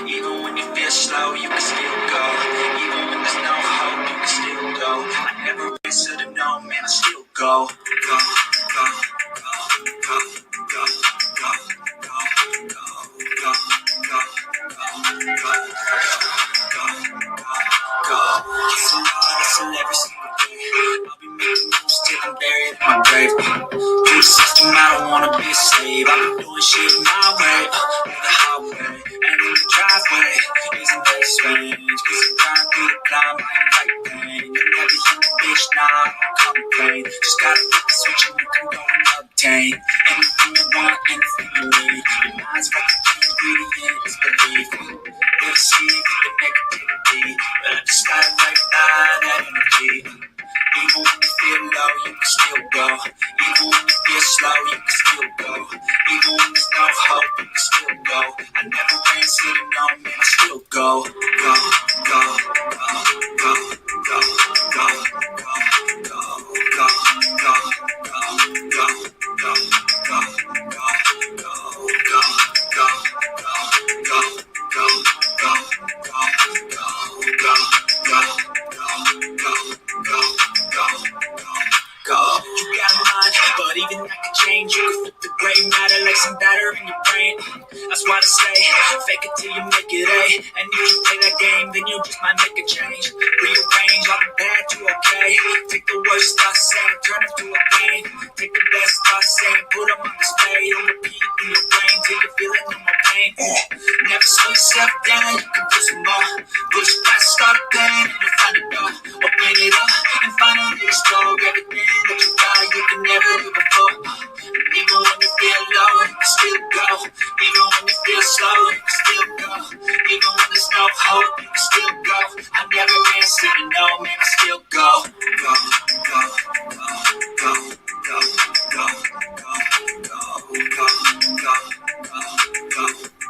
Even when you feel slow, you can still go. Even when there's no hope, you can still go. I never answer to no, man, I still go. Go, go, go, go, go, go, go, go, go, go, go, go. Hustle hard, hustle every single day. I'll be making moves till I'm buried in my grave. Through the system, I don't wanna be a slave. I've been doing shit my way, the highway, and in the driveway isn't that strange? 'Cause I'm trying through the climb, I ain't like pain. You never hit the bitch, nah, I don't complain. Just gotta flip the switch and you can go and obtain anything you want, anything you need. Your mind's got the key ingredient is belief. We'll see with the negativity, but I just gotta right by that energy. Even when you feel low, you can still go. Even when you feel slow, you can still go. Even when there's no hope, you can still go. I never answer to no, man, I still go. Go, go, go, go, go, go, go, go, go, go, go, go, go, go, go, go, You got a mind, but even that can change. You can flip the gray matter like some batter in your brain. That's why I say, fake it till you make it A. And if you play that game, then you just might make a change. Rearrange all the bad to okay. Take the worst thoughts saying, turn them to a game. Take the best thoughts saying, put them on display. On repeat in your brain till you're feeling no more pain. Never slow yourself down, you can do some more. Push past, start a pain, and you'll find a door. Open it up, and finally explore everything that you thought you could never do before. Even when you feel low, you can still go. Even when you feel slow, you can still go. Even when there's no hope, you can still go. I never answer to no, man, I still go. Go, go, go, go, go, go, go, go, go, go, go,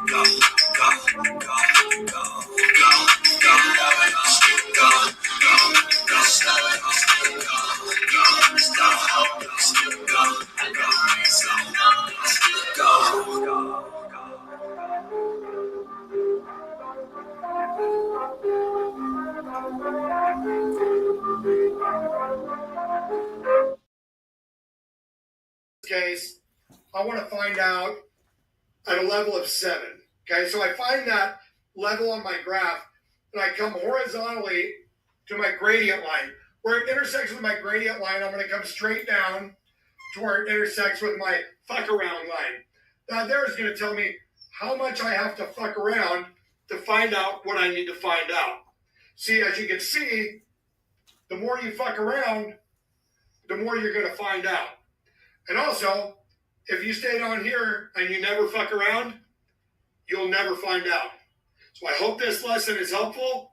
go, go, go, go, go, still go, go, go, slow, still go, go, no hope, still go, I go, so no, still go. Case, I want to find out at a level of 7. Okay, so I find that level on my graph, and I come horizontally to my gradient line. Where it intersects with my gradient line, I'm going to come straight down to where it intersects with my fuck around line. Now there is going to tell me how much I have to fuck around to find out what I need to find out. See, as you can see, the more you fuck around, the more you're going to find out. And also, if you stay down here and you never fuck around, you'll never find out. So I hope this lesson is helpful.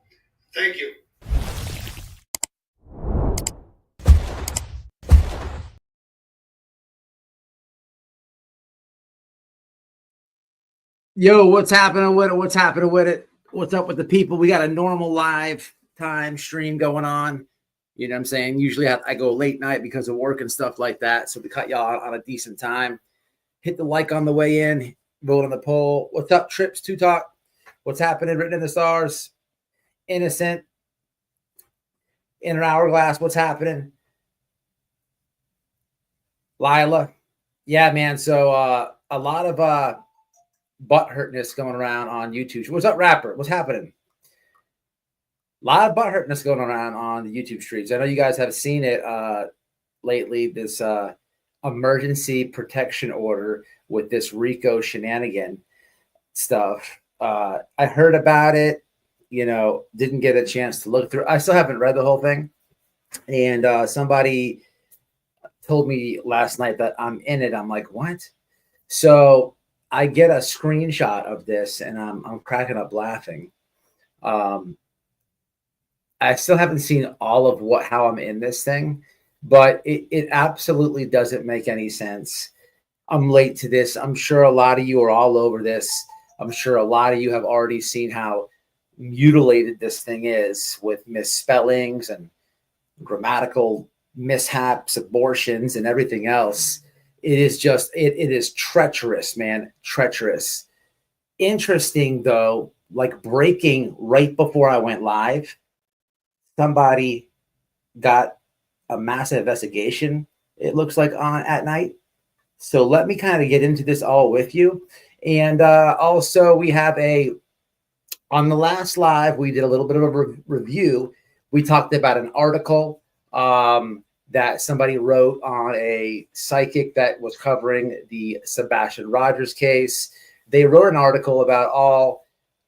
Thank you. Yo, what's happening with it? What's happening with it? What's up with the people? We got a normal live time stream going on. You know what I'm saying? Usually I go late night because of work and stuff like that. So we cut y'all on a decent time. Hit the like on the way in. Vote on the poll. What's up, Trips to Talk? What's happening? Written in the stars. Innocent. Inner hourglass. What's happening? Lila. Yeah, man. So a lot of butt hurtness going around on YouTube. What's up, rapper? What's happening? A lot of butt hurtness going around on the YouTube streets. I know you guys have seen it lately, this emergency protection order with this RICO shenanigan stuff. I heard about it, didn't get a chance to look through. I still haven't read the whole thing. And somebody told me last night that I'm in it. I'm like, what? So I get a screenshot of this and I'm cracking up laughing. I still haven't seen all of how I'm in this thing, but it absolutely doesn't make any sense. I'm late to this. I'm sure a lot of you are all over this. I'm sure a lot of you have already seen how mutilated this thing is with misspellings and grammatical mishaps, abortions, and everything else. It is just, it is treacherous, man. Treacherous. Interesting though, like breaking right before I went live, somebody got a massive investigation, it looks like, on at night. So let me kind of get into this all with you. And also we have on the last live, we did a little bit of a review. We talked about an article that somebody wrote on a psychic that was covering the Sebastian Rogers case. They wrote an article about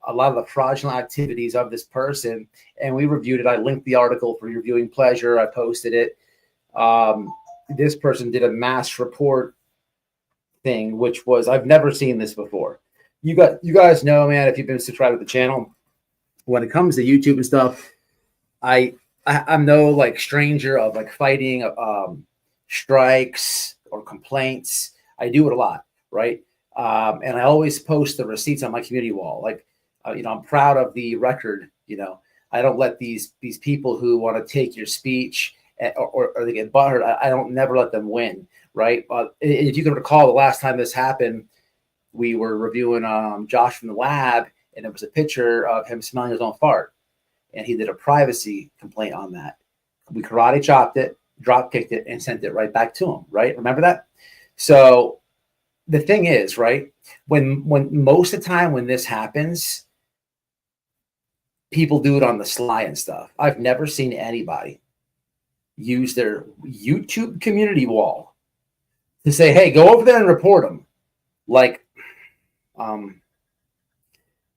a lot of the fraudulent activities of this person, and we reviewed it. I linked the article for your viewing pleasure. I posted it. This person did a mass report thing, which was, I've never seen this before. You guys know, man, if you've been subscribed to the channel, when it comes to YouTube and stuff, I'm no like stranger of like fighting strikes or complaints. I do it a lot, right? And I always post the receipts on my community wall. Like, I'm proud of the record. I don't let these people who want to take your speech or they get butthurt. I don't never let them win, right? If you can recall, the last time this happened, we were reviewing Josh from the lab, and it was a picture of him smelling his own fart, and he did a privacy complaint on that. We karate chopped it, drop kicked it, and sent it right back to him, right? Remember that? So the thing is, right, when most of the time when this happens, people do it on the sly and stuff. I've never seen anybody use their YouTube community wall to say, hey, go over there and report them. Like,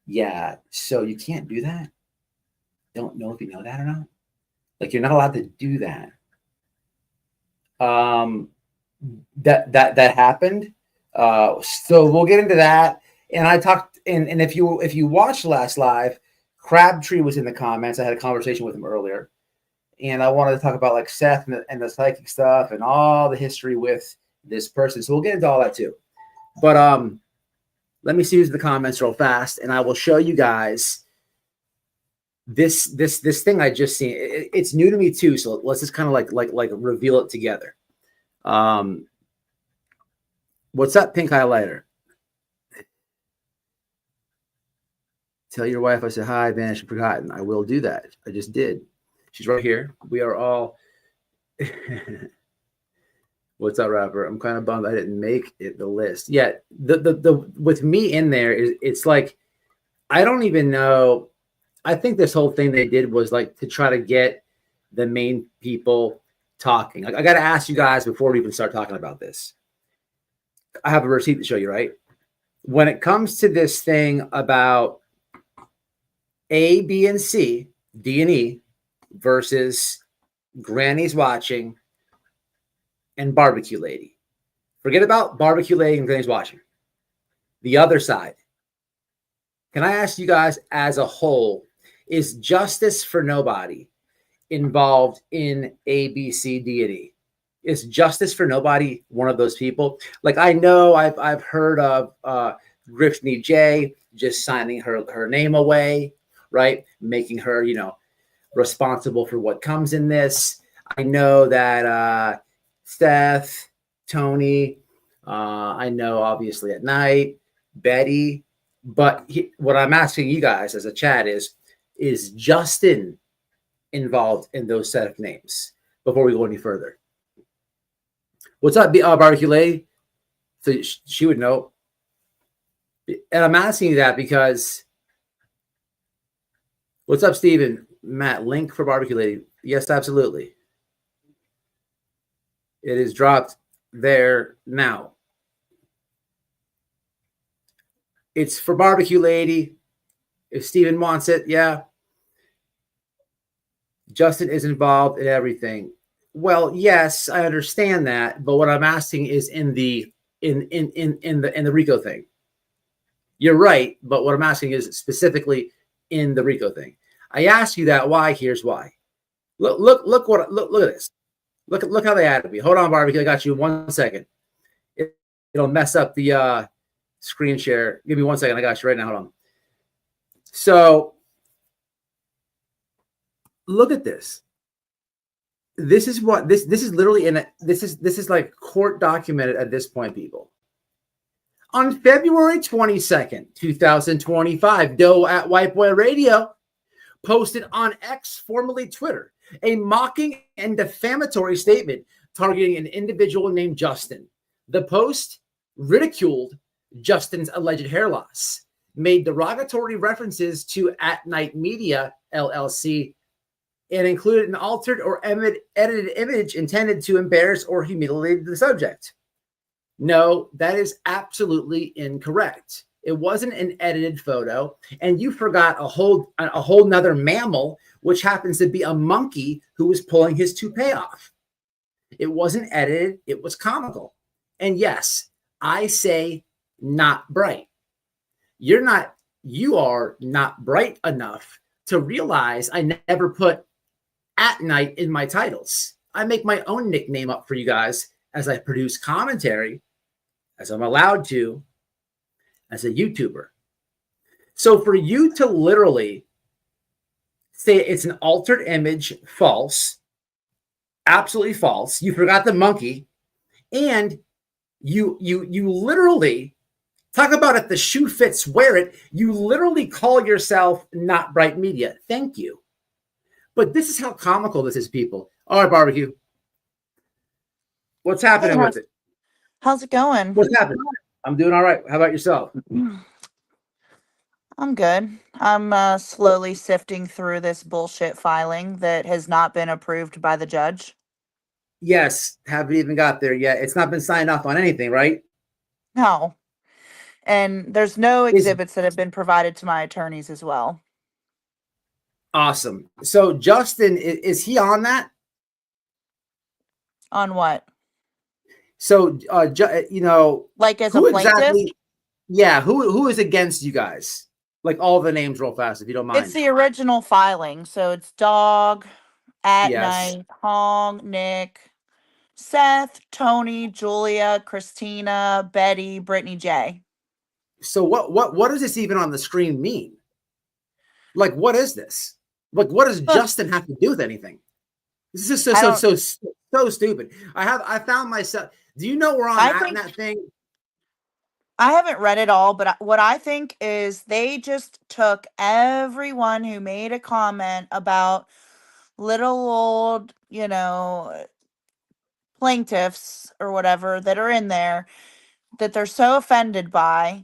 yeah, so you can't do that. Don't know if you know that or not. Like, you're not allowed to do that. That happened. So we'll get into that. And I talked, and if you watched last live, Crabtree was in the comments. I had a conversation with him earlier, and I wanted to talk about like Seth and the psychic stuff and all the history with this person. So we'll get into all that too. But let me see who's in the comments real fast, and I will show you guys this thing I just seen. It's new to me too, so let's just kind of like reveal it together. What's up, pink highlighter? Tell your wife I said hi, vanished and forgotten. I will do that. I just did. She's right here. We are all. What's up, rapper? I'm kind of bummed I didn't make it the list. Yeah, the with me in there it's like I don't even know. I think this whole thing they did was like to try to get the main people talking. Like, I got to ask you guys before we even start talking about this. I have a receipt to show you, right? When it comes to this thing about A, B, and C, D and E versus Granny's watching and Barbecue Lady. Forget about Barbecue Lady and Granny's watching. The other side. Can I ask you guys as a whole, is Justice for Nobody involved in A, B, C, D, and E? Is Justice for Nobody one of those people? Like, I know I've heard of Griffney J just signing her name away, right? Making her, responsible for what comes in this. I know that Seth, Tony, I know obviously at night, Betty, but what I'm asking you guys as a chat is Justin involved in those set of names before we go any further? What's up, Barbecue Lady? So she would know. And I'm asking you that because what's up, Steven? Matt, link for Barbecue Lady. Yes, absolutely. It is dropped there now. It's for Barbecue Lady. If Steven wants it, yeah. Justin is involved in everything. Well, yes, I understand that, but what I'm asking is in the RICO thing. You're right, but what I'm asking is specifically in the RICO thing. I asked you that. Why? Here's why. Look at this. Look how they added me. Hold on, Barbecue. I got you 1 second. It'll mess up the screen share. Give me 1 second. I got you right now. Hold on. So look at this. This is what this is literally this is like court documented at this point, people. On February 22nd, 2025, Doe at WHITEBOY Radio posted on X, formerly Twitter, a mocking and defamatory statement targeting an individual named Justin. The post ridiculed Justin's alleged hair loss, made derogatory references to At Night Media, LLC, and included an altered or edited image intended to embarrass or humiliate the subject. No, that is absolutely incorrect. It wasn't an edited photo, and you forgot a whole nother mammal, which happens to be a monkey who was pulling his toupee off. It wasn't edited, it was comical. And yes, I say not bright. You are not bright enough to realize I never put At Night in my titles. I make my own nickname up for you guys as I produce commentary, as I'm allowed to, as a YouTuber. So for you to literally say it's an altered image, false, absolutely false. You forgot the monkey, and you literally talk about if the shoe fits, wear it. You literally call yourself Not Bright Media. Thank you. But this is how comical this is, people. All right, barbecue. What's happening with it? How's it going? What's happening? I'm doing all right. How about yourself? I'm good. I'm slowly sifting through this bullshit filing that has not been approved by the judge. Yes, haven't even got there yet. It's not been signed off on anything, right? No. And there's no exhibits that have been provided to my attorneys as well. Awesome. So Justin, is he on that? On what? So, like as a plaintiff? Exactly, yeah, who is against you guys? Like all the names real fast, if you don't mind. It's the original filing. So it's Dog, At Night, Hong, Nick, Seth, Tony, Julia, Christina, Betty, Brittany J. So what does this even on the screen mean? Like, what is this? Like, what does Justin have to do with anything? This is so stupid. I found myself. Do you know where I'm at in that thing? I haven't read it all, but what I think is they just took everyone who made a comment about little old, plaintiffs or whatever that are in there that they're so offended by.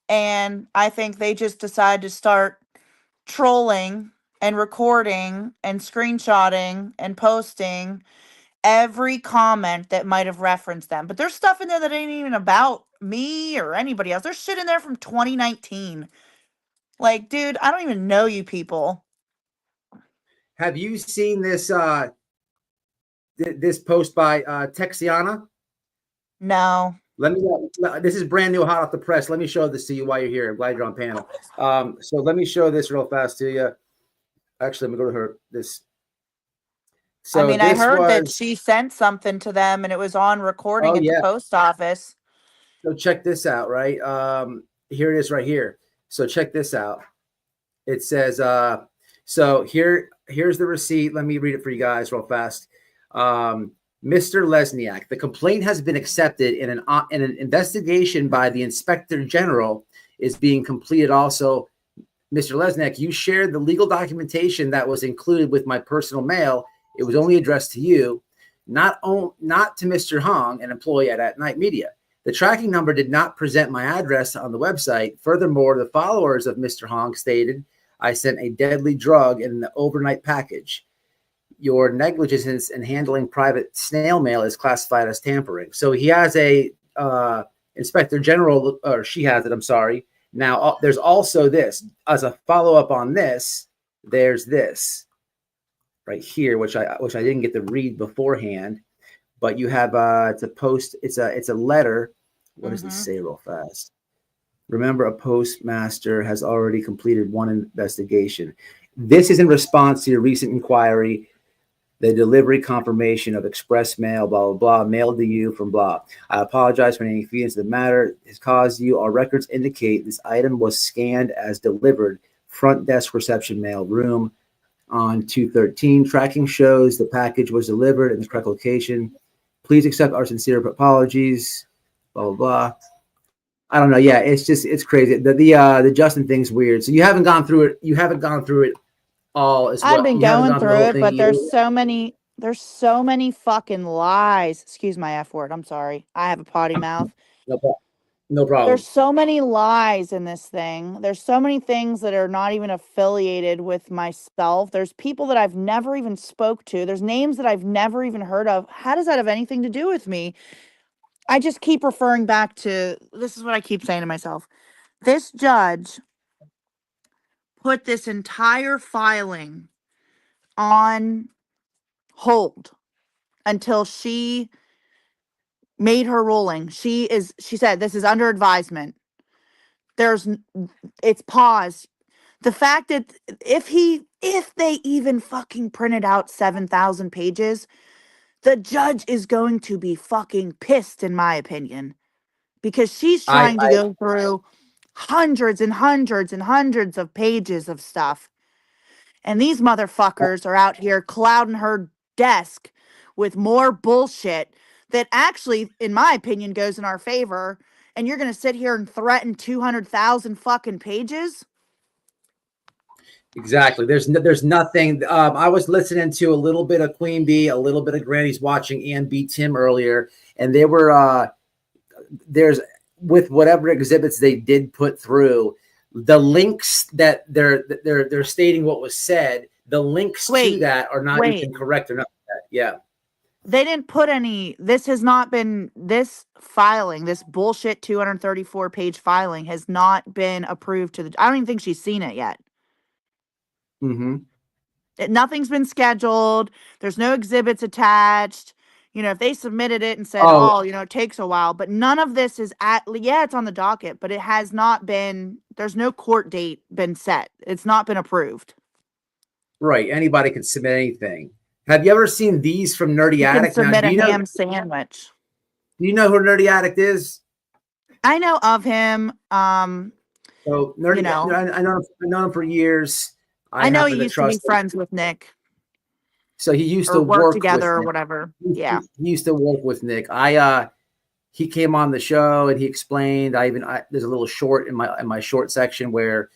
And I think they just decide to start trolling and recording and screenshotting and posting every comment that might have referenced them. But there's stuff in there that ain't even about me or anybody else. There's shit in there from 2019. Like, dude, I don't even know you people. Have you seen this this post by Texiana? No. This is brand new, hot off the press. Let me show this to you while you're here. I'm glad you're on panel. So let me show this real fast to you. Actually, let me go to this. So I heard that she sent something to them and it was on recording at the post office. So check this out, right? Here it is right here. So check this out. It says, so here's the receipt. Let me read it for you guys real fast. Mr. Lesniak, the complaint has been accepted in an investigation by the Inspector General is being completed. Also, Mr. Lesniak, you shared the legal documentation that was included with my personal mail. It was only addressed to you, not to Mr. Hong, an employee at Night Media. The tracking number did not present my address on the website. Furthermore, the followers of Mr. Hong stated I sent a deadly drug in the overnight package. Your negligence in handling private snail mail is classified as tampering. So he has a Inspector General, or she has it, I'm sorry. Now, there's also this. As a follow-up on this, there's this right here, which I didn't get to read beforehand, but you have it's a post. It's a letter. What does it say real fast? Remember, a postmaster has already completed one investigation. This is in response to your recent inquiry. The delivery confirmation of express mail, blah, blah, blah, mailed to you from blah. I apologize for any inconvenience the matter has caused you. Our records indicate this item was scanned as delivered. Front desk reception mail room on 213. Tracking shows the package was delivered in the correct location. Please accept our sincere apologies, blah, blah, blah. I don't know. Yeah, it's crazy. The Justin thing's weird. So you haven't gone through it. You haven't gone through it all as I've well. been You haven't going gone through the through whole it, thing but either. there's so many fucking lies. Excuse my F word. I'm sorry. I have a potty mouth. No, no problem. There's so many lies in this thing. There's so many things that are not even affiliated with myself. There's people that I've never even spoke to. There's names that I've never even heard of. How does that have anything to do with me? I just keep referring back to this is what I keep saying to myself. This judge put this entire filing on hold until she made her ruling. She said this is under advisement. It's paused. The fact that if they even fucking printed out 7,000 pages, the judge is going to be fucking pissed, in my opinion, because she's I trying to go through hundreds and hundreds and hundreds of pages of stuff. And these motherfuckers are out here clouding her desk with more bullshit that actually, in my opinion, goes in our favor. And you're going to sit here and threaten 200,000 fucking pages? exactly. There's nothing. I was listening to a little bit of Queen Bee, a little bit of Granny's watching Ann beat Tim earlier, and they were there's with whatever exhibits they did put through, the links that they're stating what was said. The links to that are not even correct or not. Yeah. They didn't put any. This has not been, this filing, this bullshit 234 page filing has not been approved to the, I don't even think she's seen it yet. Mm-hmm. Nothing's been scheduled. There's no exhibits attached. You know, if they submitted it and said, it takes a while, but none of this is it's on the docket, but it has not been, there's no court date been set. It's not been approved. Right. Anybody can submit anything. Have you ever seen these from Nerdy You Addict? can submit a ham sandwich. Do you know who Nerdy Addict is? I know of him. So Nerdy, I know him for years. I know he used to be friends with Nick. So he used to work together with or Nick. Whatever. Yeah. He used to work with Nick. He came on the show and he explained. There's a little short in my short section where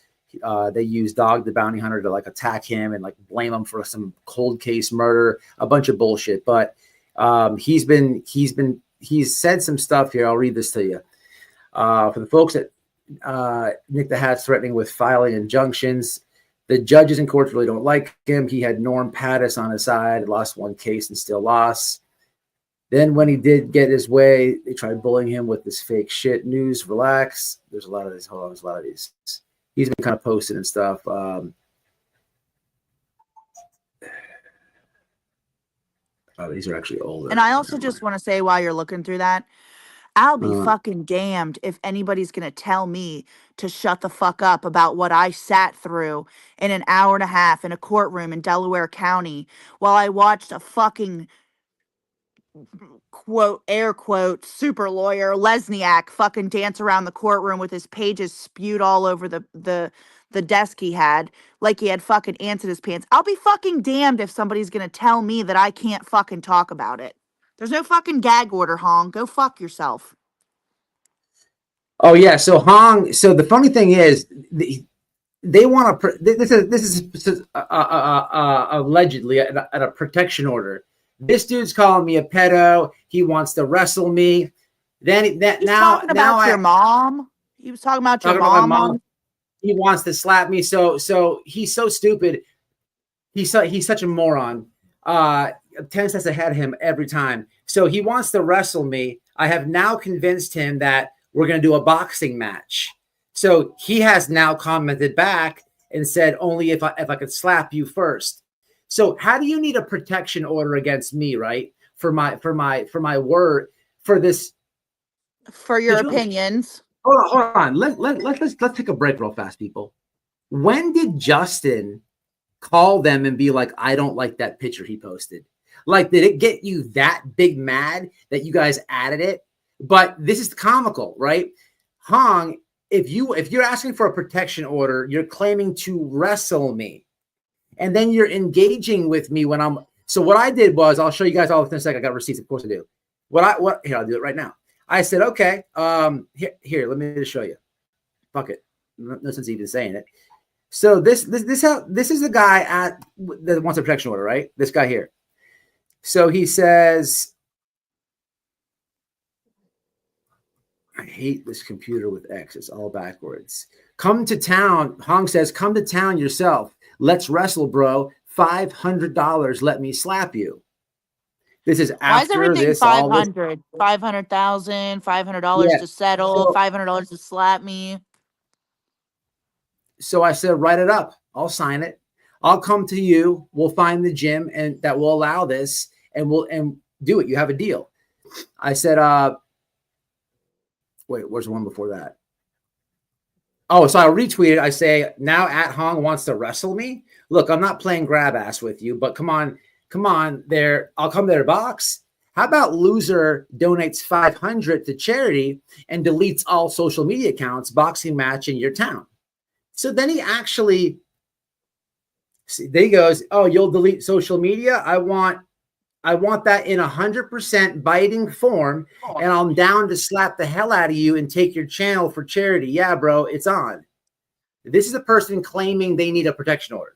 they use Dog the Bounty Hunter to like attack him and like blame him for some cold case murder, a bunch of bullshit. But he's said some stuff here. I'll read this to you. For the folks that Nick the Hat's threatening with filing injunctions, the judges in courts really don't like him. He had Norm Pattis on his side, lost one case and still lost. Then when he did get his way, they tried bullying him with this fake shit news. Relax. There's a lot of this. Hold on. There's a lot of these. He's been kind of posted and stuff. These are actually older. And I also just want to say, while you're looking through that, I'll be fucking damned if anybody's going to tell me to shut the fuck up about what I sat through in an hour and a half in a courtroom in Delaware County while I watched a fucking quote, air quote, super lawyer Lesniak fucking dance around the courtroom with his pages spewed all over the desk he had, like he had fucking ants in his pants. I'll be fucking damned if somebody's going to tell me that I can't fucking talk about it. There's no fucking gag order, Hong. Go fuck yourself. Oh yeah, so Hong. So the funny thing is, they want to. This is allegedly at a protection order. This dude's calling me a pedo. He wants to wrestle me. Then talking about your mom. He was talking about your mom. He wants to slap me. So he's so stupid. He's such a moron. 10 steps ahead of him every time. So he wants to wrestle me. I have now convinced him that we're going to do a boxing match. So he has now commented back and said, only if I could slap you first. So how do you need a protection order against me, right? For my word, for this. For your opinions. Hold on. Let's take a break real fast, people. When did Justin call them and be like, I don't like that picture he posted? Like, did it get you that big mad that you guys added it? But this is comical, right? Hong, if you're asking for a protection order, you're claiming to wrestle me. And then you're engaging with me when so what I did was, I'll show you guys all in a second. I got receipts, of course I do. Here, I'll do it right now. I said, okay, here, let me just show you. Fuck it. No sense even saying it. So this is the guy that wants a protection order, right? This guy here. So he says, I hate this computer with X. It's all backwards. Come to town. Hong says, come to town yourself. Let's wrestle, bro. $500. Let me slap you. This is after Why is everything this. 500? 500,000, $500 to settle, so, $500 to slap me. So I said, write it up. I'll sign it. I'll come to you. We'll find the gym and that will allow this, and we'll do it. You have a deal. I said, wait, where's the one before that? Oh, so I retweeted. I say, now at Hong wants to wrestle me. Look, I'm not playing grab ass with you, but come on there. I'll come to their box. How about loser donates $500 to charity and deletes all social media accounts, boxing match in your town? So then he actually, there he goes, oh, you'll delete social media? I want that in 100% biting form, and I'm down to slap the hell out of you and take your channel for charity. Yeah, bro, it's on. This is a person claiming they need a protection order.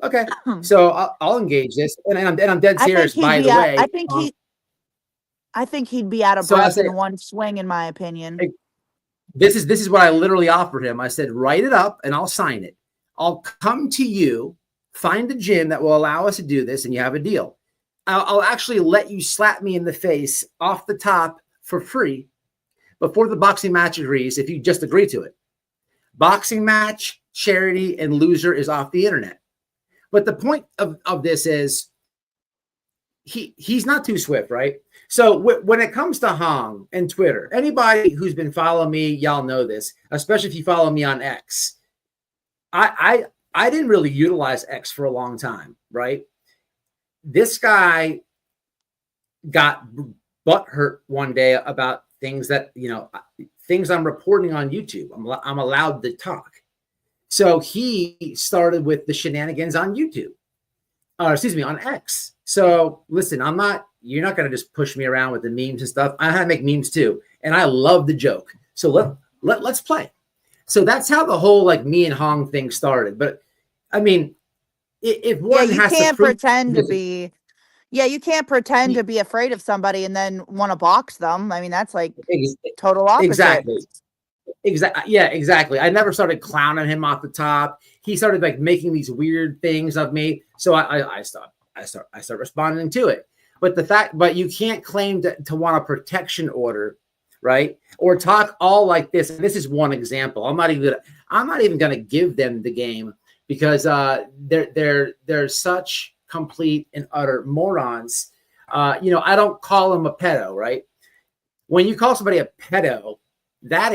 Okay, so I'll engage this, and I'm dead serious. By the way, I think he'd be out of breath in one swing, in my opinion. This is what I literally offered him. I said, write it up, and I'll sign it. I'll come to you, find a gym that will allow us to do this, and you have a deal. I'll actually let you slap me in the face off the top for free before the boxing match agrees if you just agree to it. Boxing match, charity, and loser is off the internet. But the point of this is he's not too swift, right? So when it comes to Hong and Twitter, anybody who's been following me, y'all know this, especially if you follow me on X. I didn't really utilize X for a long time, right? This guy got butt hurt one day about things that, things I'm reporting on YouTube. I'm allowed to talk. So he started with the shenanigans on YouTube, on X. So listen, you're not going to just push me around with the memes and stuff. I know how to make memes too. And I love the joke. So let's play. So that's how the whole me and Hong thing started. But I mean, if one has to you can't pretend to be afraid of somebody and then want to box them. I mean, that's total opposite. Exactly. Yeah, exactly. I never started clowning him off the top. He started making these weird things of me. So I start responding to it. But you can't claim to want a protection order, right? Or talk all like this. And this is one example. I'm not even going to give them the game because they're such complete and utter morons. I don't call them a pedo, right? When you call somebody a pedo, that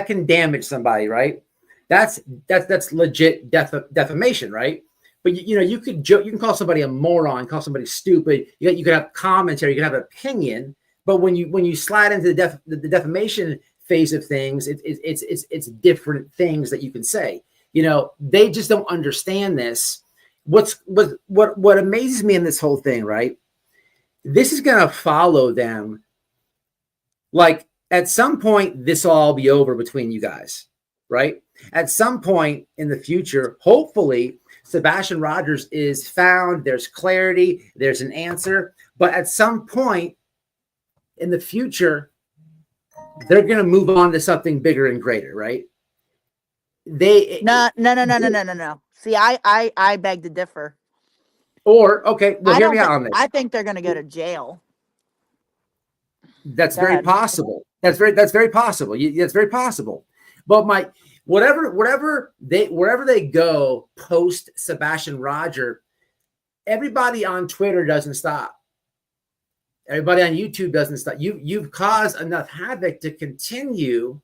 can damage somebody, right? That's legit defamation, right? But you could joke, you can call somebody a moron, call somebody stupid. You could have commentary, you can have an opinion. But when you slide into the defamation phase of things, it's different things that you can say. They just don't understand this. What amazes me in this whole thing, right? This is gonna follow them. At some point, this will all be over between you guys, right? At some point in the future, hopefully, Sebastian Rogers is found. There's clarity. There's an answer. But at some point in the future, they're going to move on to something bigger and greater, right? No. See, I beg to differ. Okay, well, hear me out on this. I think they're going to go to jail. That's very possible. That's very possible. That's very possible. But wherever they go post Sebastian Roger, everybody on Twitter doesn't stop. Everybody on YouTube doesn't stop. You've caused enough havoc to continue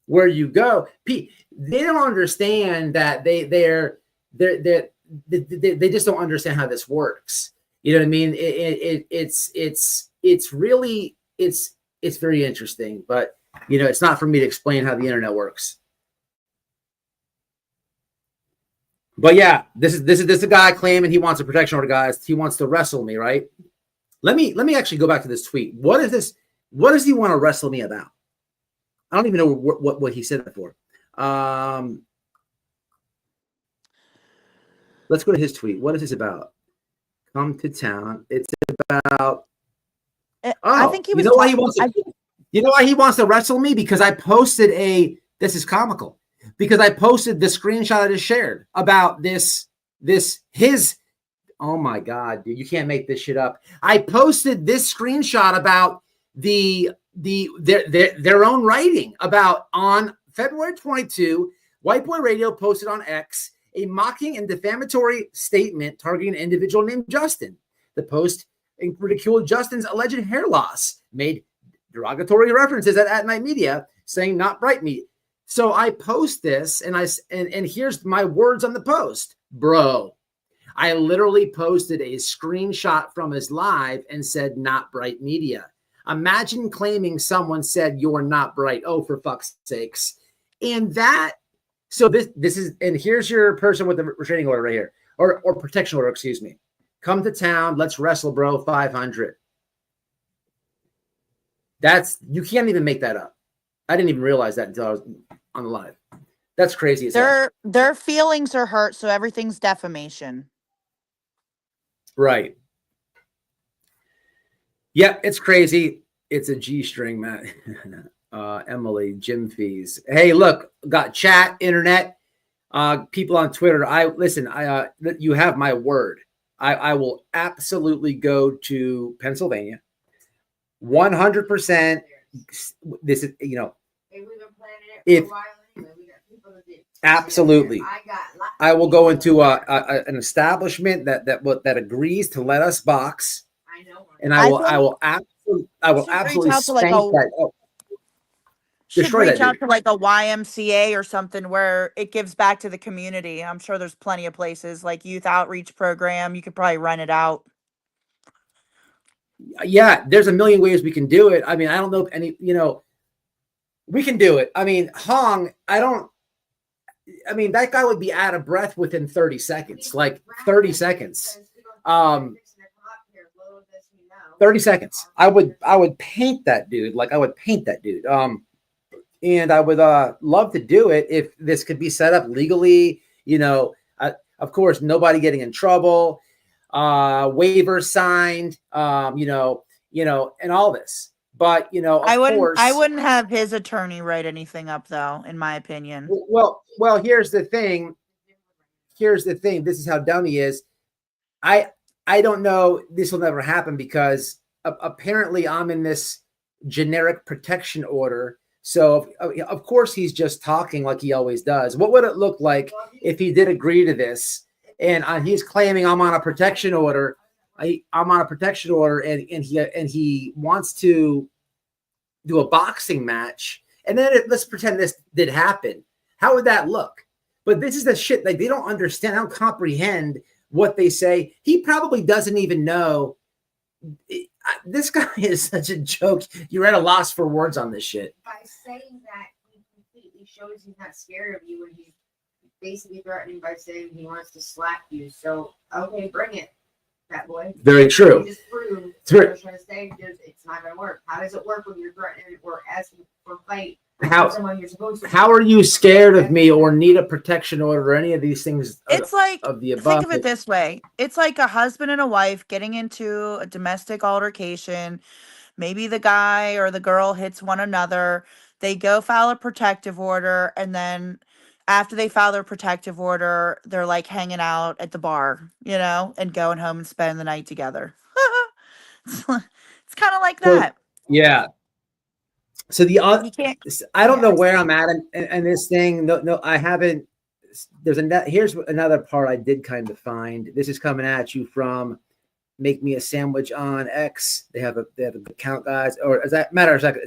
where you go. They don't understand that they just don't understand how this works. You know what I mean? It's really very interesting, but it's not for me to explain how the internet works. But yeah, this is a guy claiming he wants a protection order, guys. He wants to wrestle me, right? Let me actually go back to this tweet. What is this? What does he want to wrestle me about? I don't even know what he said that for. Let's go to his tweet. What is this about? Come to town. It's about. I think he was. You know why he wants to? You know why he wants to wrestle me? Because I posted a. This is comical. Because I posted the screenshot I just shared about his. Oh my God, dude, you can't make this shit up. I posted this screenshot about their own writing about on February 22, White Boy Radio posted on X a mocking and defamatory statement targeting an individual named Justin. The post ridiculed Justin's alleged hair loss, made derogatory references at Night Media, saying not bright media. So I post this, and here's my words on the post, bro. I literally posted a screenshot from his live and said, not bright media. Imagine claiming someone said you're not bright. Oh, for fuck's sakes. And so this is, and here's your person with the restraining order right here, or protection order, excuse me. Come to town. Let's wrestle, bro. 500. You can't even make that up. I didn't even realize that until I was on the live. That's crazy as hell. Their feelings are hurt, so everything's defamation. Right. Yep, it's crazy. It's a G-string, Matt. Emily, gym fees. Hey, look, got chat, internet, people on Twitter. You have my word. I will absolutely go to Pennsylvania. 100%. This is, we've been planning it for a while anyway. We got people to do. Absolutely. I will go into an establishment that agrees to let us box. I know. And I will absolutely spank that. Should reach out to like a YMCA or something where it gives back to the community. I'm sure there's plenty of places like youth outreach program. You could probably rent it out. Yeah, there's a million ways we can do it. I mean, I don't know if any, we can do it. I mean, Hong, that guy would be out of breath within 30 seconds, like 30 seconds. 30 seconds. I would paint that dude. Like I would paint that dude. And I would love to do it if this could be set up legally, of course, nobody getting in trouble, waivers signed, and all this. But, I wouldn't have his attorney write anything up though, in my opinion. Well, here's the thing. This is how dumb he is. I don't know. This will never happen because apparently I'm in this generic protection order. So of course he's just talking like he always does. What would it look like if he did agree to this? And he's claiming I'm on a protection order. I'm on a protection order, and he wants to do a boxing match. And then let's pretend this did happen. How would that look? But this is the shit. Like they don't understand. I don't comprehend what they say. He probably doesn't even know. This guy is such a joke. You're at a loss for words on this shit. By saying that, he completely shows he's not scared of you, and he's basically threatening by saying he wants to slap you. So, okay, bring it, fat boy. Very true. You just proved what I was trying to say. It's not going to work. How does it work when you're threatening or asking for a fight? Someone you're supposed to. How are you scared of me or need a protection order or any of these things? It's like, of the above. Think of it this way. It's like a husband and a wife getting into a domestic altercation. Maybe the guy or the girl hits one another. They go file a protective order. And then after they file their protective order, they're like hanging out at the bar, and going home and spending the night together. It's kind of like that. Yeah. So I don't know where I'm at in this thing. No, I haven't. Here's another part I did kind of find. This is coming at you from Make Me a Sandwich on X. They have an account, guys. Or as that matter of fact,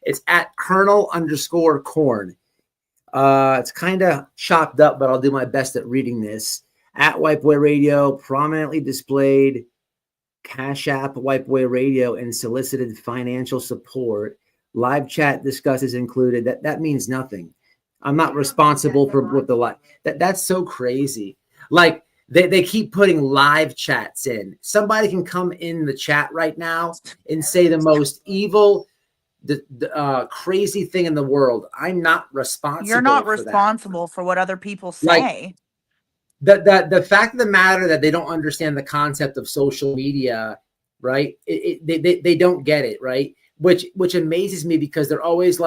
it's at Colonel_corn. It's kind of chopped up, but I'll do my best at reading this. At White Boy Radio, prominently displayed Cash App White Boy Radio and solicited financial support. Live chat discusses included. That means nothing. I'm not responsible for what the live. That's so crazy. Like They keep putting live chats in. Somebody can come in the chat right now and say the most evil, crazy thing in the world. I'm not responsible. You're not for responsible for what other people Like, say. the fact of the matter that they don't understand the concept of social media, right? They don't get it, right? Which amazes me, because they're always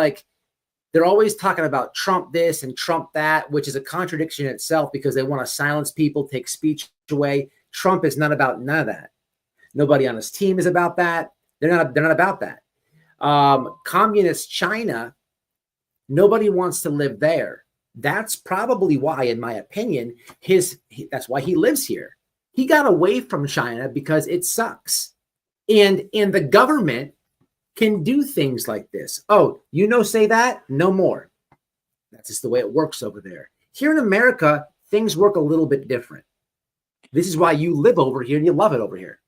talking about Trump this and Trump that, which is a contradiction in itself, because they want to silence people, take speech away. Trump is not about none of that. Nobody on his team is about that. They're not about that. Communist China, nobody wants to live there. That's probably why, in my opinion, that's why he lives here. He got away from China because it sucks. And the government can do things like this. Oh, say that? No more. That's just the way it works over there. Here in America, things work a little bit different. This is why you live over here and you love it over here.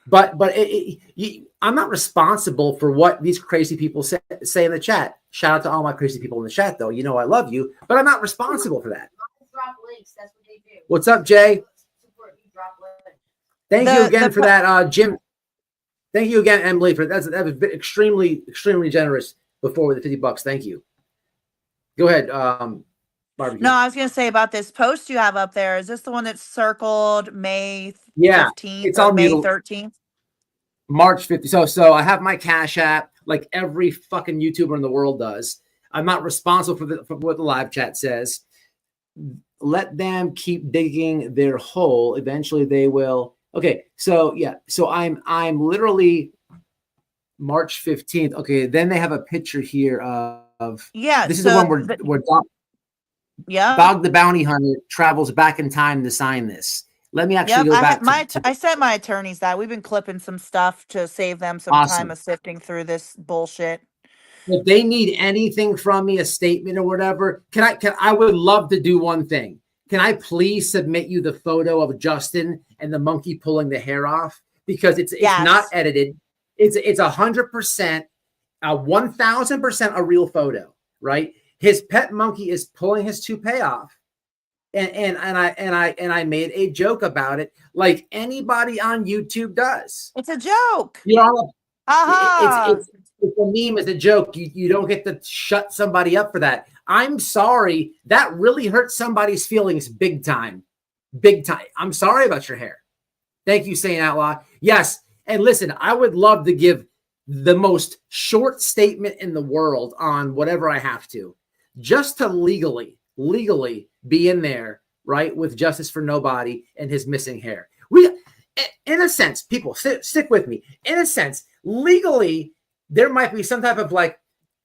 But I'm not responsible for what these crazy people say in the chat. Shout out to all my crazy people in the chat, though. I love you, but I'm not responsible for that. Drop links. That's what they do. What's up, Jay? Thank you again for that, Jim. Thank you again, Emily, for that. That was extremely, extremely generous before with the $50. Thank you. Go ahead, Barbecue. No, I was going to say about this post you have up there. Is this the one that's circled May 15th it's or on May 13th? March 15th. So I have my Cash App, like every fucking YouTuber in the world does. I'm not responsible for what the live chat says. Let them keep digging their hole. Eventually they will. Okay, so yeah. So I'm literally March 15th. Okay, then they have a picture here of this is the one where Dog the Bounty Hunter travels back in time to sign this. Let me actually go back. I sent my attorneys that. We've been clipping some stuff to save them some time of sifting through this bullshit. If they need anything from me, a statement or whatever, I would love to do one thing. Can I please submit you the photo of Justin and the monkey pulling the hair off? Because it's not edited. It's 100%, 1000% a real photo, right? His pet monkey is pulling his toupee off. And I made a joke about it, like anybody on YouTube does. It's a joke. It's a meme. It's a joke. You don't get to shut somebody up for that. I'm sorry. That really hurt somebody's feelings big time. Big time. I'm sorry about your hair. Thank you, Saint Outlaw. Yes. And listen, I would love to give the most short statement in the world on whatever I have to, just to legally be in there, right, with Justice for Nobody and his missing hair. In a sense, people, stick with me. In a sense, legally, there might be some type of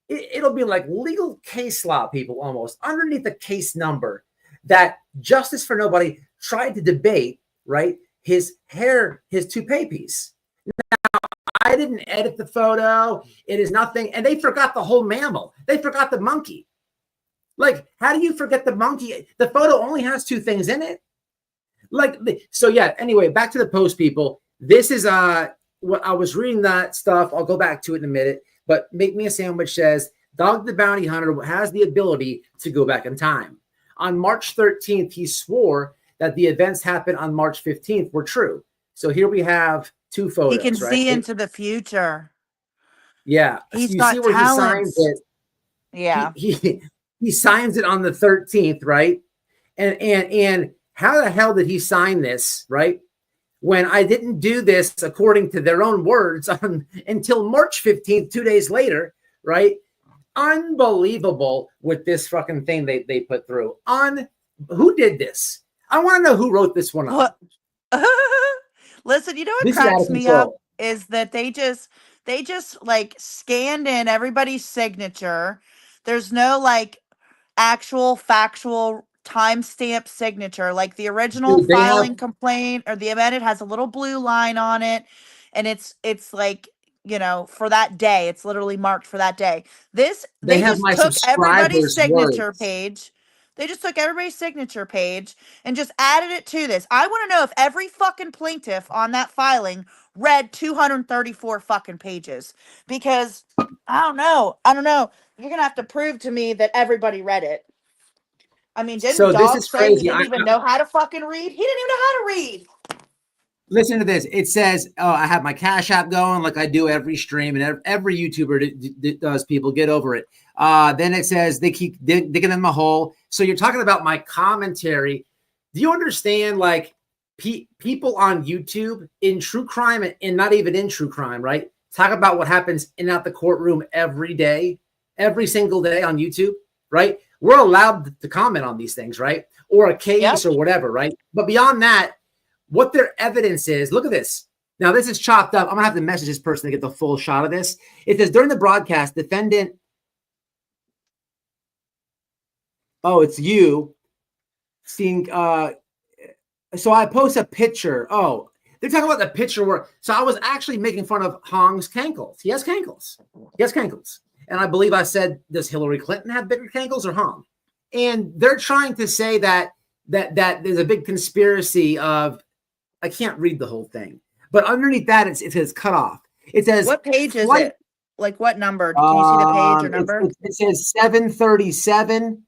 it'll be like legal case law, people, almost underneath the case number that Justice for Nobody tried to debate, right, his hair, his toupee piece. Now, I didn't edit the photo. It is nothing. And they forgot the whole mammal. They forgot the monkey. Like, how do you forget the monkey? The photo only has two things in it. So yeah, anyway, back to the post, people. This is what I was reading that stuff. I'll go back to it in a minute. But Make Me a Sandwich says, Dog the Bounty Hunter has the ability to go back in time. On March 13th, he swore that the events happened on March 15th were true. So here we have two photos. He can see into the future. Yeah. He's got talents. He signs it. Yeah. He signs it on the 13th, right? And how the hell did he sign this, right? When I didn't do this according to their own words until March 15th, 2 days later, right? Unbelievable with this fucking thing they put through. Who did this? I want to know who wrote this one up. Listen, you know what cracks me up is that they just like scanned in everybody's signature. There's no actual factual timestamp signature. Like the original filing complaint or the amended has a little blue line on it, and it's like, for that day. It's literally marked for that day. They just took everybody's signature page. They just took everybody's signature page and just added it to this. I want to know if every fucking plaintiff on that filing read 234 fucking pages, because I don't know. You're going to have to prove to me that everybody read it. I mean, didn't So this Dog is say he crazy. didn't even know how to fucking read? He didn't even know how to read. Listen to this. It says, "Oh, I have my Cash App going like I do every stream, and every YouTuber does. People get over it." Then it says they keep digging in the hole. So you're talking about my commentary. Do you understand? Like people on YouTube in true crime and not even in true crime, right? Talk about what happens in and out the courtroom every day, every single day on YouTube, right? We're allowed to comment on these things, right? Or a case or whatever, right? But beyond that, what their evidence is, look at this. Now, this is chopped up. I'm going to have to message this person to get the full shot of this. It says during the broadcast, defendant, it's you, seeing, so I post a picture. Oh, they're talking about the picture where, so I was actually making fun of Hong's cankles. He has cankles. And I believe I said, does Hillary Clinton have bigger cankles or Hong? And they're trying to say that there's a big conspiracy of, I can't read the whole thing, but underneath that, it says cut off. It says, what page is it? Like what number? Can you see the page or number? It says 737,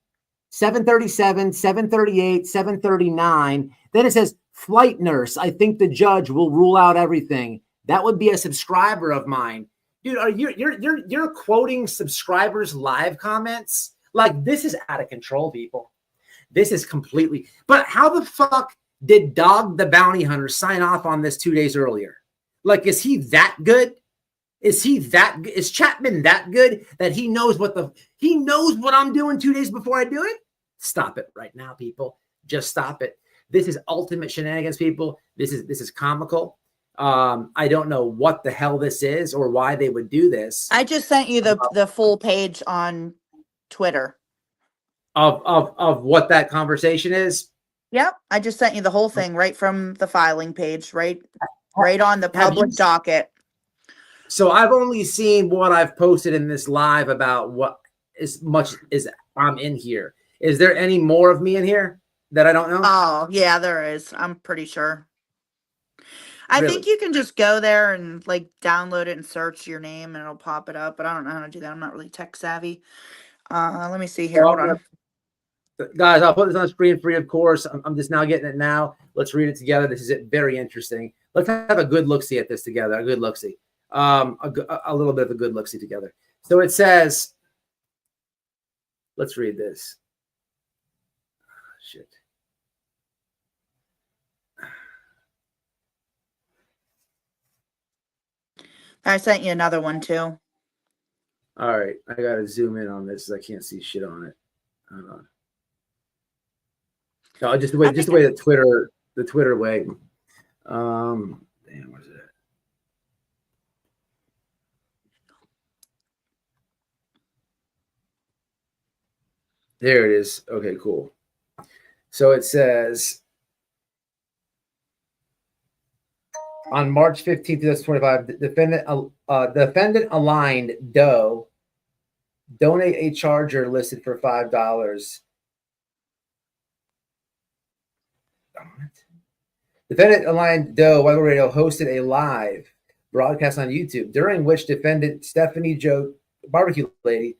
737, 738, 739. Then it says flight nurse. I think the judge will rule out everything. That would be a subscriber of mine. Dude, you're quoting subscribers' live comments? Like, this is out of control, people. This is completely, but how the fuck did Dog the Bounty Hunter sign off on this 2 days earlier? Like, is he that good? Is Chapman that good that he knows what I'm doing 2 days before I do it? Stop it right now, people. Just stop it. This is ultimate shenanigans, people. This is comical. I don't know what the hell this is or why they would do this. I just sent you the full page on Twitter of what that conversation is. Yep, I just sent you the whole thing right from the filing page, right on the public docket. So I've only seen what I've posted in this live about what as much as I'm in here. Is there any more of me in here that I don't know? Oh, yeah, there is. I'm pretty sure. I Really? think you can just go there and like download it and search your name and it'll pop it up, but I don't know how to do that. I'm not really tech savvy. Let me see here. Hold on. Guys, I'll put this on the screen for you, of course. I'm just now getting it now. Let's read it together. This is very interesting. Let's have a good look-see at this together. A good look-see. A little bit of a good look-see together. So it says, let's read this. Shit. I sent you another one too. All right. I got to zoom in on this. I can't see shit on it. Hold on. No, just the way the Twitter way. Damn, where's it? There it is. Okay, cool. So it says on March 15th, 2025, defendant aligned Doe donate a charger listed for $5. Defendant aligned Doe White Radio hosted a live broadcast on YouTube during which defendant Stephanie Joe Barbecue Lady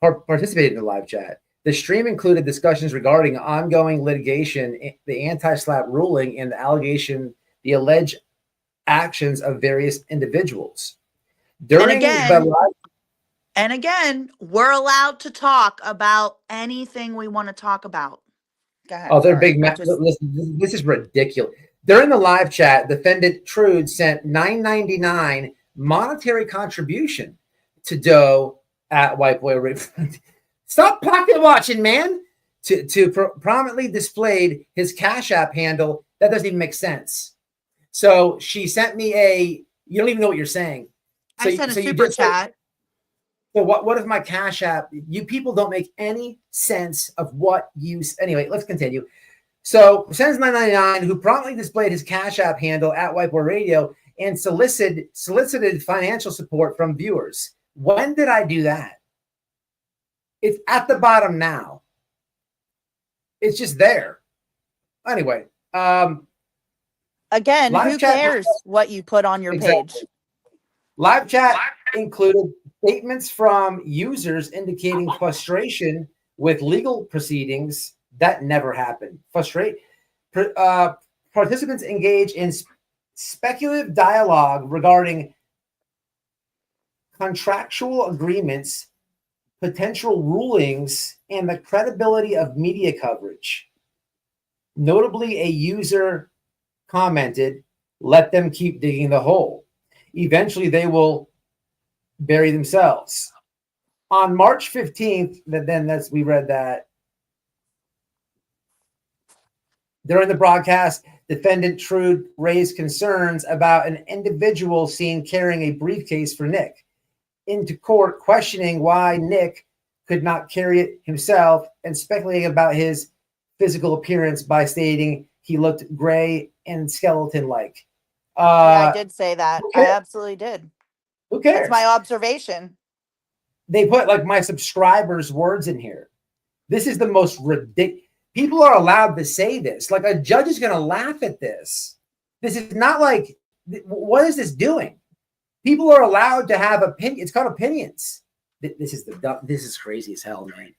participated in the live chat. The stream included discussions regarding ongoing litigation, the anti-SLAPP ruling, and the alleged actions of various individuals. And again, we're allowed to talk about anything we want to talk about. Go ahead. Oh, they're big. Listen, this is ridiculous. During the live chat, defendant Trude sent $9.99 monetary contribution to Doe at WHITEBOY. Stop pocket watching, man. To prominently displayed his Cash App handle. That doesn't even make sense. So she sent me you don't even know what you're saying. So, I sent a super chat. So what is my Cash App? You people don't make any sense of what you. Anyway, let's continue. So sends $9.99, who promptly displayed his Cash App handle at WHITEBOY Radio and solicited financial support from viewers. When did I do that? It's at the bottom now. It's just there. Anyway, again, who cares what you put on your page? Live chat included statements from users indicating frustration With legal proceedings, that never happened. Participants engage in speculative dialogue regarding contractual agreements, potential rulings, and the credibility of media coverage. Notably, a user commented, "Let them keep digging the hole. Eventually, they will bury themselves." On March 15th, we read that during the broadcast, defendant Trude raised concerns about an individual seen carrying a briefcase for Nick into court, questioning why Nick could not carry it himself and speculating about his physical appearance by stating he looked gray and skeleton-like. Yeah, I did say that. I absolutely did. Who cares? That's my observation. They put like my subscribers' words in here. This is the most ridiculous. People are allowed to say this. Like a judge is going to laugh at this. This is not like, what is this doing? People are allowed to have opinions. It's called opinions. This is crazy as hell, man.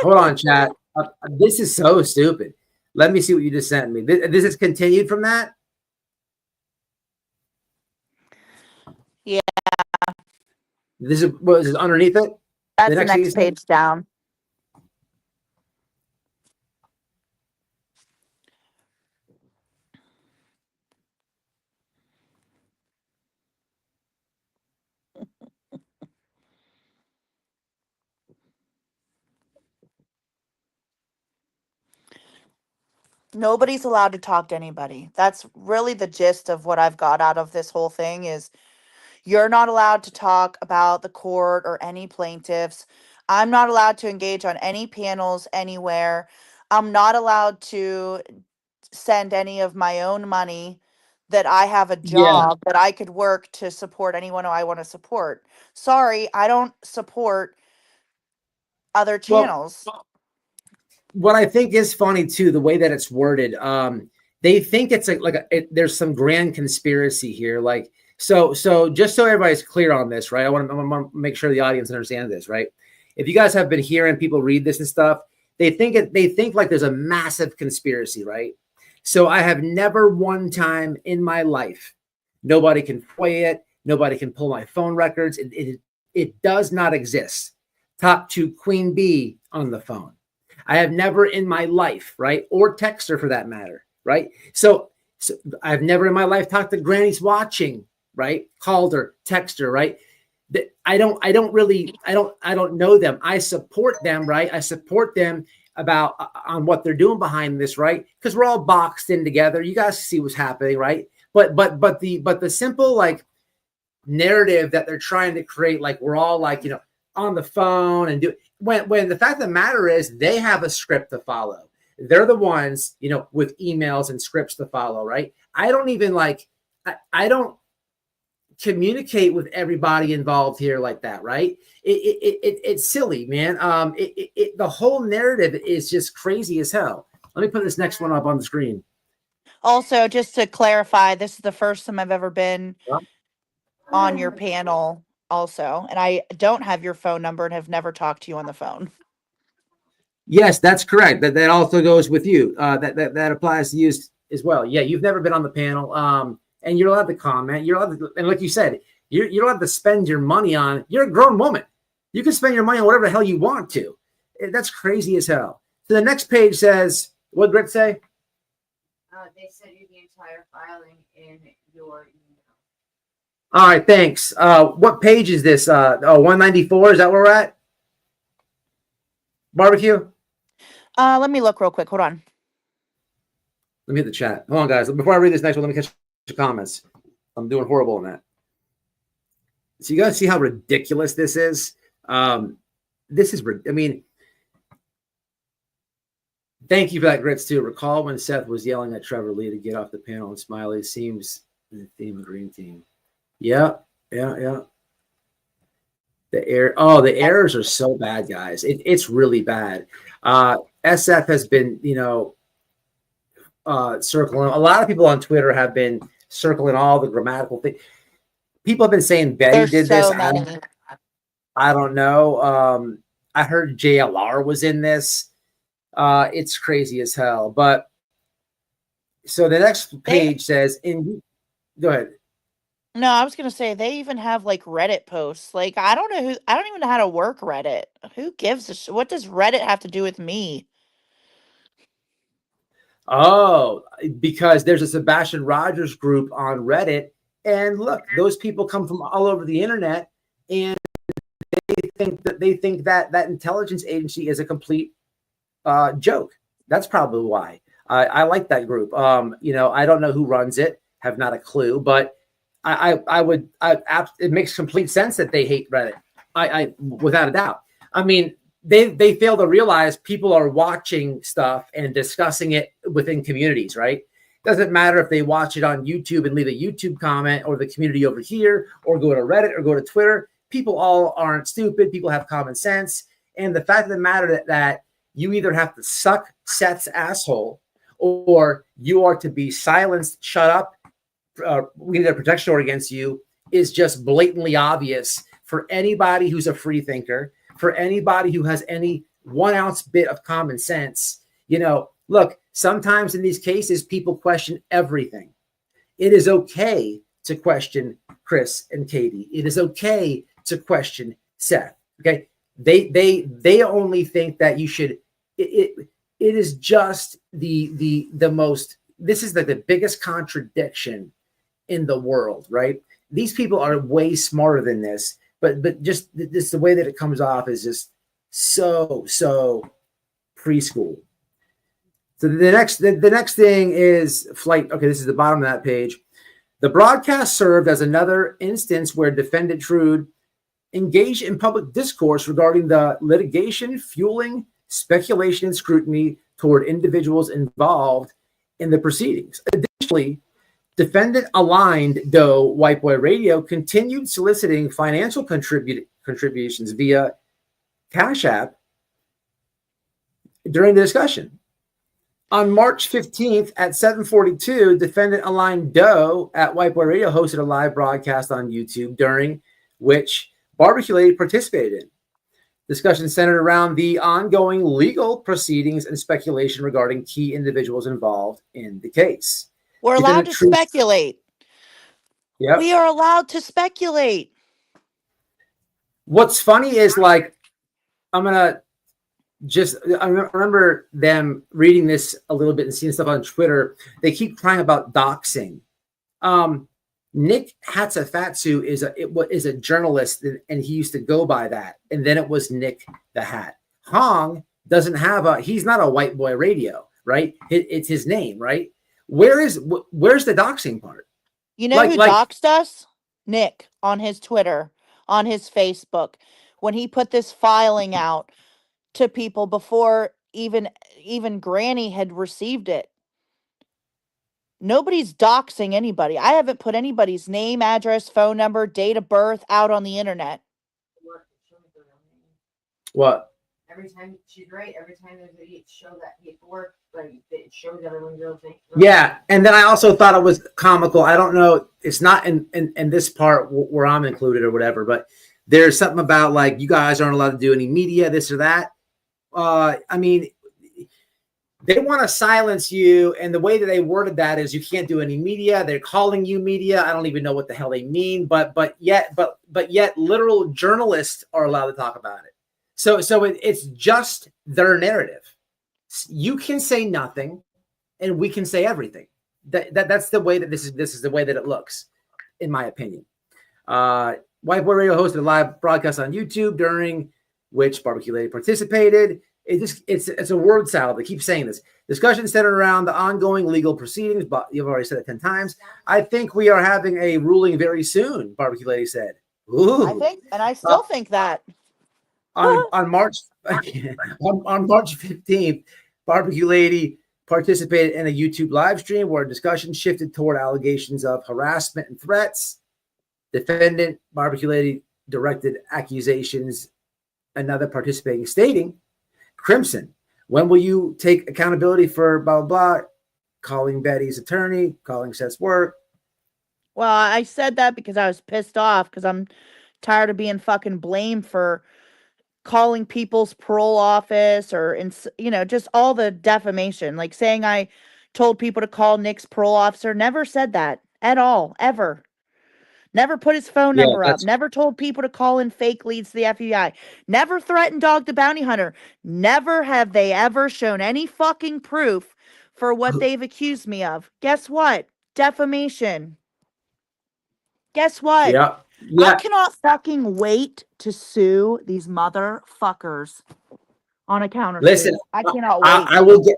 Hold on, chat. This is so stupid. Let me see what you just sent me. This is continued from that. Yeah. This is what is underneath it. That's the next page down. Nobody's allowed to talk to anybody. That's really the gist of what I've got out of this whole thing is you're not allowed to talk about the court or any plaintiffs. I'm not allowed to engage on any panels anywhere. I'm not allowed to send any of my own money that I have a job that I could work to support anyone I want to support. Sorry, I don't support other channels. Well, what I think is funny too, the way that it's worded, they think it's there's some grand conspiracy here. Like, so just so everybody's clear on this, right? I want to make sure the audience understands this, right? If you guys have been hearing people read this and stuff, they think like there's a massive conspiracy, right? So I have never one time in my life, nobody can FOIA it, nobody can pull my phone records. It does not exist. Talk to Queen Bee on the phone. I have never in my life, right? Or text her for that matter, right? So I've never in my life talked to Granny's watching, right? Called her, text her, right? I don't know them. I support them, right? I support them on what they're doing behind this, right? Because we're all boxed in together. You guys see what's happening, right? But the simple like narrative that they're trying to create, like we're all like, you know, on the phone and when the fact of the matter is they have a script to follow. They're the ones, you know, with emails and scripts to follow, right? I don't even like, I don't communicate with everybody involved here like that, right? It's silly, man. The whole narrative is just crazy as hell. Let me put this next one up on the screen. Also, just to clarify, this is the first time I've ever been on your panel also, and I don't have your phone number and have never talked to you on the phone. Yes, that's correct. That also goes with you. That applies to you as well. Yeah, you've never been on the panel. And you're allowed to comment. You're allowed to, and like you said, you're allowed to spend your money on. You're a grown woman. You can spend your money on whatever the hell you want to. That's crazy as hell. So the next page says, what did Grit say? They sent you the entire filing in your email. All right, thanks. What page is this? 194. Is that where we're at? Barbecue. Let me look real quick. Hold on. Let me hit the chat. Hold on, guys. Before I read this next one, let me catch the comments. I'm doing horrible in that. So you guys see how ridiculous this is? This is, I mean, thank you for that, Grits, too. Recall when Seth was yelling at Trevor Lee to get off the panel and Smiley seems the theme of Green Team. Yeah. The errors are so bad, guys. It's really bad. SF has been, you know, circling. A lot of people on Twitter have been circling all the grammatical things. People have been saying Betty did this. I don't know. I heard JLR was in this. It's crazy as hell. But so the next page says, go ahead. No, I was gonna say they even have like Reddit posts. Like I don't even know how to work Reddit. Who gives a shit? What does Reddit have to do with me? Oh, because there's a Sebastian Rogers group on Reddit, and look, those people come from all over the internet, and they think that intelligence agency is a complete joke. That's probably why. I like that group. I don't know who runs it, have not a clue, but it makes complete sense that they hate Reddit. I without a doubt. I mean, they fail to realize people are watching stuff and discussing it within communities, right? Doesn't matter if they watch it on YouTube and leave a YouTube comment, or the community over here, or go to Reddit or go to Twitter. People all aren't stupid. People have common sense. And the fact of the matter that you either have to suck Seth's asshole, or you are to be silenced, shut up, we need a protection order against you, is just blatantly obvious for anybody who's a free thinker, for anybody who has any 1 ounce bit of common sense. Look, sometimes in these cases, people question everything. It is okay to question Chris and Katie. It is okay to question Seth. Okay. They only think that you should, it is just the most, this is the biggest contradiction in the world, right? These people are way smarter than this, but just this, the way that it comes off is just so preschool. So the next thing is flight. Okay, this is the bottom of that page. The broadcast served as another instance where defendant Trude engaged in public discourse regarding the litigation, fueling speculation and scrutiny toward individuals involved in the proceedings. Additionally, defendant aligned Doe White Boy Radio continued soliciting financial contributions via Cash App during the discussion. On March 15th at 7:42, defendant aligned Doe at White Boy Radio hosted a live broadcast on YouTube, during which Barbecue Lady participated in. Discussion centered around the ongoing legal proceedings and speculation regarding key individuals involved in the case. We're allowed to speculate. Yep. We are allowed to speculate. What's funny is, like, I remember them reading this a little bit and seeing stuff on Twitter. They keep crying about doxing. Nick Hatzafatsu is a journalist, and he used to go by that. And then it was Nick the Hat. Hong doesn't have he's not a White Boy Radio, right? It's his name, right? Where's the doxing part? You know who doxed us? Nick, on his Twitter, on his Facebook, when he put this filing out to people before even Granny had received it. Nobody's doxing anybody. I haven't put anybody's name, address, phone number, date of birth out on the internet. What? Every time she's right. Every time there's a show that paperwork, like it shows everyone's real thing. Yeah, and then I also thought it was comical. I don't know. It's not in this part where I'm included or whatever, but there's something about, like, you guys aren't allowed to do any media, this or that. I mean, they want to silence you, and the way that they worded that is you can't do any media. They're calling you media. I don't even know what the hell they mean, but yet literal journalists are allowed to talk about it. So it's just their narrative. You can say nothing, and we can say everything. That's the way that this is the way that it looks, in my opinion. White Boy Radio hosted a live broadcast on YouTube, during which Barbecue Lady participated. It's a word salad. They keep saying this. Discussion centered around the ongoing legal proceedings, but you've already said it 10 times. I think we are having a ruling very soon, Barbecue Lady said. Ooh. I still think that. On March 15th, Barbecue Lady participated in a YouTube live stream where discussion shifted toward allegations of harassment and threats. Defendant Barbecue Lady directed accusations, another participating stating, Crimson, when will you take accountability for blah, blah, blah, calling Betty's attorney, calling Seth's work. Well, I said that because I was pissed off because I'm tired of being fucking blamed for calling people's parole office or, just all the defamation, like saying I told people to call Nick's parole officer. Never said that at all, ever. Never put his phone Yeah, number up. that's Never told people to call in fake leads to the FBI. Never threatened Dog the Bounty Hunter. Never have they ever shown any fucking proof for what they've accused me of. Guess what? Defamation. Guess what? yeah, I yeah. cannot fucking wait to sue these motherfuckers on a Listen, countersuit. I cannot I, wait.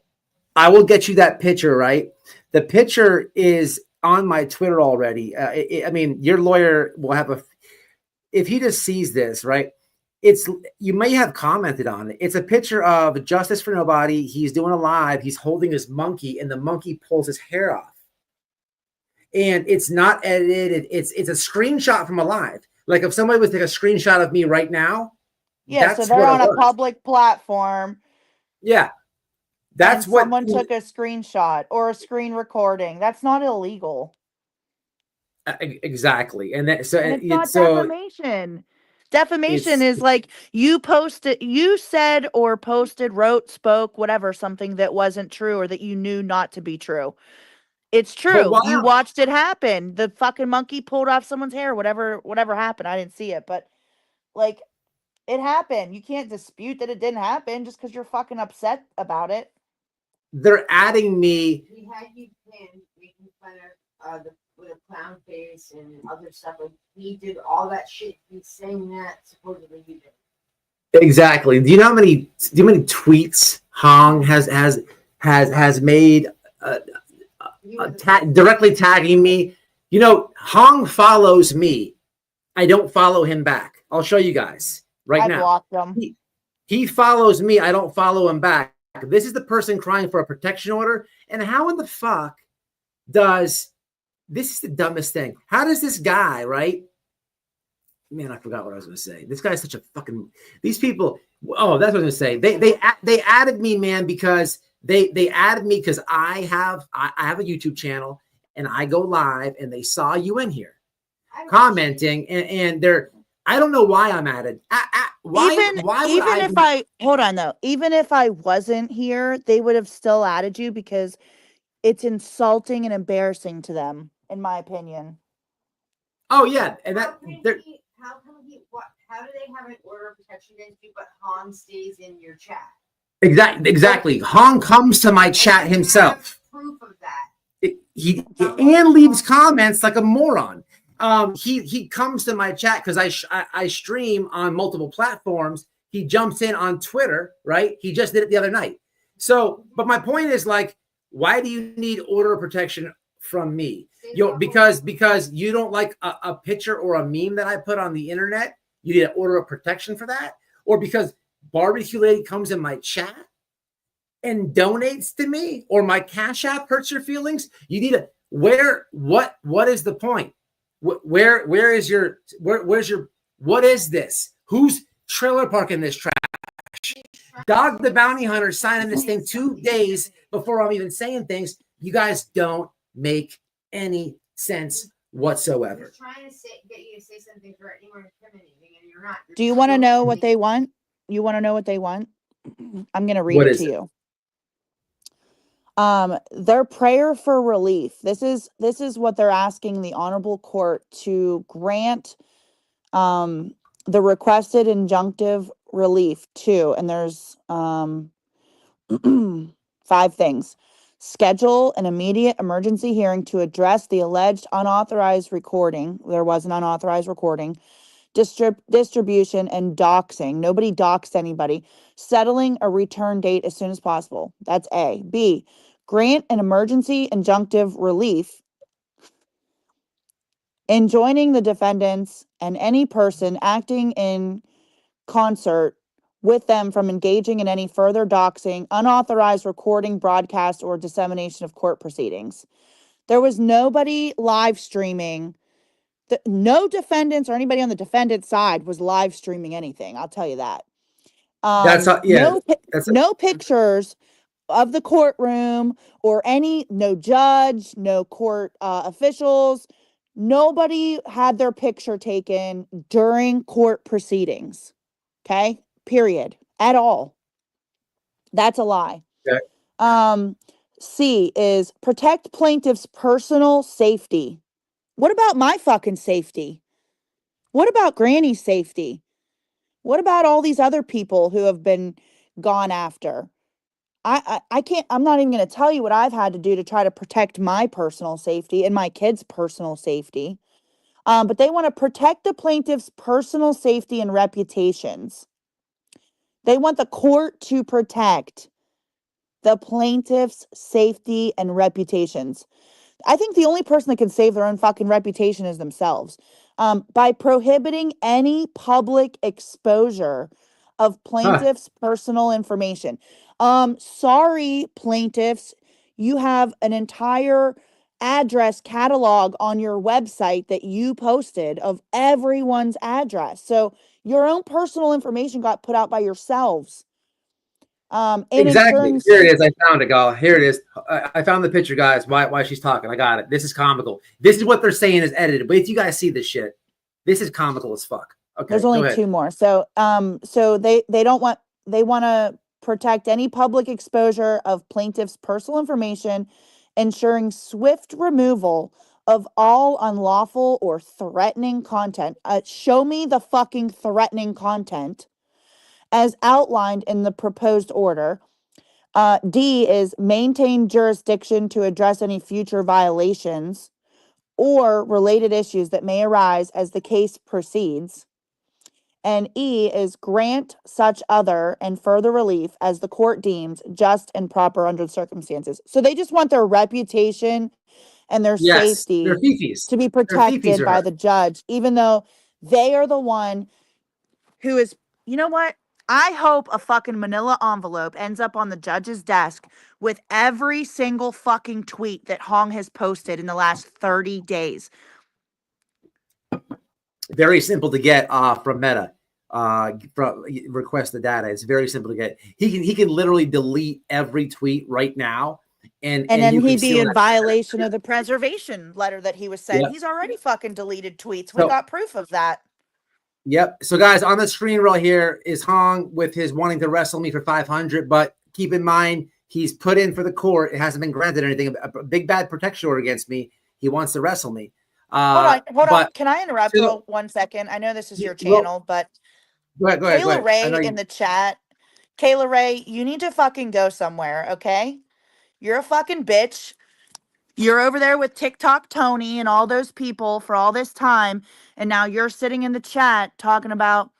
I will get you that picture, right? The picture is on my Twitter already. I mean, your lawyer will have if he just sees this, right? You may have commented on it. It's a picture of Justice for Nobody. He's doing a live. He's holding his monkey, and the monkey pulls his hair off. And it's not edited. It's a screenshot from a live. Like if somebody would take a screenshot of me right now, Yeah, so that's they're what on it a was. public platform. Yeah, that's and what someone took a screenshot or a screen recording. That's not illegal. exactly. And And it's not defamation. Defamation is like you said or posted, wrote, spoke, whatever, something that wasn't true or that you knew not to be true. It's true. why You watched it happen. The fucking monkey pulled off someone's hair, whatever happened. I didn't see it, but like it happened. You can't dispute that it didn't happen just because you're fucking upset about it. they're adding me. We had you pinned making fun of with a clown face and other stuff. Like he did all that shit. He's saying that supposedly you did. Exactly. Do you know how many tweets Hong has made directly tagging me? You know, Hong follows me. I don't follow him back. I'll show you guys right now. I blocked him. He follows me. I don't follow him back. This is the person crying for a protection order. And how in the fuck this is the dumbest thing. How does this guy, right? Man, I forgot what I was going to say. This guy's such a fucking, these people. Oh, that's what I was going to say. They added me, man, because they added me because I have a YouTube channel and I go live and they saw you in here commenting and they're, I don't know why I'm added. Hold on though, even if I wasn't here, they would have still added you because it's insulting and embarrassing to them, in my opinion. Oh yeah, and how do they have an order of protection against you, but Han stays in your chat? Exactly. Han comes to my chat himself. Proof of that. He leaves comments like a moron. He comes to my chat because I stream on multiple platforms. He jumps in on Twitter, right? He just did it the other night. So, but my point is like, why do you need order of protection from me? Because you don't like a picture or a meme that I put on the internet, you need an order of protection for that? Or because Barbecue Lady comes in my chat and donates to me, or my Cash App hurts your feelings? You need what is the point? Where's your what is this? Who's trailer parking this trash? Dog the Bounty Hunter signing this thing 2 days before I'm even saying things. You guys don't make any sense whatsoever. He's trying to get you to say something for anyone incriminating, and you're not. Do you want to know what they want? You want to know what they want? I'm going to read it to you. Their prayer for relief. This is what they're asking the honorable court to grant the requested injunctive relief to, and there's 5 things. Schedule an immediate emergency hearing to address the alleged unauthorized recording. There was an unauthorized recording. Distribution and doxing. Nobody doxed anybody. Settling a return date as soon as possible. That's A. B. Grant an emergency injunctive relief enjoining the defendants and any person acting in concert with them from engaging in any further doxing, unauthorized recording, broadcast, or dissemination of court proceedings. There was nobody live streaming. No defendants or anybody on the defendant's side was live streaming anything. I'll tell you that. No pictures of the courtroom or no judge, no court officials. Nobody had their picture taken during court proceedings. Okay. period, at all. That's a lie. Okay. C is protect plaintiff's personal safety. What about my fucking safety? What about Granny's safety? What about all these other people who have been gone after? I can't, I'm not even going to tell you what I've had to do to try to protect my personal safety and my kids' personal safety. But they want to protect the plaintiff's personal safety and reputations. They want the court to protect the plaintiff's safety and reputations. I think the only person that can save their own fucking reputation is themselves. By prohibiting any public exposure of plaintiff's personal information. Sorry, plaintiffs, you have an entire address catalog on your website that you posted of everyone's address. So your own personal information got put out by yourselves. And Exactly. ensuring Here it is. I found it, Gal. Here it is. I found the picture, guys. Why she's talking. I got it. This is comical. This is what they're saying is edited. Wait till you guys see this shit. This is comical as fuck. Okay. There's only two more. So they want to protect any public exposure of plaintiff's personal information, ensuring swift removal of all unlawful or threatening content. Show me the fucking threatening content as outlined in the proposed order. D is maintain jurisdiction to address any future violations or related issues that may arise as the case proceeds. And E is grant such other and further relief as the court deems just and proper under the circumstances. So they just want their reputation and their safety to be protected by the judge, even though they are the one who is, you know what? I hope a fucking manila envelope ends up on the judge's desk with every single fucking tweet that Hong has posted in the last 30 days. Very simple to get from Meta. From request the data. It's very simple to get. He can literally delete every tweet right now, and then he'd be in violation of the preservation letter that he was sent. Yep. He's already fucking deleted tweets. We got proof of that. Yep. So guys, on the screen right here is Hong with his wanting to wrestle me for 500, but keep in mind he's put in for the court. It hasn't been granted anything. A big bad protection order against me. He wants to wrestle me. Hold on. Can I interrupt for 1 second? I know this is your channel, but go ahead. Kayla Ray in the chat. Kayla Ray, you need to fucking go somewhere, okay? You're a fucking bitch. You're over there with TikTok Tony and all those people for all this time, and now you're sitting in the chat talking about,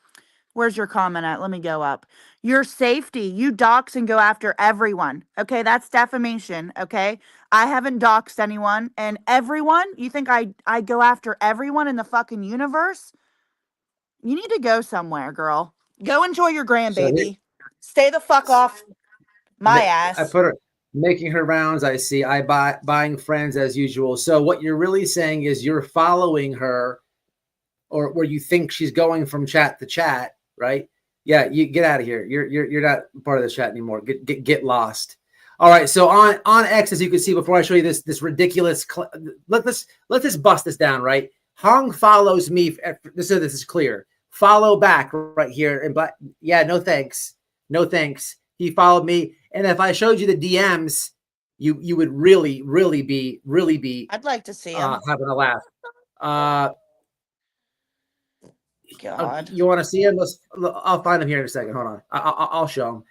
where's your comment at? Let me go up. Your safety. You dox and go after everyone. Okay, that's defamation, okay? I haven't doxed anyone, and everyone, you think I go after everyone in the fucking universe? You need to go somewhere, girl. Go enjoy your grandbaby. Stay the fuck off my ass. I put her making her rounds. I see. Buying friends as usual. So what you're really saying is you're following her, or where you think she's going from chat to chat, right? Yeah, you get out of here. You're not part of the chat anymore. Get lost. All right. So on X, as you can see, before I show you this ridiculous, let's just bust this down, right? Hong follows me. So this is clear. Follow back right here in black. Yeah, no thanks. No thanks. He followed me. And if I showed you the DMs, you would really be. I'd like to see him having a laugh. God, you want to see him? I'll find him here in a second. Hold on. I'll show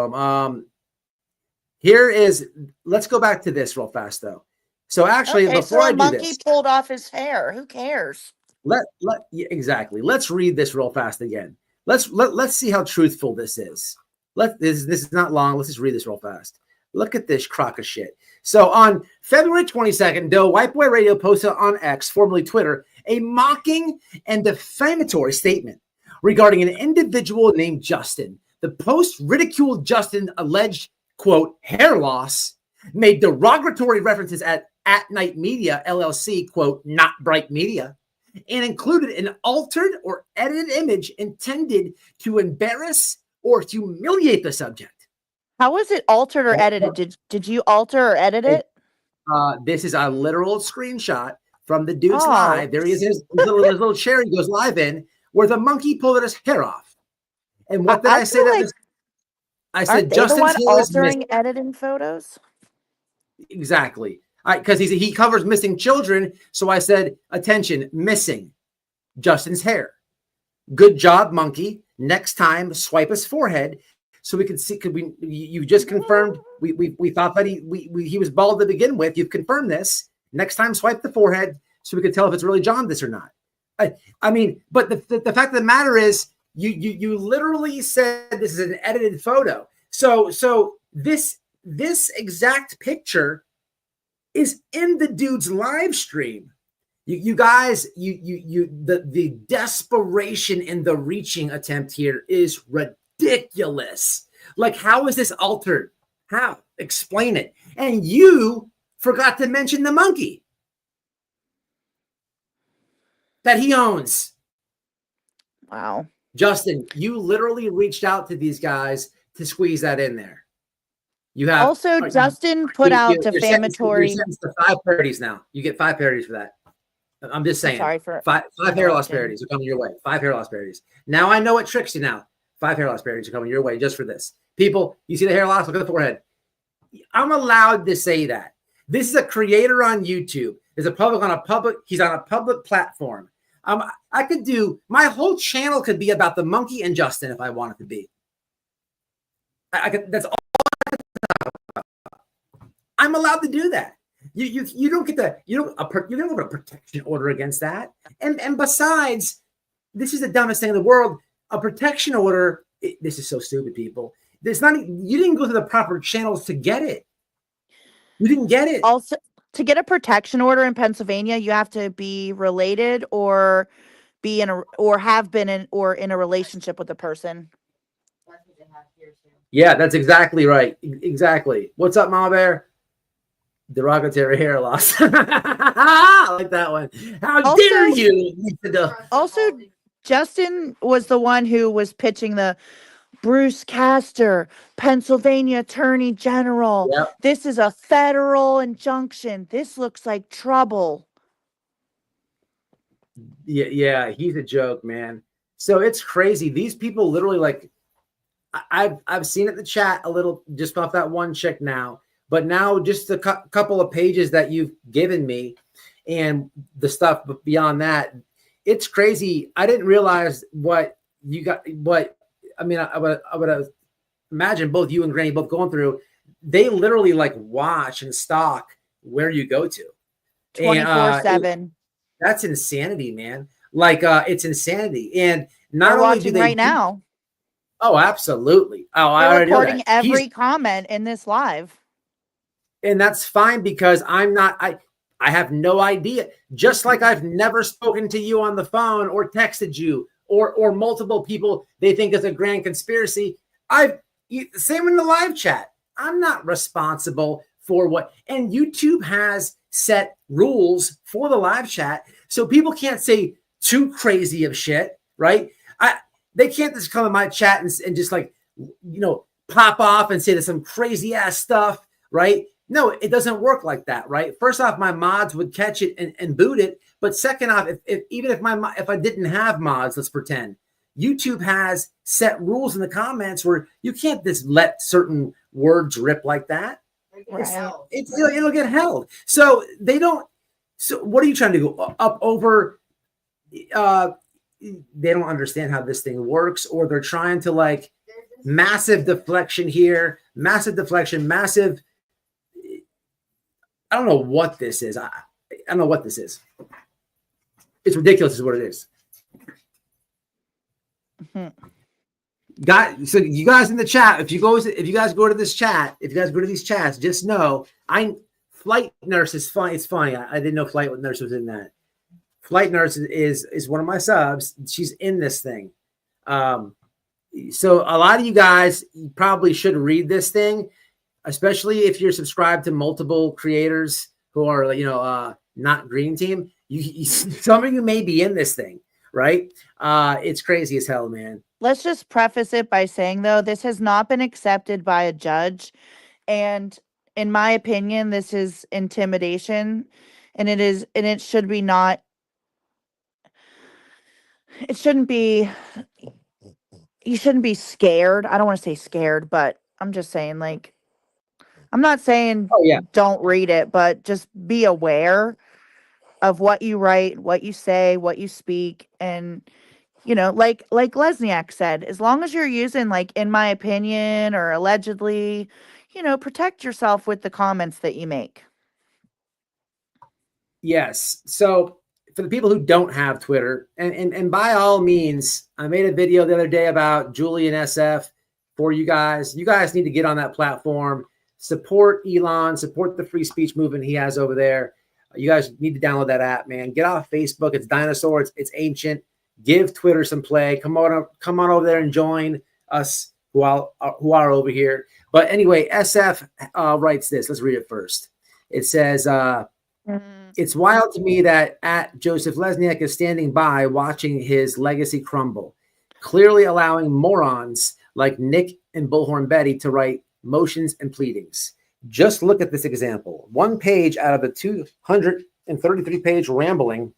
him. Here is. Let's go back to this real fast though. So actually, before I do this, monkey pulled off his hair. Who cares? Exactly. Let's read this real fast again. Let's see how truthful this is. This is not long. Let's just read this real fast. Look at this crock of shit. So on February 22nd, WHITEBOY Radio posted on X, formerly Twitter, a mocking and defamatory statement regarding an individual named Justin. The post ridiculed Justin's alleged, quote, hair loss, made derogatory references at Night Media, LLC, quote, not Bright Media, and included an altered or edited image intended to embarrass or humiliate the subject. How was it altered or edited? Did you alter or edit it? This is a literal screenshot from the dude's live. There he is, his little chair he goes live in, where the monkey pulled his hair off. And what did I say? feel That like, was, I aren't said they the Justin's one hair is missing. altering, editing photos? Exactly. Because he covers missing children. So I said, attention, missing Justin's hair. Good job, monkey. Next time, swipe his forehead so we can see. Could we? You just confirmed. We thought that he was bald to begin with. You've confirmed this. Next time, swipe the forehead so we can tell if it's really jaundice or not. I mean, but the fact of the matter is, you literally said this is an edited photo. So this exact picture is in the dude's live stream. You guys, the desperation in the reaching attempt here is ridiculous. Like, how is this altered? How? Explain it. And you forgot to mention the monkey that he owns. Wow. Justin, you literally reached out to these guys to squeeze that in there. You have Also, Justin put out You're defamatory. sentenced to 5 parodies now. You get 5 parodies for that. I'm just saying. Sorry for five hair loss interrupting. parodies are coming your way. 5 hair loss parodies. Now I know what tricks you now. 5 hair loss parodies are coming your way just for this. People, you see the hair loss? Look at the forehead. I'm allowed to say that. This is a creator on YouTube. He's on a public platform. I could do my whole channel could be about the monkey and Justin if I wanted to be. I could. That's all. I'm allowed to do that. You don't get you don't have a protection order against that. And besides, this is the dumbest thing in the world. A protection order. This is so stupid, people. There's not. You didn't go through the proper channels to get it. You didn't get it. Also, to get a protection order in Pennsylvania, you have to be related or be in a or have been in or in a relationship with the person. That's what they have here too. Yeah, that's exactly right. Exactly. What's up, Mama Bear? Derogatory hair loss. I like that one. How dare you? Also, Justin was the one who was pitching the Bruce Castor, Pennsylvania Attorney General. Yep. This is a federal injunction. This looks like trouble. Yeah, he's a joke, man. So it's crazy. These people literally, like, I've seen it in the chat a little just off that one chick now, but now just a couple of pages that you've given me and the stuff beyond that, it's crazy. I didn't realize what you got. I would imagine both you and Granny both going through. They literally like watch and stalk where you go to 24/7. That's insanity, man. Like, it's insanity. And not They're only watching do they right now. Oh, absolutely. Oh, I They're already know recording that. every comment in this live. And that's fine because I have no idea. Just like I've never spoken to you on the phone or texted you or multiple people they think is a grand conspiracy. Same in the live chat. I'm not responsible for what, and YouTube has set rules for the live chat. So people can't say too crazy of shit, right? They can't just come in my chat and just like, pop off and say some crazy ass stuff, right? No, it doesn't work like that, right? First off, my mods would catch it and boot it. But second off, if I didn't have mods, let's pretend, YouTube has set rules in the comments where you can't just let certain words rip like that. Right. It'll get held. So they don't. So what are you trying to go up over? They don't understand how this thing works, or they're trying to like massive deflection here, massive deflection, massive. I don't know what this is. I don't know what this is. It's ridiculous, is what it is. Mm-hmm. So you guys in the chat, if you guys go to this chat, if you guys go to these chats, just know Flight Nurse is funny. It's funny. I didn't know Flight Nurse was in that. Flight Nurse is one of my subs. She's in this thing. So a lot of you guys probably should read this thing, especially if you're subscribed to multiple creators who are, not Green Team. Some of you may be in this thing, right? It's crazy as hell, man. Let's just preface it by saying, though, this has not been accepted by a judge. And in my opinion, this is intimidation. And it should be not. It shouldn't be. you shouldn't be scared. I don't want to say scared, but I'm just saying, like, I'm not saying Oh yeah. don't read it, but just be aware of what you write, what you say, what you speak, and like Lesniak said, as long as you're using like in my opinion or allegedly, protect yourself with the comments that you make. Yes. So for the people who don't have Twitter, and by all means, I made a video the other day about Julian SF for you guys. You guys need to get on that platform, support Elon, support the free speech movement he has over there. You guys need to download that app, man. Get off Facebook. It's dinosaur. It's ancient. Give Twitter some play. Come on over there and join us who are over here. But anyway, SF writes this. Let's read it first. It says, it's wild to me that at Joseph Lesniak is standing by watching his legacy crumble, clearly allowing morons like Nick and Bullhorn Betty to write motions and pleadings. Just look at this example. One page out of the 233-page rambling,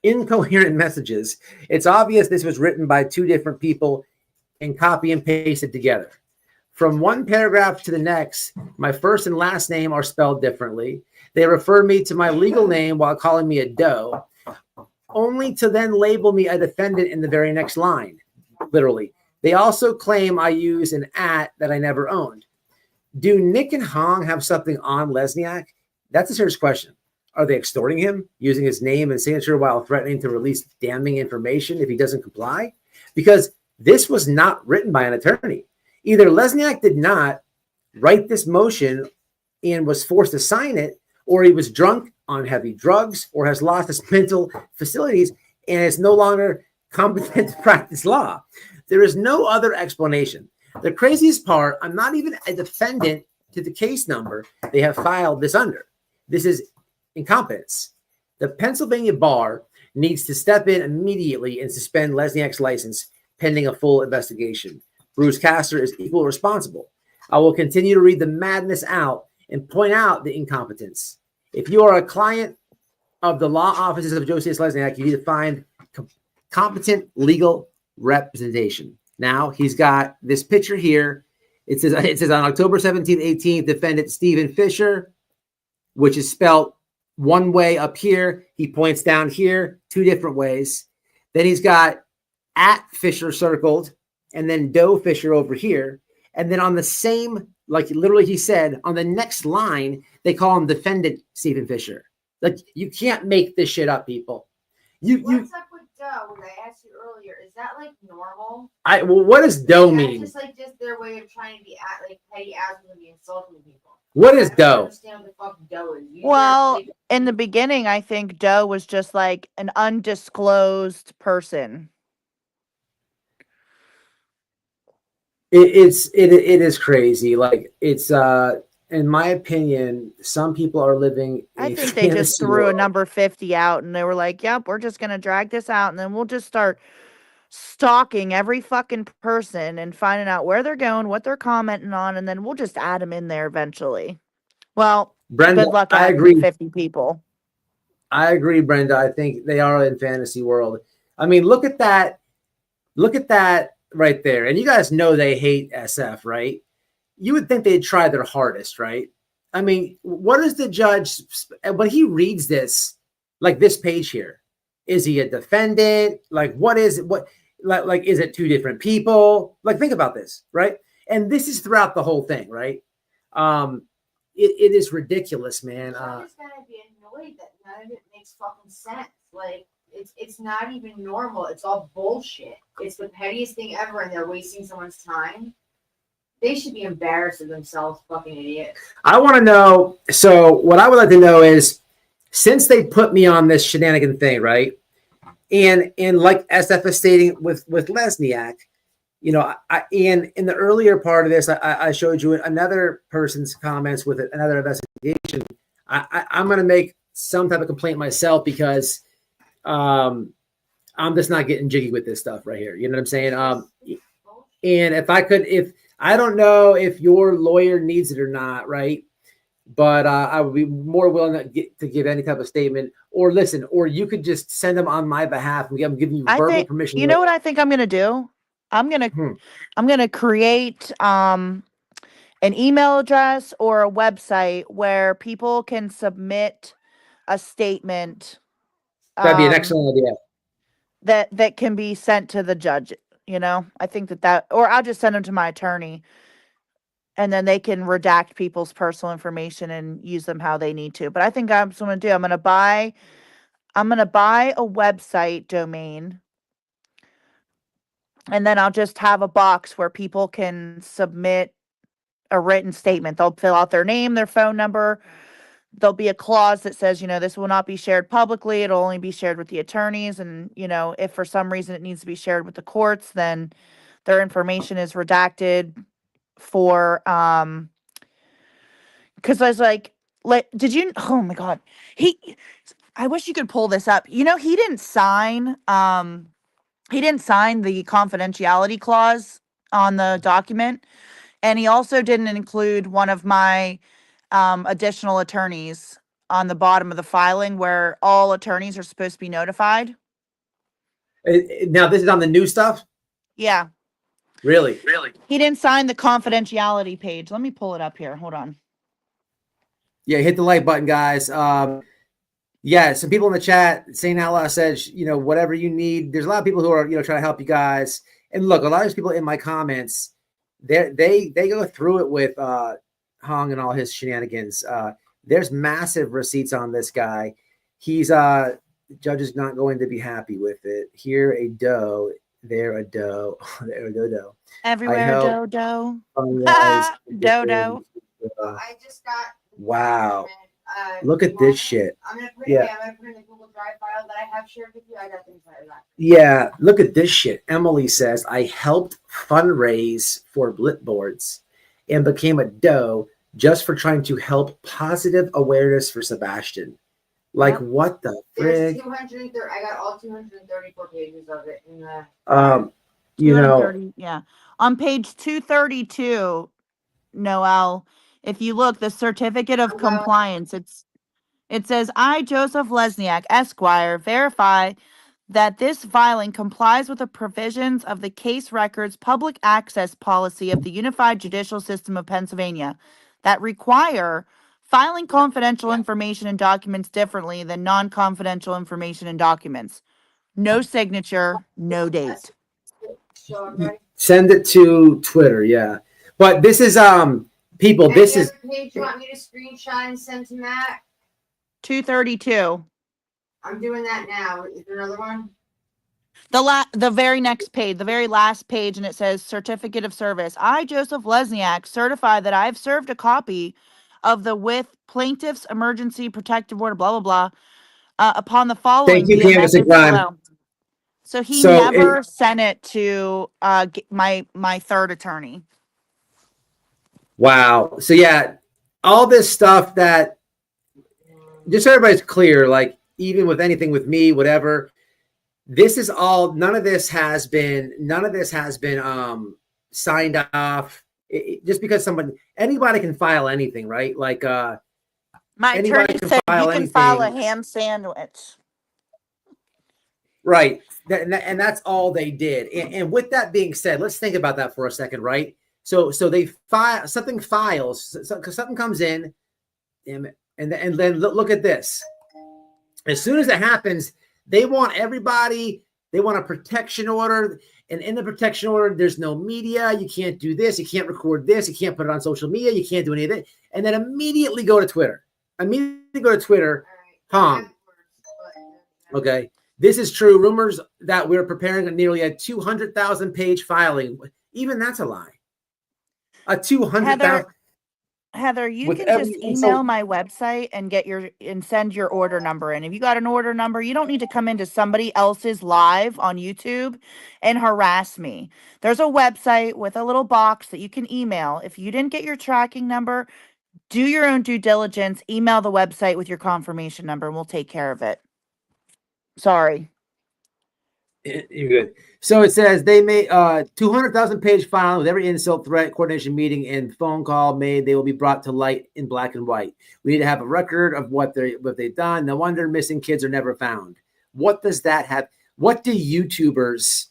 incoherent messages. It's obvious this was written by two different people and copy and pasted together. From one paragraph to the next, my first and last name are spelled differently. They refer me to my legal name while calling me a doe, only to then label me a defendant in the very next line, literally. They also claim I use an @ that I never owned. Do Nick and Hong have something on Lesniak? That's a serious question. Are they extorting him, using his name and signature while threatening to release damning information if he doesn't comply? Because this was not written by an attorney. Either Lesniak did not write this motion and was forced to sign it, or he was drunk on heavy drugs, or has lost his mental facilities and is no longer competent to practice law. There is no other explanation. The craziest part, I'm not even a defendant to the case number they have filed this under. This is incompetence. The Pennsylvania bar needs to step in immediately and suspend Lesniak's license pending a full investigation. Bruce Castor is equally responsible. I will continue to read the madness out and point out the incompetence. If you are a client of the law offices of Joseph Lesniak, you need to find competent legal representation. Now, he's got this picture here. It says on October 17th, 18th, defendant Stephen Fisher, which is spelled one way up here. He points down here, two different ways. Then he's got @Fisher circled, and then Doe Fisher over here. And then on the same, like literally he said, on the next line, they call him defendant Stephen Fisher. Like, you can't make this shit up, people. What's up with Doe? What I asked you earlier, is that like normal? Well, what does Doe mean? Just their way of trying to be like petty assholes and be insulting people. What is I don't Doe? understand what the fuck Doe is. Well, in the beginning, I think Doe was just like an undisclosed person. It is crazy. Like, it's in my opinion, some people are living. I think they just threw a number 50 out and they were like, yep, we're just going to drag this out. And then we'll just start stalking every fucking person and finding out where they're going, what they're commenting on. And then we'll just add them in there eventually. Well, Brenda, good luck. I agree. 50 people. I agree, Brenda. I think they are in fantasy world. I mean, look at that. Look at that right there. And you guys know they hate SF, right? You would think they'd try their hardest, right? I mean, what is the judge when he reads this, like this page here? Is he a defendant? Like, what is it? Like, is it two different people? Like, think about this, right? And this is throughout the whole thing, right? It is ridiculous, man. I'm just gonna be annoyed that none of it makes fucking sense. Like, it's not even normal. It's all bullshit. It's the pettiest thing ever, and they're wasting someone's time. They should be embarrassed of themselves, fucking idiots. I want to know. So what I would like to know is, since they put me on this shenanigan thing, right? And like SF is stating with Lesniak, you know, in the earlier part of this, I showed you another person's comments with another investigation. I'm going to make some type of complaint myself because I'm just not getting jiggy with this stuff right here. You know what I'm saying? And if I don't know if your lawyer needs it or not, right? But I would be more willing to give any type of statement, or listen, or you could just send them on my behalf. I'm giving you verbal permission. You know what I think I'm going to do? I'm gonna create an email address or a website where people can submit a statement That'd be an excellent idea. that can be sent to the judge. You know, I think that or I'll just send them to my attorney, and then they can redact people's personal information and use them how they need to. But I think I'm going to do. I'm gonna buy a website domain, and then I'll just have a box where people can submit a written statement. They'll fill out their name, their phone number. There'll be a clause that says, this will not be shared publicly. It'll only be shared with the attorneys. And, if for some reason it needs to be shared with the courts, then their information is redacted for, because I was like, did you, oh my God, I wish you could pull this up. He didn't sign the confidentiality clause on the document. And he also didn't include one of my additional attorneys on the bottom of the filing where all attorneys are supposed to be notified. Now, this is on the new stuff? Yeah. Really? He didn't sign the confidentiality page. Let me pull it up here. Hold on. Yeah, hit the like button, guys. Yeah, some people in the chat, St. Allah says, whatever you need. There's a lot of people who are, trying to help you guys. And look, a lot of these people in my comments, they go through it with Hong and all his shenanigans. There's massive receipts on this guy. He's judge is not going to be happy with it. Here a doe, there a doe, there a doe. Everywhere doe. Dodo. I just got. Wow. Look at this shit. I'm gonna put it in the Google Drive file that I have shared with you. I got things like that. Yeah, look at this shit. Emily says, I helped fundraise for Blit boards and became a doe just for trying to help positive awareness for Sebastian. Like, what the frig? I got all 234 pages of it in the. Yeah. On page 232, Noel, if you look, the certificate of compliance, it says, I, Joseph Lesniak, Esquire, verify that this filing complies with the provisions of the case records public access policy of the Unified Judicial System of Pennsylvania that require filing confidential information and documents differently than non-confidential information and documents. No signature, no date. Send it to Twitter, yeah. But this is people. And this the is. other page you want me to screenshot and send to Matt? 232. I'm doing that now. Is there another one? The very next page, the very last page, and it says certificate of service. I, Joseph Lesniak, certify that I've served a copy of the with plaintiff's emergency protective order, blah, blah, blah, upon the following. Thank you, Canvas and Crime. So he never sent it to my third attorney. Wow. So yeah, all this stuff that just so everybody's clear, like even with anything with me, whatever, this is all, none of this has been signed off. Just because anybody can file anything, right? Like my attorney said you can file a ham sandwich. Right. And that's all they did. And with that being said, let's think about that for a second, right? So they file something, something comes in, and then look at this. As soon as it happens, they want a protection order, and in the protection order, there's no media. You can't do this. You can't record this. You can't put it on social media. You can't do any of it. And then immediately go to Twitter. Tom. Okay. This is true. Rumors that we're preparing nearly a 200,000 page filing. Even that's a lie. A 200,000. Heather, you can just email my website and send your order number in. If you got an order number, you don't need to come into somebody else's live on YouTube and harass me. There's a website with a little box that you can email. If you didn't get your tracking number, do your own due diligence, email the website with your confirmation number, and we'll take care of it. Sorry. You're good. So it says they made 200,000 page filing with every insult, threat, coordination meeting, and phone call made. They will be brought to light in black and white. We need to have a record of what they've done. No wonder missing kids are never found. What does that have? What do YouTubers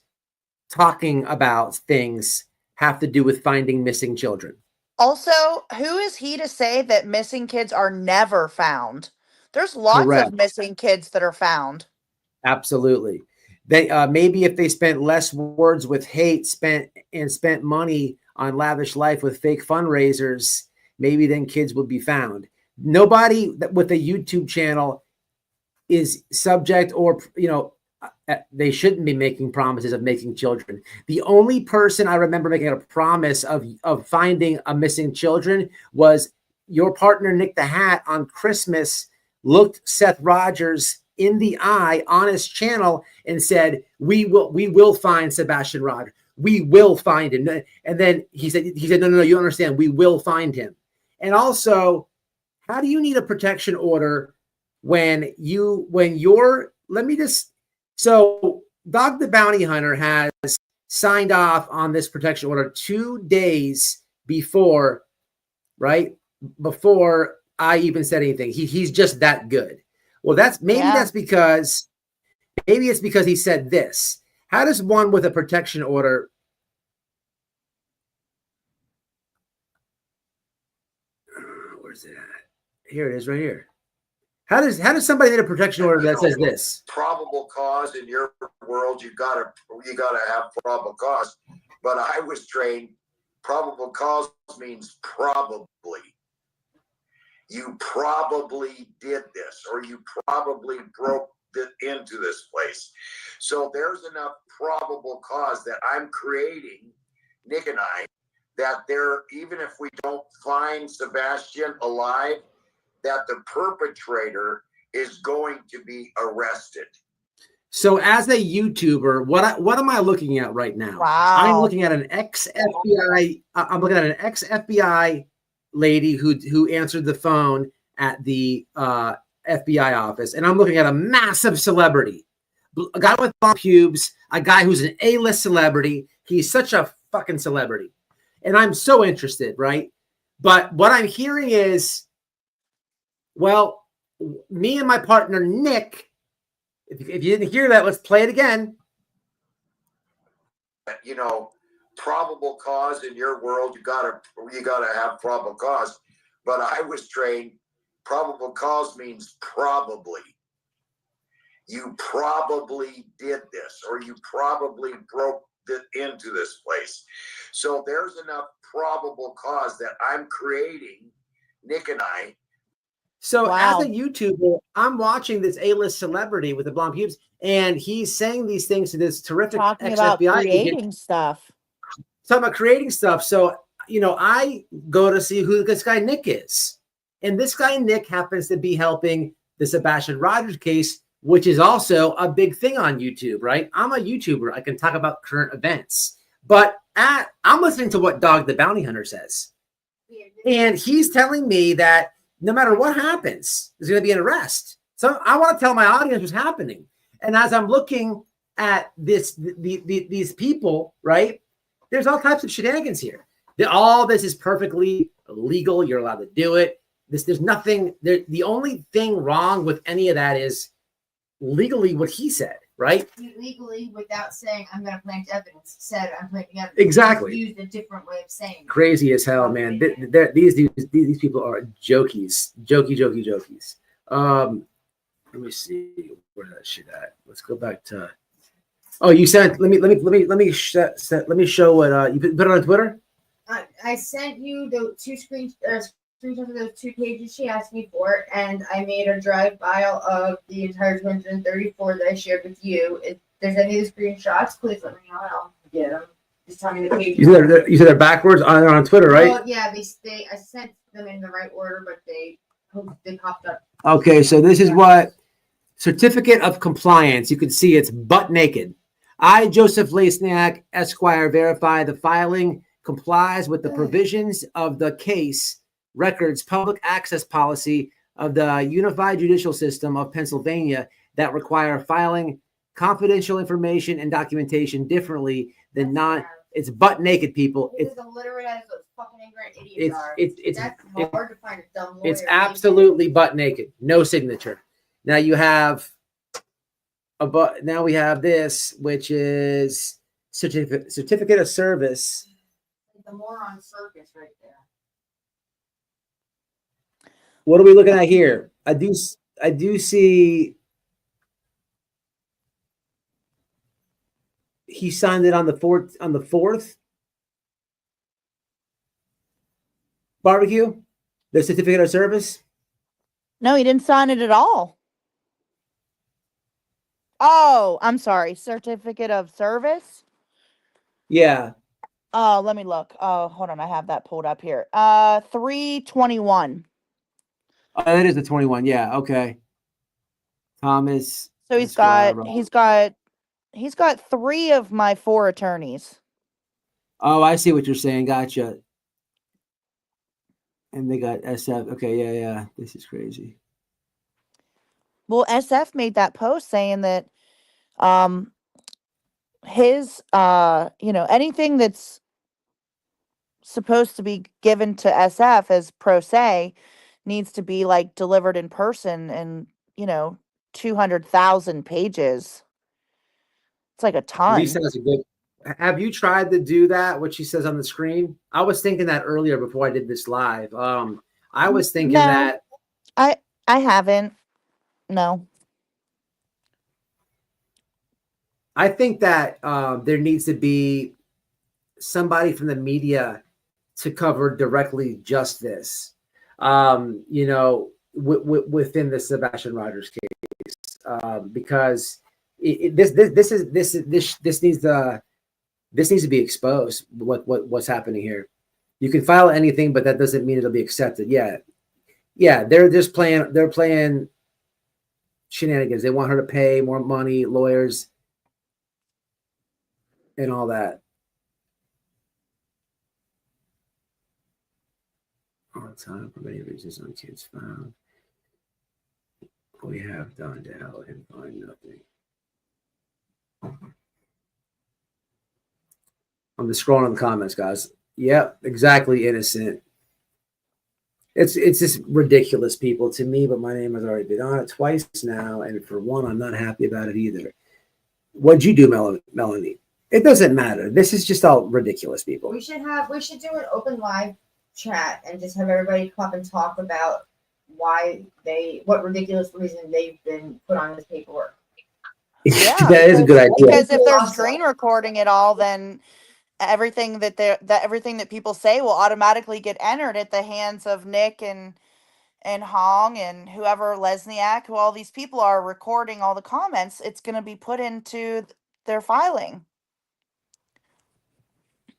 talking about things have to do with finding missing children. Also, who is he to say that missing kids are never found? There's lots Correct. of missing kids that are found. Absolutely. They maybe if they spent less words with hate, spent money on lavish life with fake fundraisers, maybe then kids would be found. Nobody with a YouTube channel is subject, or they shouldn't be making promises of making children. The only person I remember making a promise of finding a missing children was your partner Nick the Hat on Christmas looked Seth Rogers in the eye on his channel and said, we will find Sebastian Rogers. We will find him. And then he said, no, you understand. We will find him. And also, how do you need a protection order so Dog the Bounty Hunter has signed off on this protection order 2 days before, right? Before I even said anything. He's just that good. Well, that's because it's because he said this. How does one with a protection order where's it at? Here it is right here. How does somebody need a protection order that says this? Probable cause in your world, you gotta have probable cause. But I was trained, probable cause means probably. You probably did this, or you probably broke into this place. So there's enough probable cause that I'm creating, Nick and I, that even if we don't find Sebastian alive, that the perpetrator is going to be arrested. So as a YouTuber, what am I looking at right now? Wow. I'm looking at an ex-FBI. I'm looking at an ex-FBI lady who answered the phone at the FBI office, and I'm looking at a massive celebrity, a guy with long pubes, a guy who's an A-list celebrity. He's such a fucking celebrity, and I'm so interested, right? But what I'm hearing is, well, me and my partner Nick. If you didn't hear that, let's play it again. Probable cause in your world, you gotta have probable cause. But I was trained, probable cause means probably. You probably did this, or you probably broke into this place. So there's enough probable cause that I'm creating, Nick and I. So as a YouTuber, I'm watching this A-list celebrity with the blonde pubes, and he's saying these things to this terrific ex-FBI agent. Talking about creating stuff. So, I go to see who this guy Nick is. And this guy Nick happens to be helping the Sebastian Rogers case, which is also a big thing on YouTube, right? I'm a YouTuber. I can talk about current events. But I'm listening to what Dog the Bounty Hunter says. And he's telling me that no matter what happens, there's going to be an arrest. So I want to tell my audience what's happening. And as I'm looking at these people, right, there's all types of shenanigans here. All this is perfectly legal. You're allowed to do it. There's nothing. The only thing wrong with any of that is legally what he said, right? Legally, without saying I'm going to plant evidence, said I'm planting evidence. Exactly. Used a different way of saying it. Crazy as hell, man. These people are jokies. Jokies. Let me see where that shit at. Let's go back to. Oh, you sent. Let me show what you put it on Twitter. I sent you the two screenshots of those 2 pages she asked me for, and I made a drive file of the entire 234 that I shared with you. If there's any of the screenshots, please let me know and I'll get them. Just tell me the pages. You said they're backwards on Twitter, right? Well, yeah, I sent them in the right order, but they popped up. Okay, so this is what certificate of compliance. You can see it's butt naked. I, Joseph Lasniak, Esquire, verify the filing complies with the provisions of the case records public access policy of the Unified Judicial System of Pennsylvania that require filing confidential information and documentation differently than it's butt naked, people. It's illiterate as those fucking ignorant idiots are. That's hard to find a dumb lawyer. It's absolutely butt naked. No signature. Now we have this, which is certificate of service. The moron circus right there. What are we looking at here? I do see he signed it on the 4th barbecue, the certificate of service. No, he didn't sign it at all. Oh, I'm sorry. Certificate of service? Yeah. Oh, let me look. Oh, hold on. I have that pulled up here. 321. Oh, that is the 21. Yeah. Okay. Thomas. So he's got 3 of my 4 attorneys. Oh, I see what you're saying. Gotcha. And they got SF. Okay. Yeah. This is crazy. Well, SF made that post saying that his anything that's supposed to be given to SF as pro se needs to be like delivered in person and 200,000 pages. It's like a ton. Lisa has a good. Have you tried to do that? What she says on the screen? I was thinking that earlier before I did this live. I was thinking that I haven't. No. I think that there needs to be somebody from the media to cover directly just this. Within the Sebastian Rogers case, because this needs to be exposed. What's happening here? You can file anything, but that doesn't mean it'll be accepted. Yeah. They're just playing. They're playing shenanigans. They want her to pay more money, lawyers, and all that. All the time, for many reasons, on kids found. We have done to hell and find nothing. I'm just scrolling in the comments, guys. Yep, exactly, innocent. It's just ridiculous, people, to me, but my name has already been on it twice now, and for one, I'm not happy about it either. What'd you do, Melanie? It doesn't matter. This is just all ridiculous, people. We should do an open live chat and just have everybody come up and talk about what ridiculous reason they've been put on this paperwork. Yeah, that is a good idea. Because if they're screen recording it all, then everything that people say will automatically get entered at the hands of Nick and Hong and whoever, Lesniak, who all these people are recording all the comments. It's going to be put into their filing.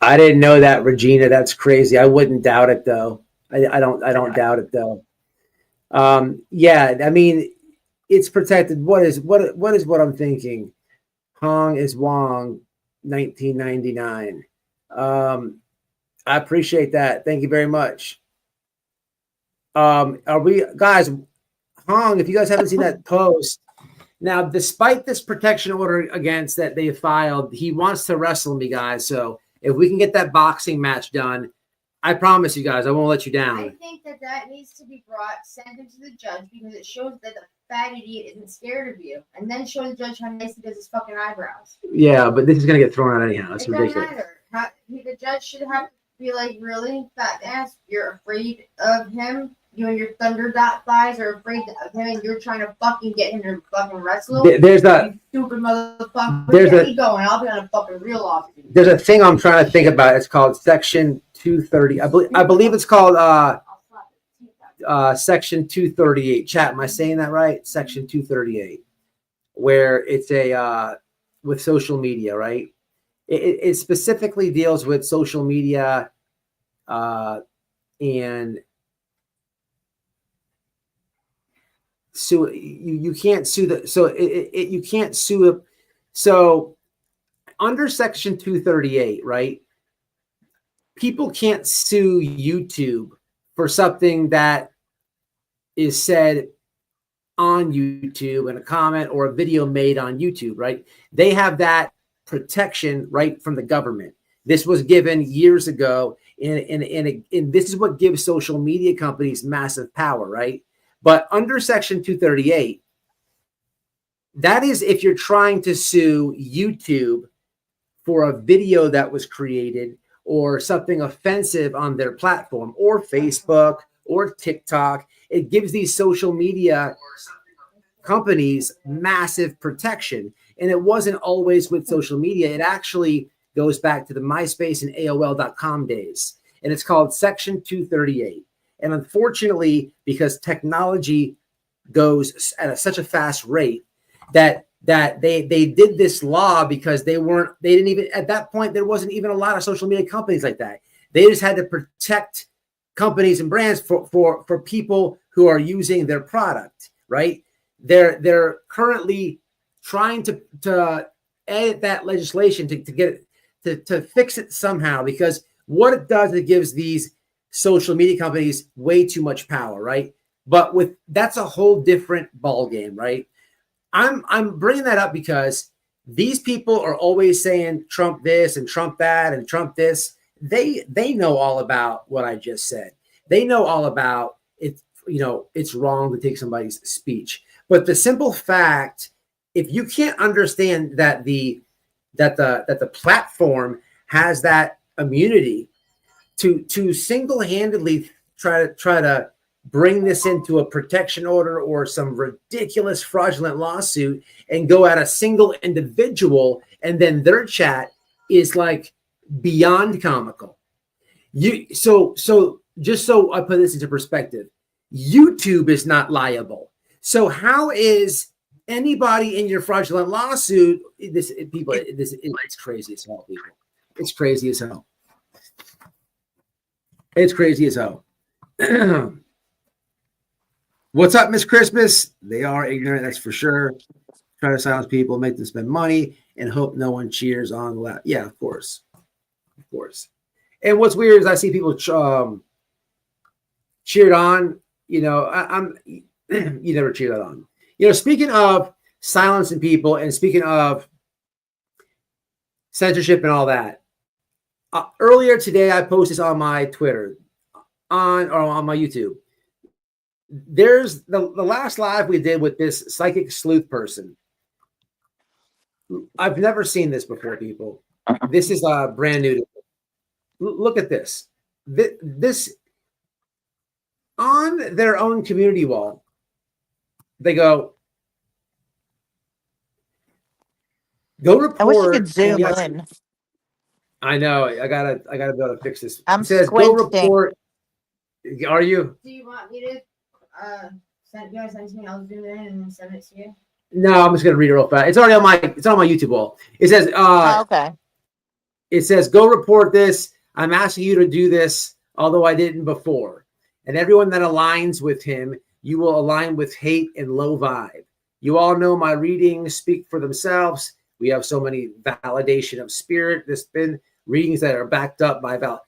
I didn't know that, Regina. That's crazy. I wouldn't doubt it, though. I don't doubt it, though. Yeah, I mean, it's protected. What is what I'm thinking? Hong is Wong, 1999. I appreciate that. Thank you very much. Are we, guys? Hong, if you guys haven't seen that post, now, despite this protection order against that they filed, he wants to wrestle me, guys. So if we can get that boxing match done, I promise you guys, I won't let you down. I think that needs to be sent into the judge because it shows that the fat idiot isn't scared of you. And then show the judge how nice he does his fucking eyebrows. Yeah, but this is going to get thrown out anyhow. It's ridiculous. Doesn't matter. The judge should have to be like, really, fat ass? You're afraid of him? You and your thunder dot thighs are afraid of him and you're trying to fucking get him to fucking wrestle? There's that. You stupid motherfucker. Where's he going? I'll be on a fucking real office. There's a thing I'm trying to think about. It's called Section 230. I believe it's called Section 238. Chat, am I saying that right? Section 238, where it's with social media, right? It specifically deals with social media and sue. You can't sue you can't sue it. So under Section 238, right? People can't sue YouTube for something that is said on YouTube in a comment or a video made on YouTube, right? They have that protection right from the government. This was given years ago, and this is what gives social media companies massive power, right? But under Section 238, that is if you're trying to sue YouTube for a video that was created or something offensive on their platform or Facebook or TikTok. It gives these social media companies massive protection. And it wasn't always with social media. It actually goes back to the MySpace and AOL.com days. And it's called Section 238. And unfortunately, because technology goes at such a fast rate, that they did this law because they didn't even, at that point, there wasn't even a lot of social media companies like that. They just had to protect companies and brands for people who are using their product, right? They're currently trying to edit that legislation to get it to fix it somehow, because what it does, it gives these social media companies way too much power, right? But that's a whole different ball game, right? I'm bringing that up because these people are always saying Trump this and Trump that and Trump this. They know all about what I just said. They know all about it. You know, it's wrong to take somebody's speech. But the simple fact, if you can't understand that the platform has that immunity to single-handedly try to bring this into a protection order or some ridiculous fraudulent lawsuit and go at a single individual, and then their chat is like beyond comical. So just so I put this into perspective, YouTube is not liable. So how is anybody in your fraudulent lawsuit? It's crazy as hell, people. It's crazy as hell. It's crazy as hell. What's up, Miss Christmas? They are ignorant, that's for sure. Try to silence people, make them spend money, and hope no one cheers on the left. Yeah, of course. Of course. And what's weird is I see people cheered on. You know, I'm you never cheered on. You know, speaking of silencing people and speaking of censorship and all that, earlier today I posted on my Twitter, on my YouTube. There's the last live we did with this psychic sleuth person. I've never seen this before, people. This is brand new to me. Look at this. This on their own community wall. They go report. I wish you could zoom in. I know. I gotta be able to fix this. I'm it says squinting. Go report. Are you? Do you want me to send me? I'll zoom in and send it to you. No, I'm just gonna read it real fast. It's already on my YouTube wall. It says okay. It says go report this. I'm asking you to do this, although I didn't before. And everyone that aligns with him, you will align with hate and low vibe. You all know my readings speak for themselves. We have so many validation of spirit. There's been readings that are backed up by blah,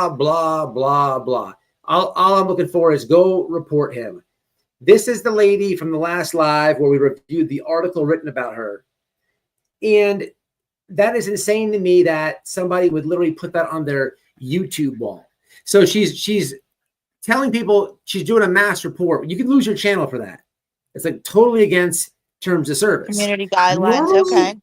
blah, blah, blah. All I'm looking for is go report him. This is the lady from the last live where we reviewed the article written about her. And that is insane to me that somebody would literally put that on their YouTube wall. So she's telling people she's doing a mass report. You can lose your channel for that. It's like totally against terms of service. Community guidelines, okay.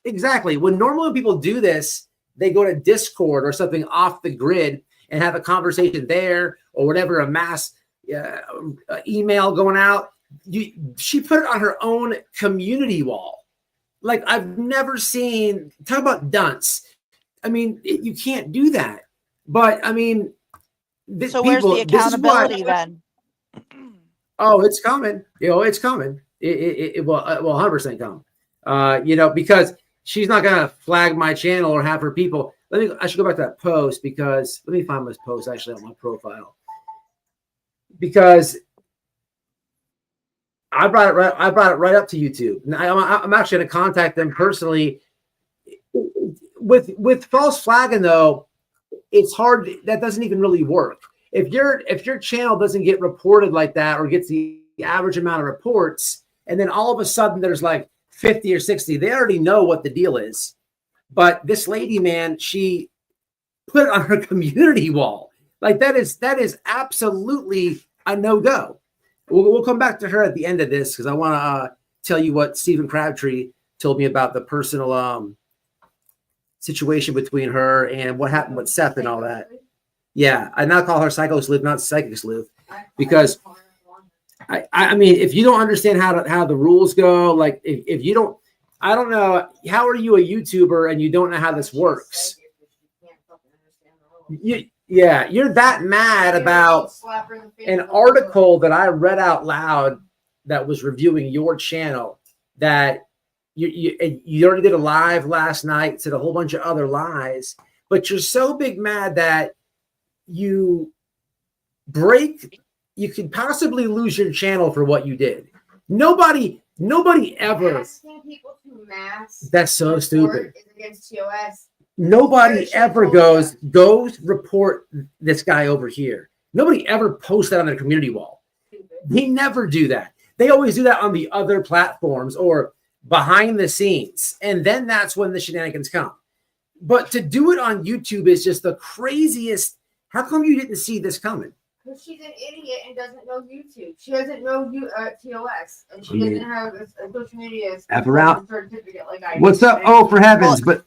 Exactly. When normally people do this, they go to Discord or something off the grid and have a conversation there or whatever, a mass email going out. She put it on her own community wall. Like I've never seen, talk about dunce. I mean, you can't do that. But I mean, so where's the accountability then? Oh, it's coming. You know, it's coming. It will 100% come. You know, because she's not gonna flag my channel or have her people. I should go back to that post because let me find this post actually on my profile. Because I brought it right up to YouTube. I'm actually going to contact them personally. With false flagging though, it's hard. That doesn't even really work. If your channel doesn't get reported like that or gets the average amount of reports, and then all of a sudden there's like 50 or 60, they already know what the deal is. But this lady, man, she put it on her community wall. Like that is absolutely a no-go. We'll come back to her at the end of this because I want to tell you what Stephen Crabtree told me about the personal situation between her and what happened with Seth and all that. Yeah, I now call her Psycho Sleuth, not Psychic Sleuth, because I mean, if you don't understand how the rules go, like if you don't, I don't know, how are you a YouTuber and you don't know how this works? You're that mad about an article that I read out loud that was reviewing your channel that you already did a live last night, said a whole bunch of other lies, but you're so big mad that you could possibly lose your channel for what you did. Nobody ever. Asking people to mask. That's so stupid. Is against TOS. Nobody ever goes report this guy over here. Nobody ever posts that on their community wall. They never do that. They always do that on the other platforms or behind the scenes. And then that's when the shenanigans come. But to do it on YouTube is just the craziest. How come you didn't see this coming? Because she's an idiot and doesn't know YouTube. She doesn't know TOS. And she doesn't have a social media certificate like I do. What's up? Oh, for heavens. But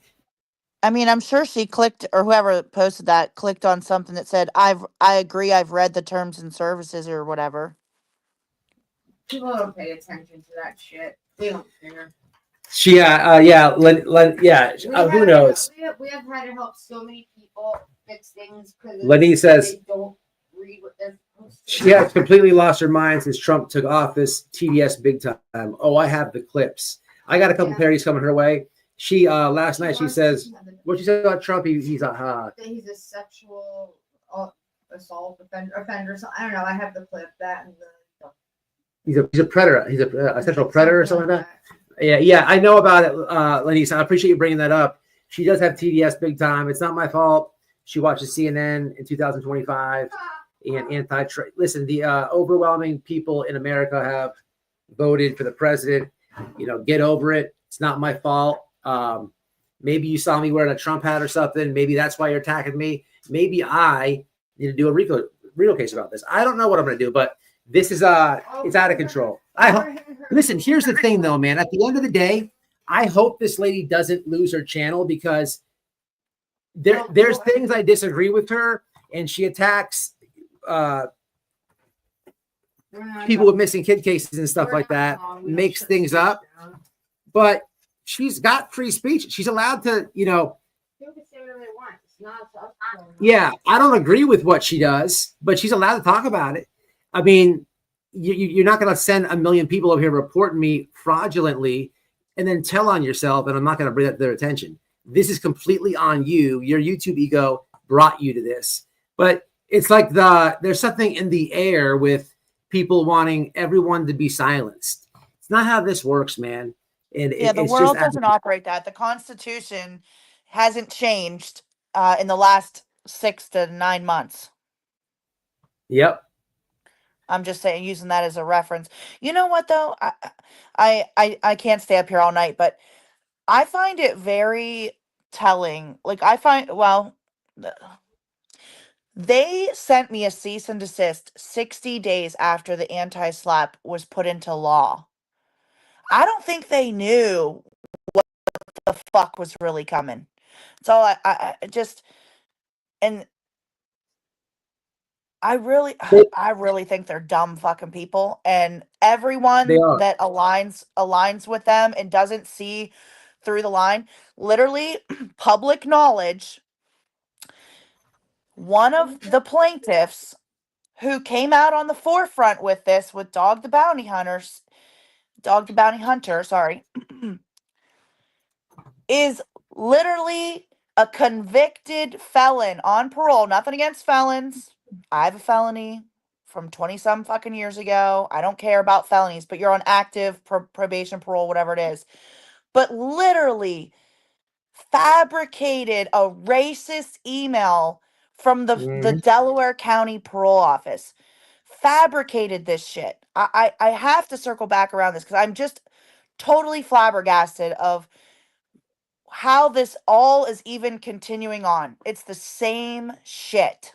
I mean, I'm sure she clicked, or whoever posted that clicked on something that said, I agree, I've read the terms and services or whatever. People don't pay attention to that shit. They don't care. Who knows? We have had to help so many people fix things because Lenny says they don't read what they're supposed to. she has completely lost her mind since Trump took office. TDS big time. Oh, I have the clips. I got a couple parodies coming her way. She last night she says, what she said about Trump, he's a sexual assault offender. So I don't know. I have the clip that and he's a predator. He's a sexual predator or something like that. Yeah, I know about it, Lenny. I appreciate you bringing that up. She does have TDS big time. It's not my fault. She watches CNN in 2025 and anti-trade. Listen, the overwhelming people in America have voted for the president. Get over it. It's not my fault. Maybe you saw me wearing a Trump hat or something. Maybe that's why you're attacking me. Maybe I need to do a RICO case about this. I don't know what I'm going to do, but this is it's out of control. Listen, here's the thing though, man. At the end of the day, I hope this lady doesn't lose her channel because there's things I disagree with her, and she attacks people with missing kid cases and stuff like that, makes things up. But she's got free speech. She's allowed to, yeah, I don't agree with what she does, but she's allowed to talk about it. I mean, you're not going to send a million people over here reporting me fraudulently and then tell on yourself, and I'm not going to bring that to their attention. This is completely on you. Your YouTube ego brought you to this. But it's like there's something in the air with people wanting everyone to be silenced. It's not how this works, man. And the world doesn't operate that. The Constitution hasn't changed in the last 6 to 9 months. Yep. I'm just saying, using that as a reference. You know what though? I can't stay up here all night, but I find it very telling. Like they sent me a cease and desist 60 days after the anti-SLAPP was put into law. I don't think they knew what the fuck was really coming. So I just, and I really think they're dumb fucking people, and everyone that aligns with them and doesn't see through the line, literally public knowledge. One of the plaintiffs who came out on the forefront with this, with Dog the Bounty Hunter, is literally a convicted felon on parole. Nothing against felons. I have a felony from 20-some fucking years ago. I don't care about felonies, but you're on active probation, parole, whatever it is. But literally fabricated a racist email from the Delaware County Parole Office. Fabricated this shit. I have to circle back around this because I'm just totally flabbergasted of how this all is even continuing on. It's the same shit.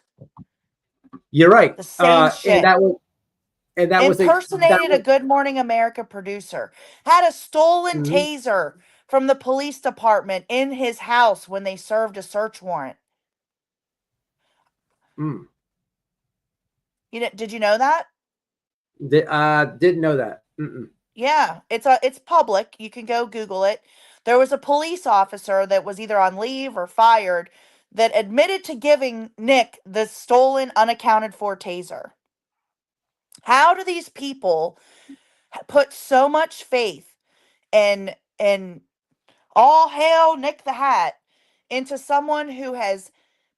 You're right. The same shit. And that impersonated a Good Morning America producer. Had a stolen taser from the police department in his house when they served a search warrant. Mm. Did you know that? Didn't know that. Mm-mm. Yeah, it's public. You can go Google it. There was a police officer that was either on leave or fired that admitted to giving Nick the stolen, unaccounted for taser. How do these people put so much faith and all hail Nick the Hat into someone who has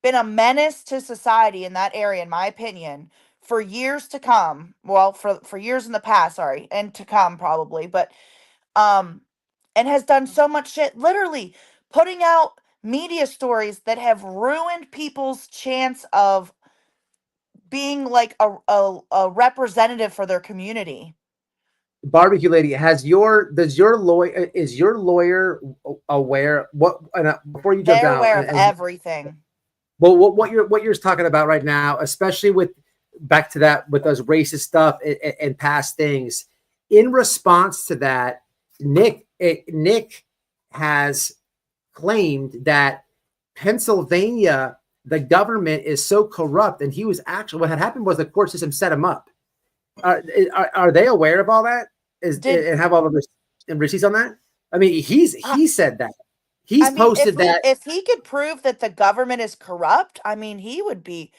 been a menace to society in that area, in my opinion, for years to come? Well, for years in the past, sorry, and to come probably, but and has done so much shit, literally putting out media stories that have ruined people's chance of being like a representative for their community. Barbecue lady, is your lawyer aware what? Before you jump They're out, aware of everything. well, what you're talking about right now, especially with back to that with those racist stuff and past things. In response to that, Nick has claimed that Pennsylvania, the government is so corrupt, and he was actually what had happened was the court system set him up. Are they aware of all that? And have all of this and receipts on that? I mean, he said that. He's posted that. If he could prove that the government is corrupt, I mean, he would be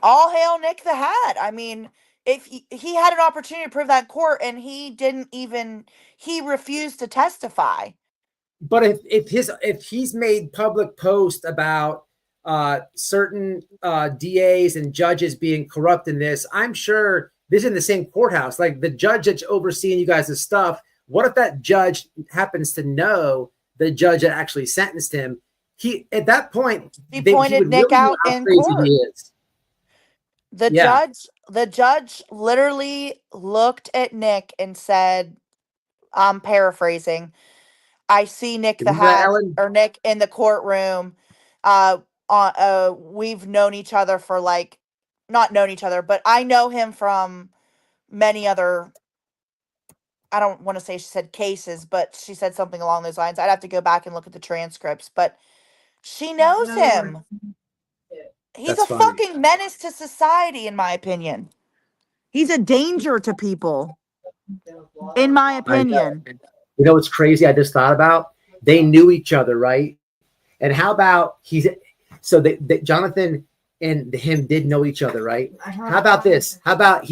all hail Nick the Hat. I mean, if he had an opportunity to prove that in court and he refused to testify. But if he's made public posts about certain DAs and judges being corrupt in this, I'm sure this is in the same courthouse. Like the judge that's overseeing you guys' stuff. What if that judge happens to know the judge that actually sentenced him? He at that point he pointed Nick out in court. The judge literally looked at Nick and said, I'm paraphrasing, I see Nick the Hat or Nick in the courtroom. We've known each other for not known each other, but I know him from many other, I don't want to say she said cases, but she said something along those lines. I'd have to go back and look at the transcripts, but she knows him. He's a fucking menace to society, in my opinion. He's a danger to people, in my opinion. You know what's crazy? I just thought about they knew each other, right? And how about Jonathan and him did know each other, right? How about this? How about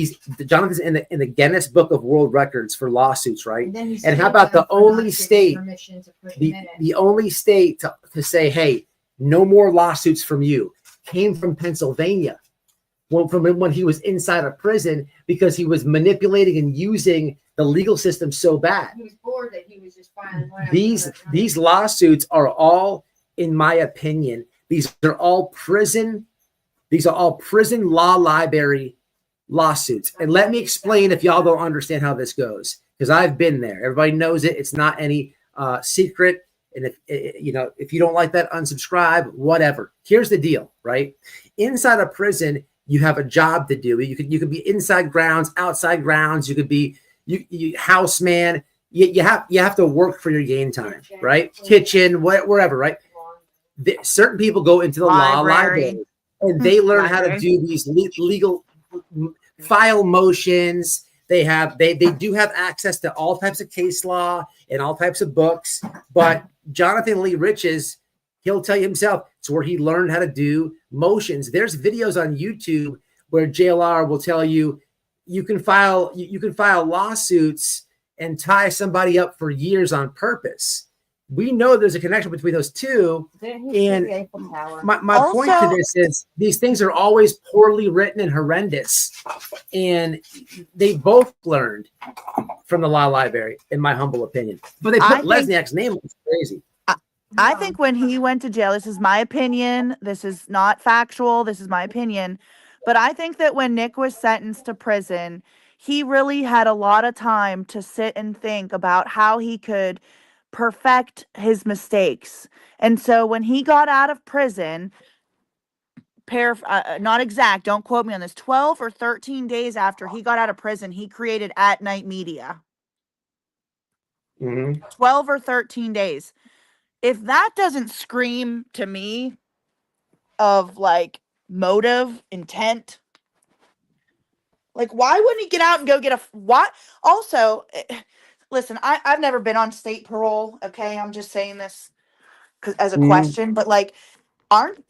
Jonathan's in the Guinness Book of World Records for lawsuits, right? And how about the only state to say, hey, no more lawsuits from you came from Pennsylvania. From when he was inside a prison because he was manipulating and using the legal system so bad. He was bored that he was just filing these lawsuits are all, in my opinion, these are all prison law library lawsuits. And let me explain if y'all don't understand how this goes, because I've been there. Everybody knows it. It's not any secret. And if you don't like that, unsubscribe, whatever. Here's the deal, right? Inside a prison, you have a job to do. You could be inside grounds, outside grounds. You could be you houseman. You have to work for your game time, right? Kitchen, wherever, right? Certain people go into the law library and they learn how to do these legal file motions. They do have access to all types of case law and all types of books. But Jonathan Lee Riches, he'll tell you himself, it's where he learned how to do motions. There's videos on YouTube where JLR will tell you you can file lawsuits and tie somebody up for years on purpose. We know there's a connection between those two. And my point to this is these things are always poorly written and horrendous. And they both learned from the law library, in my humble opinion. But they put Lesniak's name on. It's crazy. I think when he went to jail, this is my opinion. This is not factual. This is my opinion. But I think that when Nick was sentenced to prison, he really had a lot of time to sit and think about how he could perfect his mistakes. And so when he got out of prison, not exact, don't quote me on this, 12 or 13 days after he got out of prison, he created At Night Media. 12 or 13 days. if that doesn't scream to me of like motive, intent, like why wouldn't he get out and go get a what? Also, listen, I've never been on state parole. Okay, I'm just saying this as a Mhm. question, but like, aren't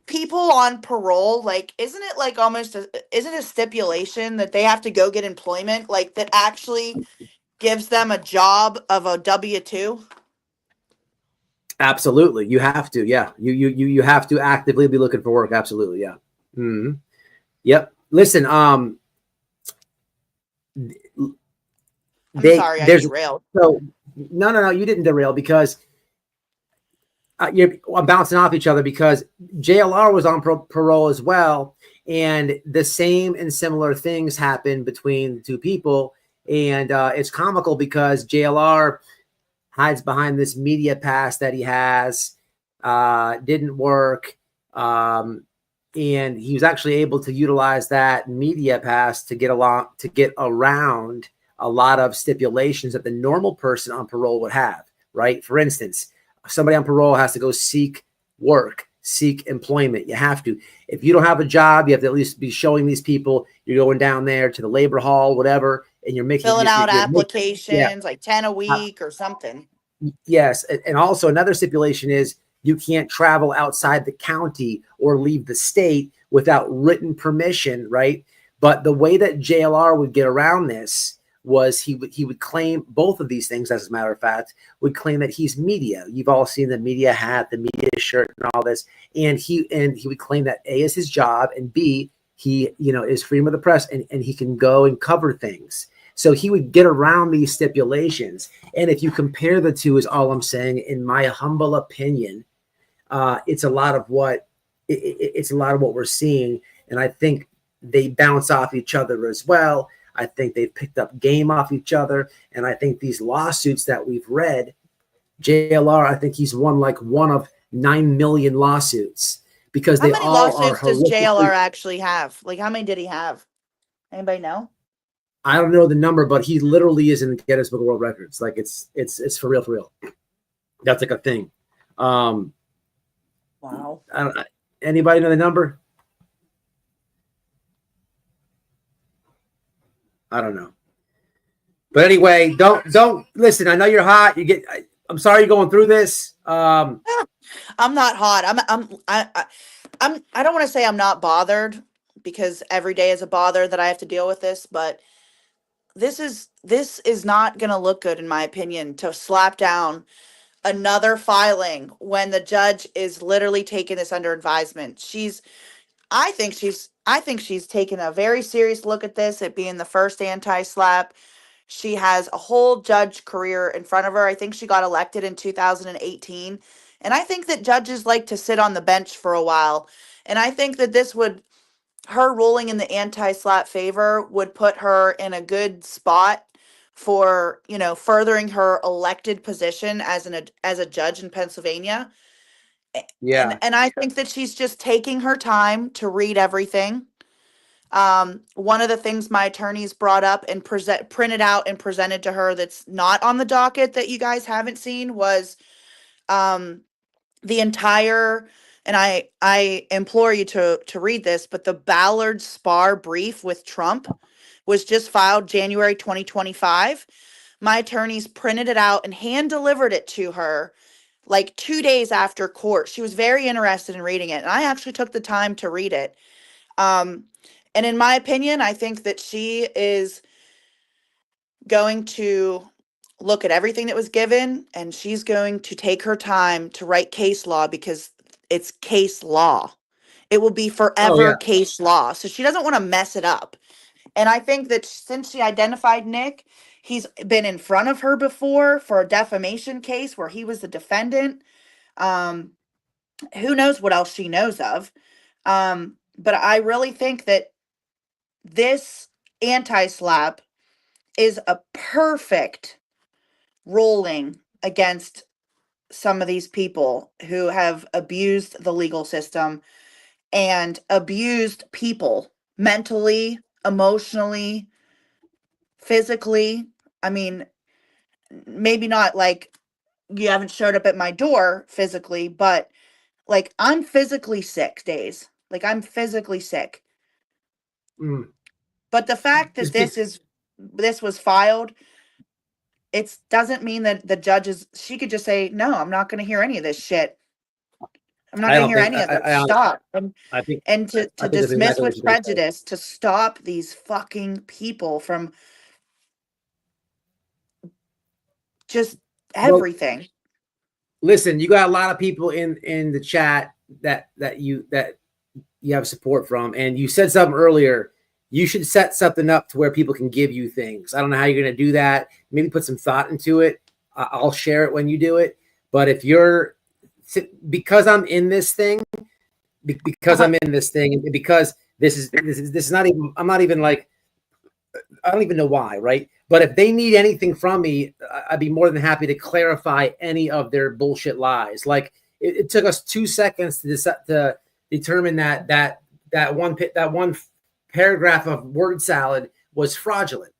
people on parole, like, isn't it like almost isn't a stipulation that they have to go get employment, like that actually gives them a job of a W-2? Absolutely, you have to. Yeah, you have to actively be looking for work. Absolutely, yeah. Mm-hmm. Yep. Listen, I'm sorry, I there's derailed. so no, you didn't derail because you're bouncing off each other because JLR was on parole as well, and the same and similar things happened between the two people, and it's comical because JLR hides behind this media pass that he has, didn't work, and he was actually able to utilize that media pass to get around a lot of stipulations that the normal person on parole would have. Right, for instance, somebody on parole has to go seek work, seek employment. You have to. If you don't have a job, you have to at least be showing these people you're going down there to the labor hall, whatever, and you're making Filling out you're making, yeah. applications, like 10 a week or something. Yes, and also another stipulation is you can't travel outside the county or leave the state without written permission, right? But the way that JLR would get around this was he would claim both of these things, as a matter of fact, would claim that he's media. You've all seen the media hat, the media shirt, and all this. And he would claim that A is his job, and B, he is freedom of the press, and he can go and cover things. So he would get around these stipulations. And if you compare the two, is all I'm saying, in my humble opinion, it's a lot of what we're seeing. And I think they bounce off each other as well. I think they've picked up game off each other. And I think these lawsuits that we've read, JLR, I think he's won like one of 9 million lawsuits because How they many all are lawsuits does horrifically. JLR actually have? Like, how many did he have? Anybody know? I don't know the number, but he literally is in the Guinness Book of World Records. Like it's for real, for real. That's like a thing. Wow. I don't, anybody know the number? I don't know. But anyway, don't listen. I know you're hot. I'm sorry you're going through this. I'm not hot. I don't want to say I'm not bothered, because every day is a bother that I have to deal with this, but this is not going to look good, in my opinion, to slap down another filing when the judge is literally taking this under advisement. I think she's taken a very serious look at this, it being the first anti-slap. She has a whole judge career in front of her. I think she got elected in 2018. And I think that judges like to sit on the bench for a while. And I think that her ruling in the anti-slap favor would put her in a good spot for, furthering her elected position as a judge in Pennsylvania. Yeah. And I think that she's just taking her time to read everything. One of the things my attorneys brought up and printed out and presented to her that's not on the docket that you guys haven't seen was the entire, and I implore you to read this, but the Ballard Spahr brief with Trump was just filed January 2025. My attorneys printed it out and hand delivered it to her like 2 days after court. She was very interested in reading it, and I actually took the time to read it. And in my opinion, I think that she is going to look at everything that was given, and she's going to take her time to write case law, because it's case law. It will be Oh forever yeah. case law. So she doesn't want to mess it up. And I think that since she identified Nick, he's been in front of her before for a defamation case where he was the defendant. Um, who knows what else she knows of. But I really think that this anti-slap is a perfect ruling against some of these people who have abused the legal system and abused people mentally, emotionally, physically. I mean, maybe not like you haven't showed up at my door physically, but like I'm physically sick days. Like I'm physically sick. Mm. But the fact that Just this was filed, it doesn't mean that the judges, she could just say, no, I'm not going to hear any of this shit. I'm not I going to don't hear think any of this. I Stop. I think And to I think that's dismiss exactly what with you're going to say. prejudice, to stop these fucking people from just Well, everything. listen, you got a lot of people in the chat that you have support from, and you said something earlier. You should set something up to where people can give you things. I don't know how you're going to do that. Maybe put some thought into it. I'll share it when you do it. But if you're, because I'm in this thing, because I'm in this thing, and because this is not even, I'm not even like, I don't even know why, right? But if they need anything from me, I'd be more than happy to clarify any of their bullshit lies. Like it took us 2 seconds to determine that one paragraph of word salad was fraudulent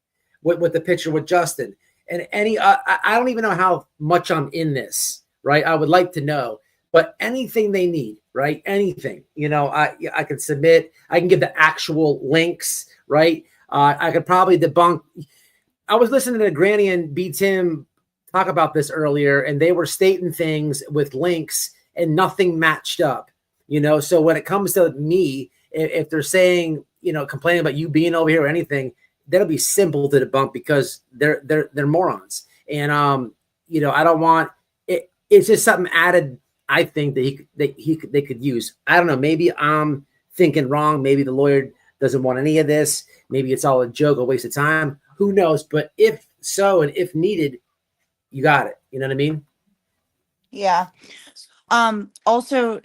with the picture with Justin. And I don't even know how much I'm in this, right? I would like to know, but anything they need, right? Anything, I can submit. I can give the actual links, right? I could probably debunk. I was listening to Granny and B. Tim talk about this earlier, and they were stating things with links and nothing matched up, So when it comes to me, if they're saying, complaining about you being over here or anything, that'll be simple to debunk because they're morons. And, I don't want it. It's just something added. I think that they could use. I don't know. Maybe I'm thinking wrong. Maybe the lawyer doesn't want any of this. Maybe it's all a joke, a waste of time. Who knows? But if so, and if needed, you got it. You know what I mean? Yeah. Also,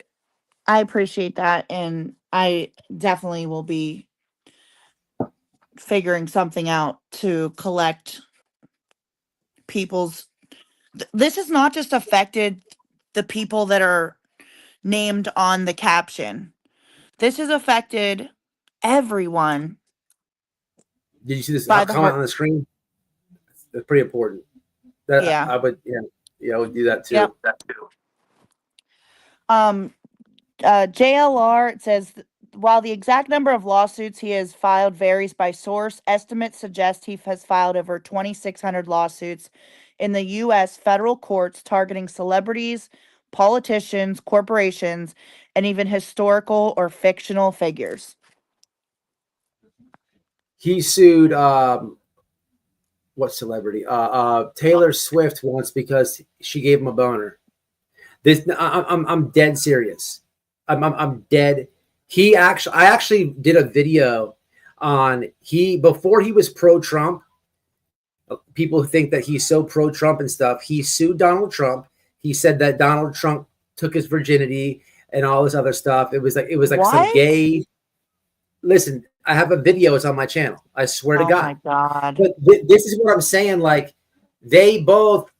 I appreciate that. And I definitely will be figuring something out to collect people's. This has not just affected the people that are named on the caption. This has affected everyone. Did you see this By the comment on the screen? That's pretty important. Yeah. I would, I would do that too. Yep. JLR, it says, while the exact number of lawsuits he has filed varies by source, estimates suggest he has filed over 2,600 lawsuits in the U.S. federal courts targeting celebrities, politicians, corporations, and even historical or fictional figures. He sued what celebrity? Taylor Swift once because she gave him a boner. I'm dead serious. I'm dead. I actually did a video on before he was pro-Trump. People think that he's so pro-Trump and stuff. He sued Donald Trump. He said that Donald Trump took his virginity and all this other stuff. It was like What? some gay. Listen, I have a video. It's on my channel. I swear to God. Oh my God. But this is what I'm saying. Like they both.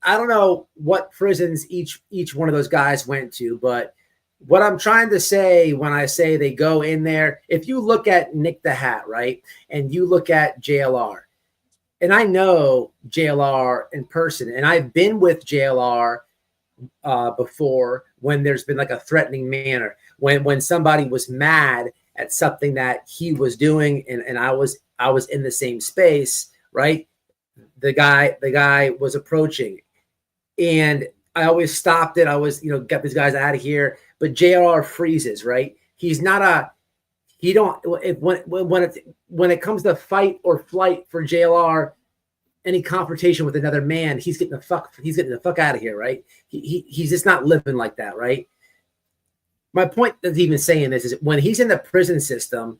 I don't know what prisons each one of those guys went to, but what I'm trying to say when I say they go in there, if you look at Nick the Hat, right, and you look at JLR, and I know JLR in person, and I've been with JLR before when there's been like a threatening manner, when somebody was mad at something that he was doing, and I was in the same space, right? The guy was approaching. And I always stopped it. I was, got these guys out of here. But JR freezes, right? He's not when it comes to fight or flight for JLR, any confrontation with another man, he's getting the fuck out of here, right? He's just not living like that, right? My point of even saying this is when he's in the prison system,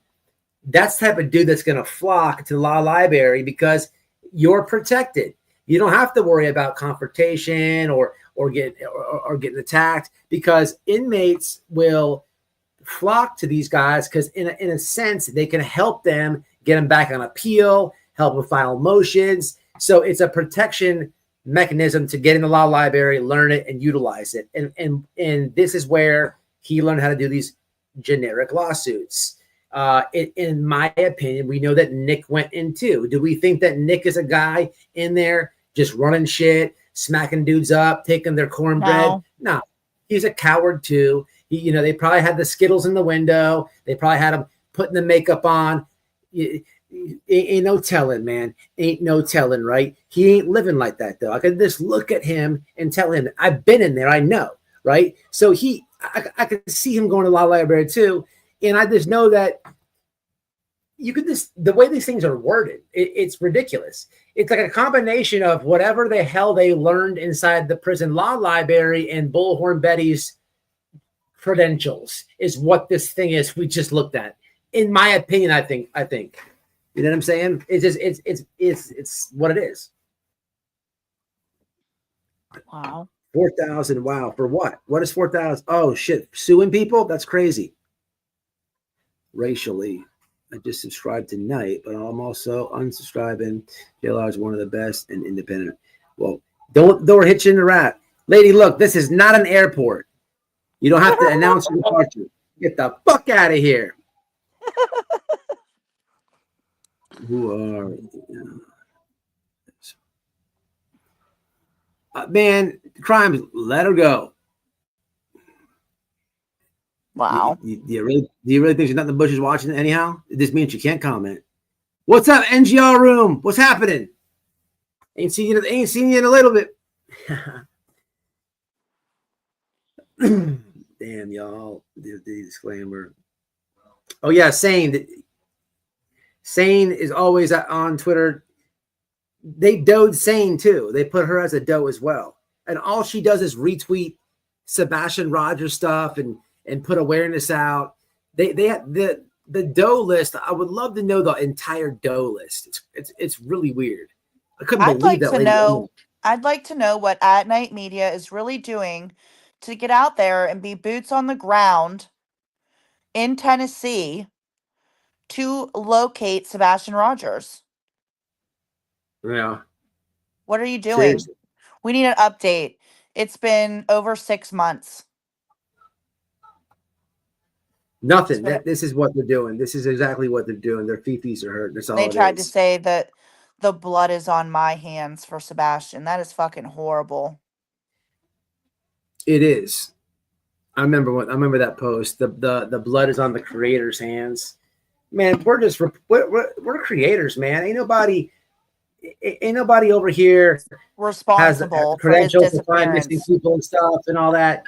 that's the type of dude that's going to flock to the law library because you're protected. You don't have to worry about confrontation or getting attacked because inmates will flock to these guys because in a sense they can help them get them back on appeal, help them file motions. So it's a protection mechanism to get in the law library, learn it, and utilize it. And this is where he learned how to do these generic lawsuits. In my opinion, we know that Nick went into. Do we think that Nick is a guy in there just running shit, smacking dudes up, taking their cornbread. No, he's a coward too. They probably had the Skittles in the window. They probably had him putting the makeup on. Ain't no telling, man. Ain't no telling, right? He ain't living like that, though. I can just look at him and tell him, I've been in there. I know, right? So I could see him going to law library too. And I just know that the way these things are worded, it's ridiculous. It's like a combination of whatever the hell they learned inside the prison law library and Bullhorn Betty's credentials is what this thing is we just looked at. In my opinion, I think. You know what I'm saying? It's what it is. Wow. 4,000. Wow. For what? What is 4,000? Oh shit. Suing people? That's crazy. Racially. I just subscribed tonight, but I'm also unsubscribing. JLR is one of the best and independent. Well, don't hit you in the rat. Lady, look, this is not an airport. You don't have to announce your departure. Get the fuck out of here. Who are man, crimes, let her go. Wow. Do you really think there's nothing the Bush is watching anyhow? This means you can't comment. What's up, NGR room? What's happening? Ain't seen you in a little bit. Damn, y'all. The disclaimer. Oh yeah, Sane is always on Twitter. They doed Sane too. They put her as a doe as well. And all she does is retweet Sebastian Rogers stuff and put awareness out. They have the doe list. I would love to know the entire doe list. It's really weird. I couldn't believe that. I'd like to know what At Night Media is really doing to get out there and be boots on the ground in Tennessee to locate Sebastian Rogers. Yeah. What are you doing? Seriously. We need an update. It's been over 6 months. Nothing. This is what they're doing. This is exactly what they're doing. Their fifis are hurt. That's all. They tried to say that the blood is on my hands for Sebastian. That is fucking horrible. It is. I remember that post. The blood is on the creator's hands. Man, we're creators, man. Ain't nobody over here responsible has credentials to find disappearance. missing people and stuff and all that.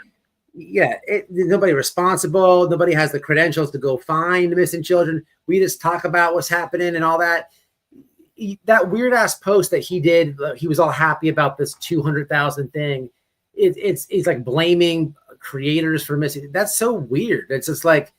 Yeah, nobody responsible. Nobody has the credentials to go find missing children. We just talk about what's happening and all that. That weird ass post that he did, he was all happy about this 200,000 thing. It's like blaming creators for missing. That's so weird. It's just like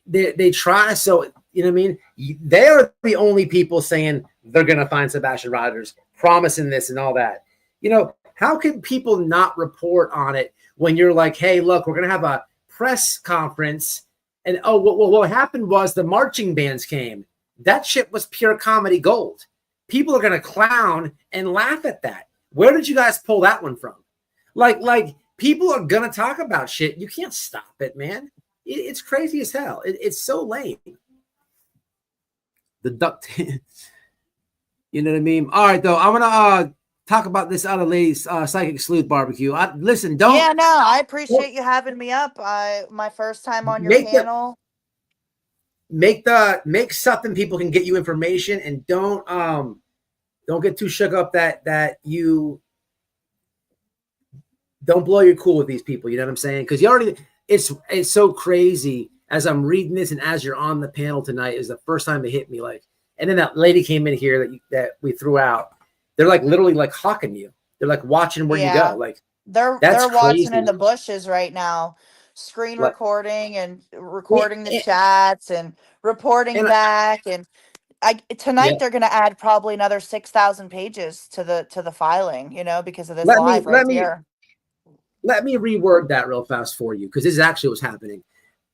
they try. So you know what I mean? They are the only people saying they're gonna find Sebastian Rogers, promising this and all that. You know, how can people not report on it when you're like, hey, look, we're gonna have a press conference, and what happened was the marching bands came. That shit was pure comedy gold. People are gonna clown and laugh at that. Where did you guys pull that one from? Like people are gonna talk about shit. You can't stop it, man. It's crazy as hell. It's so lame. The duct. You know what I mean? All right, though. I'm gonna talk about this other lady's psychic sleuth barbecue. Listen, don't. Yeah, no, I appreciate you having me up. My first time on your panel. Make something people can get you information, and don't get too shook up that you don't blow your cool with these people. You know what I'm saying? Because it's so crazy. As I'm reading this and as you're on the panel tonight, is the first time it hit me. Like, and then that lady came in here that we threw out. They're like literally like hawking you. They're like watching where you go. Like they're watching in the bushes right now, screen recording and recording the chats and reporting back. And tonight they're going to add probably another 6,000 pages to the filing. You know, because of this live right here. Let me reword that real fast for you, because this is actually what's happening.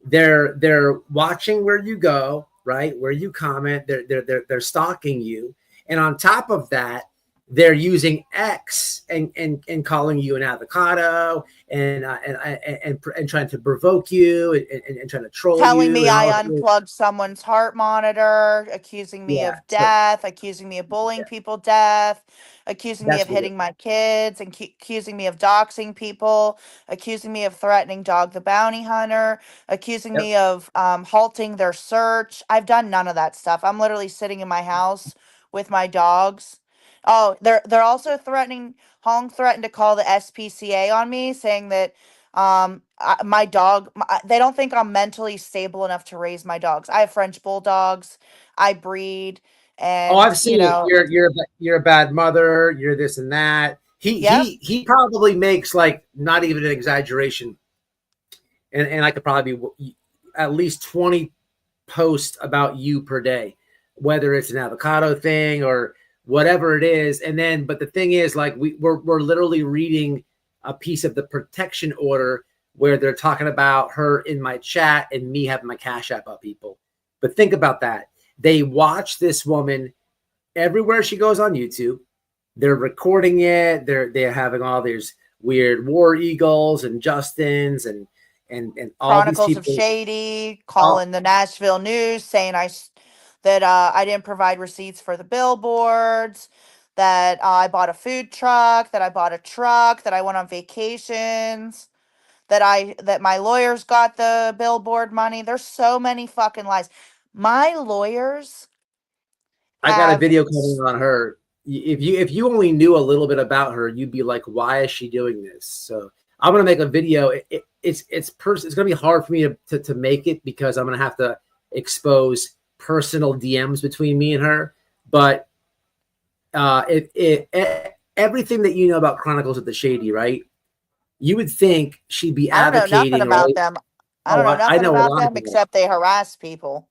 They're watching where you go, right? Where you comment. They're stalking you, and on top of that, they're using X and calling you an avocado and trying to provoke you and trying to troll telling you me and I all. unplugged someone's heart monitor, accusing me Yeah, of so death, accusing me of bullying people death, accusing me that's of what it is. hitting my kids, and accusing me of doxing people, accusing me of threatening Dog the Bounty Hunter, accusing Yep. me of halting their search. I've done none of that stuff. I'm literally sitting in my house with my dogs. Oh, they're also threatening. Hong threatened to call the SPCA on me, saying that my dog, they don't think I'm mentally stable enough to raise my dogs. I have French bulldogs. I breed, Oh, and I've seen you're a bad mother. You're this and that. yep. He probably makes, like, not even an exaggeration, and I could probably be at least 20 posts about you per day, whether it's an avocado thing or whatever it is. And then, but the thing is, like, we're literally reading a piece of the protection order where they're talking about her in my chat and me having my Cash App up, people. But think about that. They watch this woman everywhere she goes on YouTube. They're recording it. They're having all these weird War Eagles and Justins and all these Chronicles of people. Shady All, calling the Nashville News, saying that I didn't provide receipts for the billboards, that I bought a food truck, that I bought a truck, that I went on vacations, that my lawyers got the billboard money. There's so many fucking lies. My lawyers I got a have video coming on her. If you only knew a little bit about her, you'd be like, why is she doing this? So I'm gonna make a video. It's gonna be hard for me to make it because I'm gonna have to expose personal DMs between me and her. But everything that you know about Chronicles of the Shady, right? You would think she'd be I don't know nothing advocating, about right? them. I don't Oh, know I nothing know a about lot them about it. except they harass people.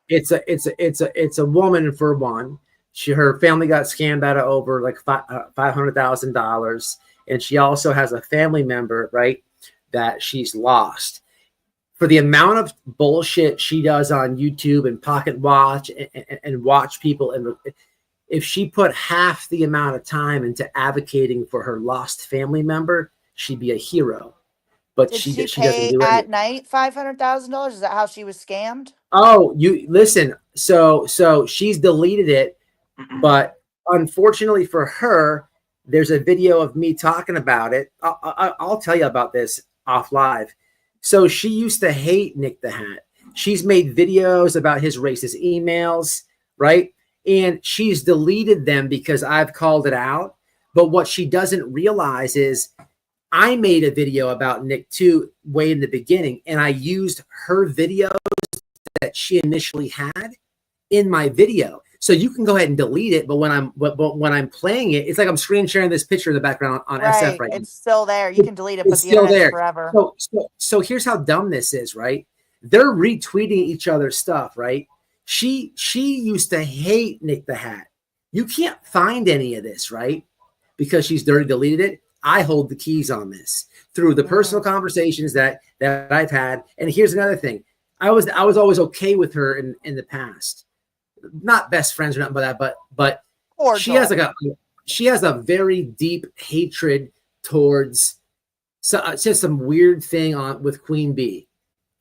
It's a woman, for one. Her family got scammed out of over like $500,000, and she also has a family member, right, that she's lost. For the amount of bullshit she does on YouTube and Pocket Watch and watch people, and if she put half the amount of time into advocating for her lost family member, she'd be a hero. But Did she she doesn't pay do any. at night $500,000? Is that how she was scammed? Oh, you listen. So she's deleted it, but unfortunately for her, there's a video of me talking about it. I'll tell you about this off live. So she used to hate Nick the Hat. She's made videos about his racist emails, right? And she's deleted them because I've called it out. But what she doesn't realize is I made a video about Nick too way in the beginning, and I used her video that she initially had in my video. So you can go ahead and delete it, but when I'm playing it, it's like I'm screen sharing this picture in the background on SF Right. right now. It's still there. You can delete it, but It's the still internet's there. forever. So here's how dumb this is, right? They're retweeting each other's stuff, right? She used to hate Nick the Hat. You can't find any of this, right? Because she's dirty deleted it. I hold the keys on this through the personal conversations that I've had. And here's another thing. I was always okay with her in the past. Not best friends or nothing like that, but she has a very deep hatred towards just some weird thing on with Queen Bee.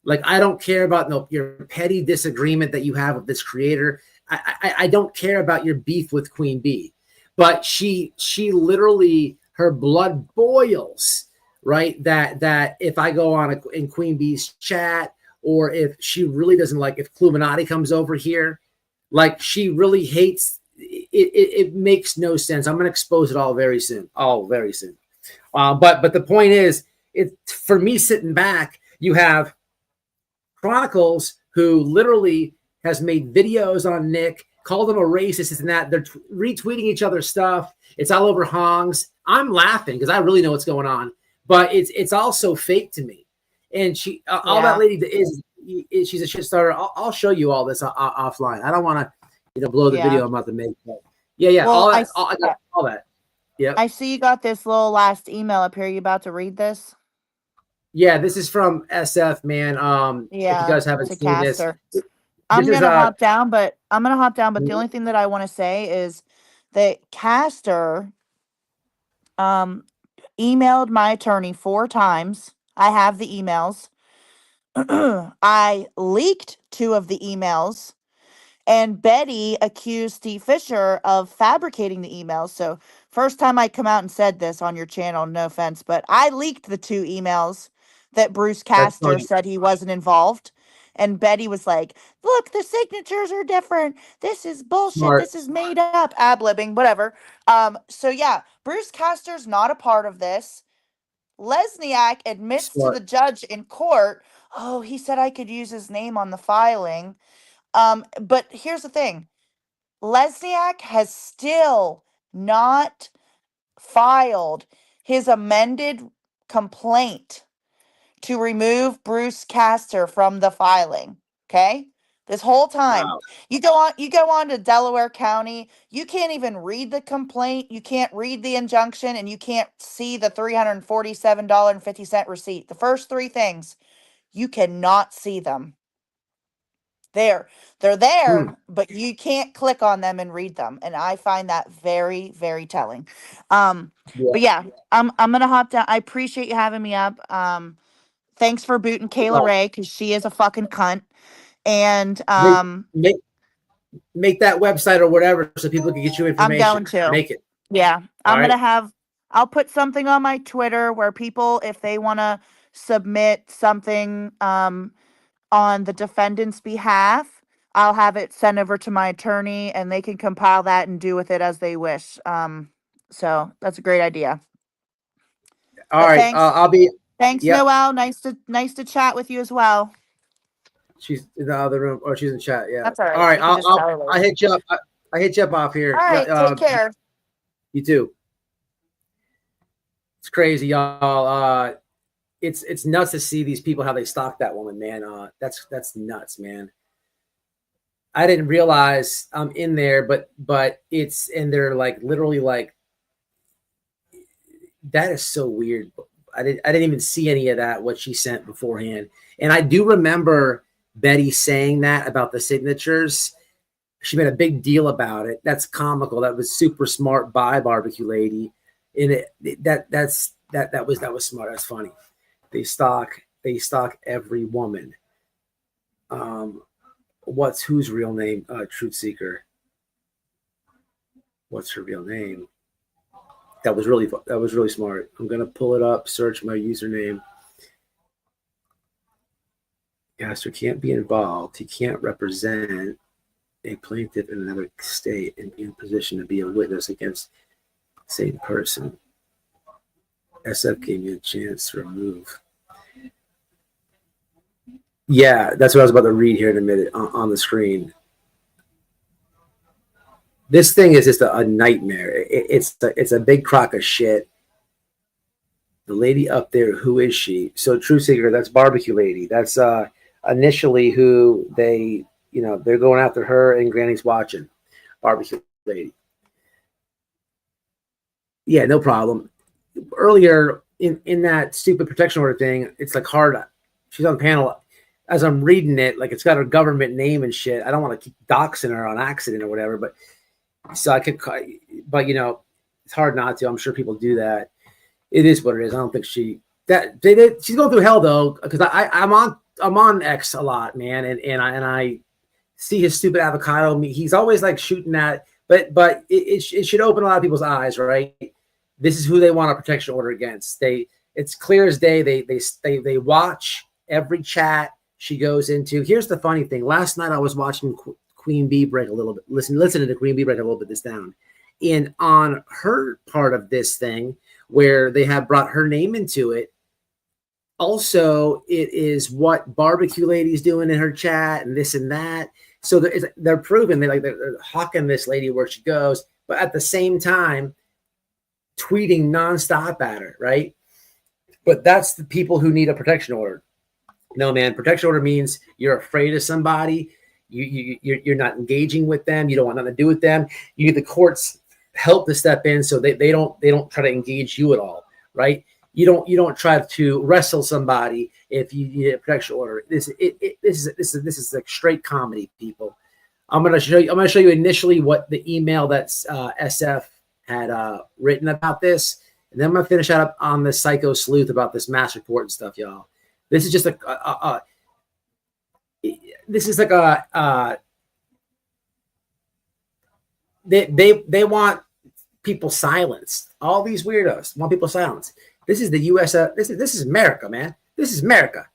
Like, I don't care about your petty disagreement that you have with this creator. I don't care about your beef with Queen Bee, but she literally, her blood boils, right? That if I go on in Queen Bee's chat, or if she really doesn't like, if Cluminati comes over here, like, she really hates it. It makes no sense. I'm going to expose it all very soon. But the point is, for me sitting back, you have Chronicles, who literally has made videos on Nick, called him a racist, this and that. They're retweeting each other's stuff. It's all over Hong's. I'm laughing because I really know what's going on, but it's also fake to me. And all that lady is she's a shit starter. I'll show you all this offline. I don't want to, blow the video I'm about to make. But yeah. Well, I got all that. Yeah. I see you got this little last email up here. You about to read this? Yeah, this is from SF, man. If you guys haven't to seen this, Caster. I'm gonna hop down, but the Mhm. only thing that I want to say is that Castor emailed my attorney 4 times. I have the emails. I leaked 2 of the emails, and Betty accused Steve Fisher of fabricating the emails. So, first time I come out and said this on your channel, no offense, but I leaked the 2 emails that Bruce That's Castor funny. said he wasn't involved. And Betty was like, look, the signatures are different. This is bullshit. Smart. This is made up, ad-libbing, whatever. So yeah, Bruce Castor's not a part of this. Lesniak admits to Smart. the judge in court, oh, he said I could use his name on the filing. But here's the thing. Lesniak has still not filed his amended complaint to remove Bruce Castor from the filing. Okay? This whole time. Wow. You go on to Delaware County, you can't even read the complaint, you can't read the injunction, and you can't see the $347.50 receipt. The first 3 things, you cannot see them. They're Hmm. there, but you can't click on them and read them, and I find that very, very telling. Yeah. But yeah, I'm gonna hop down. I appreciate you having me up. Thanks for booting Kayla Ray, because she is a fucking cunt. And Make make that website or whatever so people can get you I'm information. going to. Make it. Yeah, All I'm right. gonna I'll put something on my Twitter where people, if they want to submit something on the defendant's behalf, I'll have it sent over to my attorney and they can compile that and do with it as they wish. So that's a great idea. All But right. I'll be. thanks, Yep. Noelle. Nice to chat with you as well. She's in the other room, or she's in chat. Yeah. That's all right. All right. You can just tell her I later. hit you up. I hit you up off here. All right, take care. You too. It's crazy, y'all. It's nuts to see these people how they stalk that woman, man. That's nuts, man. I didn't realize I'm in there, but it's, and they're like literally like, that is so weird. I didn't even see any of that, what she sent beforehand. And I do remember Betty saying that about the signatures. She made a big deal about it. That's comical. That was super smart by Barbecue Lady. And that was smart. That's funny. They stalk every woman. Whose real name? Truth Seeker. What's her real name? That was really smart. I'm gonna pull it up, search my username. Castor can't be involved. He can't represent a plaintiff in another state and be in position to be a witness against the same person. SF gave me a chance to remove. Yeah, that's what I was about to read here in a minute on the screen. This thing is just a nightmare. It's a big crock of shit. The lady up there, who is she? So Truth Seeker, that's Barbecue Lady. That's initially who they're going after her, and Granny's watching. Barbecue Lady. Yeah, no problem. Earlier in that stupid protection order thing, it's like hard. She's on the panel. As I'm reading it, like it's got her government name and shit. I don't want to keep doxing her on accident or whatever, but so I could, but it's hard not to. I'm sure people do that. It is what it is. I don't think she's going through hell though, because I'm on X a lot, man, and I see his stupid avocado. He's always like shooting that, but it should open a lot of people's eyes, right? This is who they want a protection order against. It's clear as day. They watch every chat she goes into. Here's the funny thing. Last night I was watching Queen Bee break a little bit. Listen to Queen Bee break a little bit this down. And on her part of this thing, where they have brought her name into it, also it is what Barbecue Lady's doing in her chat and this and that. So they're proving they're hawking this lady where she goes, but at the same time, tweeting nonstop at her, right? But that's the people who need a protection order. No, man, protection order means you're afraid of somebody. You're not engaging with them. You don't want nothing to do with them. You need the courts help to step in so they don't try to engage you at all, right? You don't try to wrestle somebody if you need a protection order. This is like straight comedy, people. I'm gonna show you initially what the email that's SF had written about this, and then I'm gonna finish up on the psycho sleuth about this mass report and stuff, y'all. This is just this is like they want people silenced. All these weirdos want people silenced. This is the U.S. This is America, man. This is America.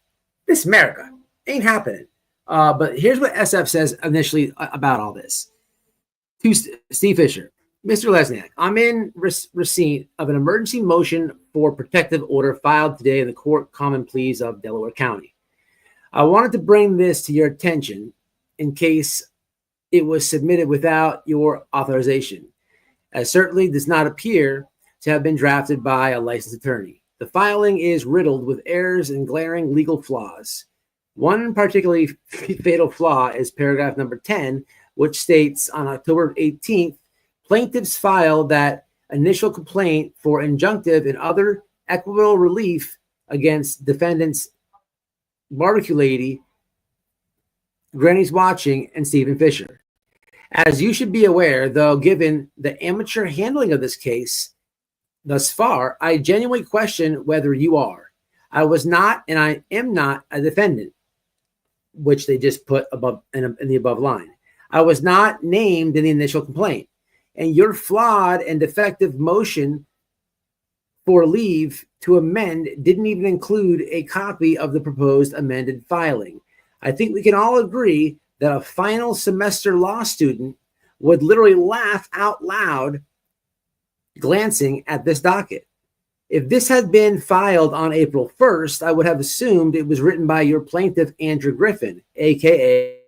This is America. Ain't happening. But here's what SF says initially about all this. To Steve Fisher, Mr. Lesniak, I'm in receipt of an emergency motion for protective order filed today in the Court Common Pleas of Delaware County. I wanted to bring this to your attention in case it was submitted without your authorization, as certainly does not appear to have been drafted by a licensed attorney. The filing is riddled with errors and glaring legal flaws. One particularly fatal flaw is paragraph number 10, which states on October 18th, plaintiffs filed that initial complaint for injunctive and other equitable relief against defendants Barbecue Lady, Granny's Watching, and Stephen Fisher. As you should be aware, though, given the amateur handling of this case thus far, I genuinely question whether you are. I was not, and I am not a defendant, which they just put above in the above line. I was not named in the initial complaint, and your flawed and defective motion for leave to amend didn't even include a copy of the proposed amended filing. I think we can all agree that a final semester law student would literally laugh out loud glancing at this docket. If this had been filed on April 1st, I would have assumed it was written by your plaintiff, Andrew Griffin, aka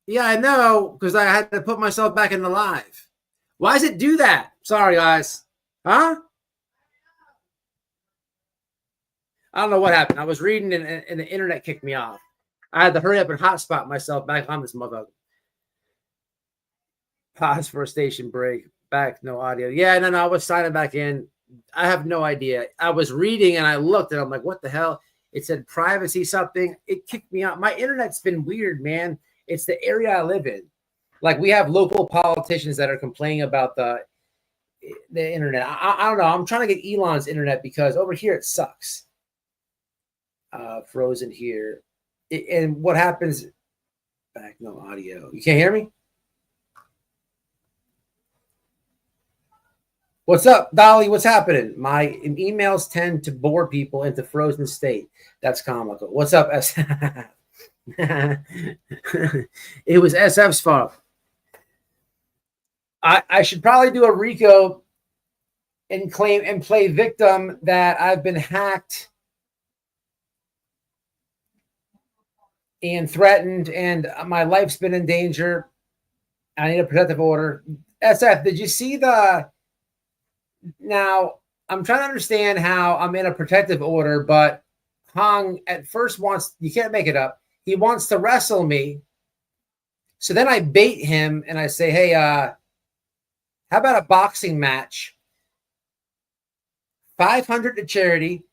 yeah, I know, because I had to put myself back in the live. Why does it do that? Sorry, guys. Huh? I don't know what happened. I was reading and the internet kicked me off. I had to hurry up and hotspot myself back on this motherfucker. Pause for a station break. Back, no audio. Yeah, no, I was signing back in. I have no idea. I was reading and I looked and I'm like, what the hell? It said privacy something. It kicked me out. My internet's been weird, man. It's the area I live in. Like we have local politicians that are complaining about the internet. I don't know. I'm trying to get Elon's internet because over here it sucks. Frozen here. And what happens? Back, no audio. You can't hear me? What's up, Dolly? What's happening? My emails tend to bore people into frozen state. That's comical. What's up, SF? It was SF's fault. I should probably do a RICO and claim and play victim that I've been hacked and threatened and my life's been in danger. I need a protective order. SF, did you see the... Now, I'm trying to understand how I'm in a protective order, but Hong at first wants... You can't make it up. He wants to wrestle me. So then I bait him and I say, hey, how about a boxing match? 500 to charity,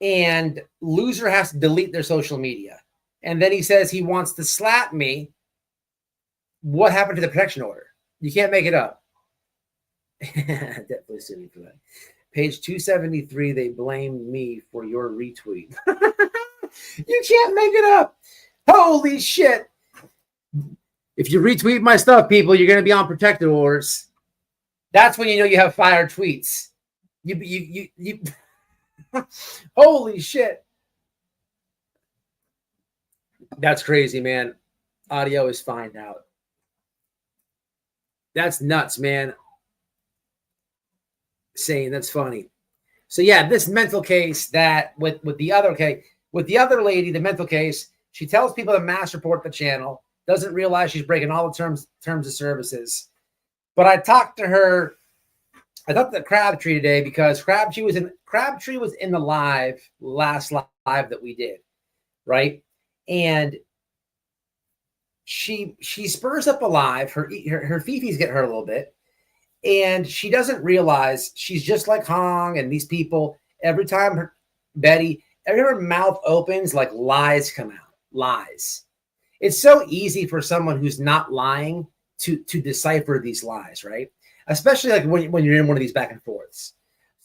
and loser has to delete their social media. And then he says he wants to slap me. What happened to the protection order? You can't make it up. Definitely suing for that. Page 273, they blame me for your retweet. You can't make it up. Holy shit. If you retweet my stuff, people, you're going to be on protected orders. That's when you know you have fire tweets. You Holy shit. That's crazy, man. Audio is fine now. That's nuts, man. Saying that's funny. So yeah, this mental case that with the other lady, the mental case, she tells people to mass report the channel, doesn't realize she's breaking all the terms of services. But I talked to her. I talked to Crabtree today because Crabtree was in the last live that we did, right? And she spurs up a live. Her fifis get hurt a little bit. And she doesn't realize she's just like Hong and these people. Every time every time her mouth opens, like lies come out. Lies. It's so easy for someone who's not lying to decipher these lies, right? Especially like when you're in one of these back and forths.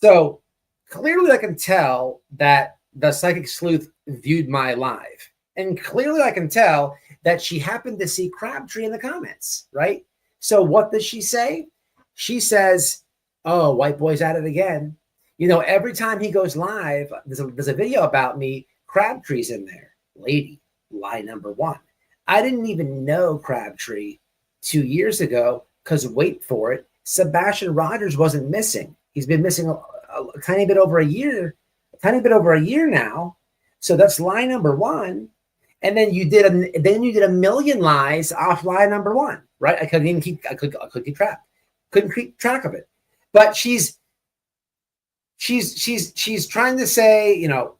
So clearly I can tell that the psychic sleuth viewed my live. And clearly I can tell that she happened to see Crabtree in the comments, right? So what does she say? She says, oh, white boy's at it again. You know, every time he goes live, there's a video about me. Crabtree's in there. Lady, lie number one. I didn't even know Crabtree 2 years ago because, wait for it, Sebastian Rogers wasn't missing. He's been missing a tiny bit over a year now. So that's lie number one. And then you did a million lies off lie number one, right? I couldn't keep track. Couldn't keep track of it. But she's trying to say, you know,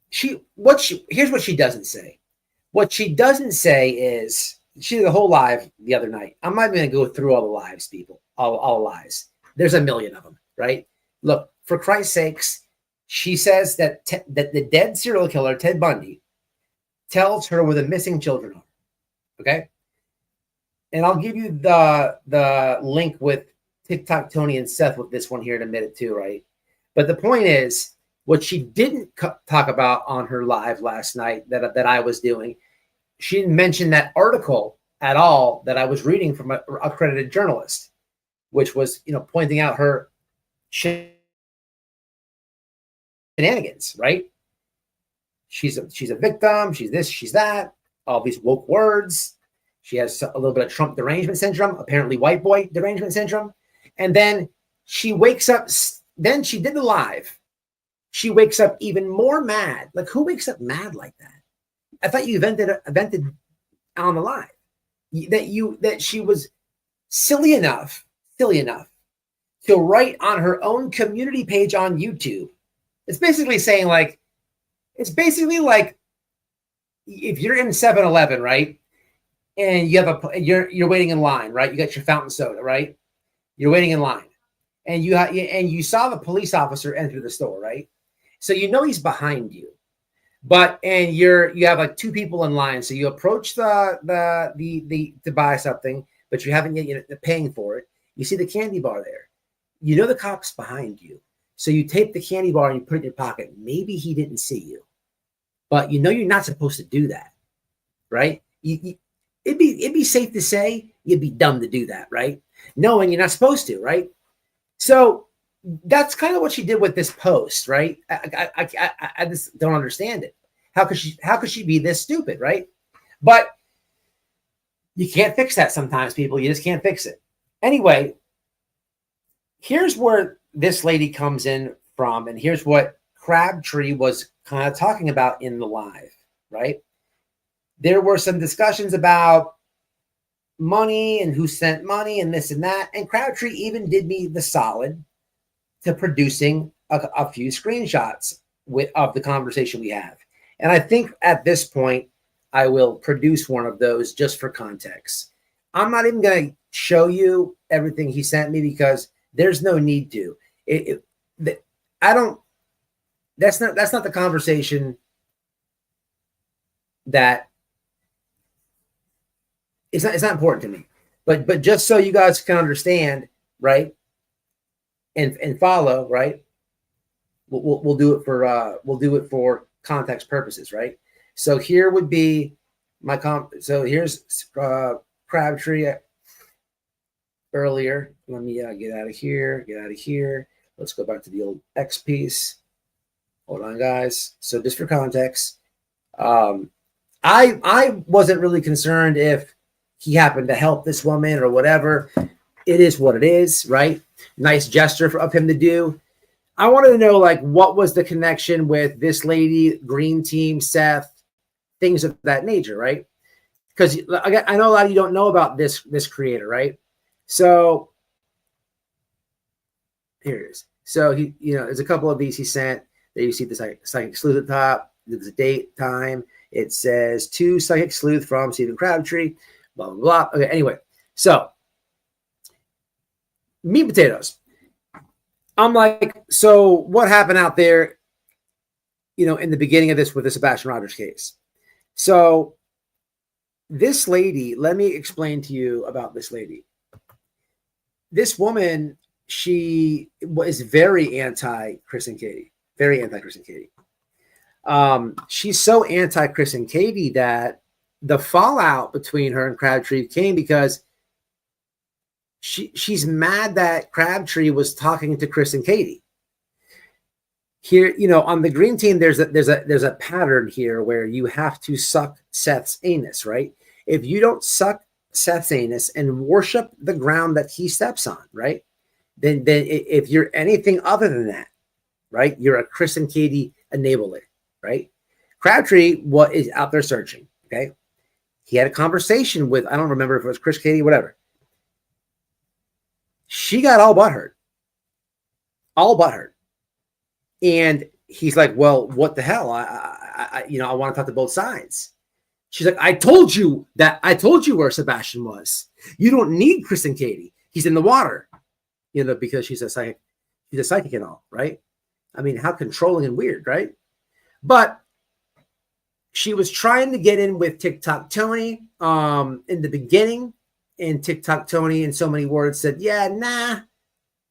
here's what she doesn't say. What she doesn't say is she did a whole live the other night. I'm not even gonna go through all the lives, people, all lies. There's a million of them, right? Look, for Christ's sakes, she says that the dead serial killer, Ted Bundy, tells her where the missing children are. Okay. And I'll give you the link with Tik Tok, Tony, and Seth with this one here in a minute too, right? But the point is, what she didn't talk about on her live last night that I was doing, she didn't mention that article at all that I was reading from a accredited journalist, which was, you know, pointing out her shenanigans, right? She's a victim. She's this, she's that. All these woke words. She has a little bit of Trump derangement syndrome, apparently white boy derangement syndrome. And then she wakes up. Then she did the live. She wakes up even more mad. Like, who wakes up mad like that? I thought you vented on the live that she was silly enough to write on her own community page on YouTube. It's basically saying like if you're in 7-Eleven, right? and you're waiting in line, right? You got your fountain soda, right? You're waiting in line, and you saw the police officer enter the store, right? So you know he's behind you, and you have like two people in line. So you approach the to buy something, but you haven't yet paying for it. You see the candy bar there. You know the cop's behind you, so you tape the candy bar and you put it in your pocket. Maybe he didn't see you, but you know you're not supposed to do that, right? It'd be safe to say you'd be dumb to do that, right? Knowing you're not supposed to, right? So that's kind of what she did with this post, right? I just don't understand it. How could she be this stupid, right? But you can't fix that sometimes, people. You just can't fix it. Anyway, here's where this lady comes in from, and here's what Crabtree was kind of talking about in the live, right? There were some discussions about money and who sent money and this and that, and Crabtree even did me the solid to producing a few screenshots of the conversation we have. And I think at this point, I will produce one of those just for context. I'm not even going to show you everything he sent me because there's no need to. That's not the conversation that it's not important to me. But just so you guys can understand, right? And follow, right? We'll do it for context purposes, right? So here would be my so here's Crabtree earlier. Let me get out of here. Let's go back to the old X piece. Hold on, guys. So just for context, I wasn't really concerned if he happened to help this woman or whatever. It is what it is, right? Nice gesture of him to do. I wanted to know, like, what was the connection with this lady, Green Team, Seth, things of that nature, right? Because I know a lot of you don't know about this creator, right? So here it is. So he, there's a couple of these he sent. There you see the psychic sleuth at the top. There's a date, time. It says to psychic sleuth from Stephen Crabtree. Blah blah blah. Okay. Anyway, so meat and potatoes. I'm like, so what happened out there, in the beginning of this with the Sebastian Rogers case? So this lady, let me explain to you about this lady. This woman, she was very anti-Chris and Katie. Very anti-Chris and Katie. She's so anti-Chris and Katie that the fallout between her and Crabtree came because she's mad that Crabtree was talking to Chris and Katie. Here, on the Green Team, there's a pattern here where you have to suck Seth's anus, right? If you don't suck Seth's anus and worship the ground that he steps on, right? Then if you're anything other than that, right, you're a Chris and Katie enabler, right? Crabtree is out there searching, okay? He had a conversation with, I don't remember if it was Chris, Katie, whatever. She got all butthurt. And he's like, well, what the hell? I want to talk to both sides. She's like, I told you where Sebastian was. You don't need Chris and Katie. He's in the water, because she's a psychic and all, right? I mean, how controlling and weird, right? But she was trying to get in with Tik Tok Tony in the beginning, and Tik Tok Tony, in so many words, said, yeah, nah,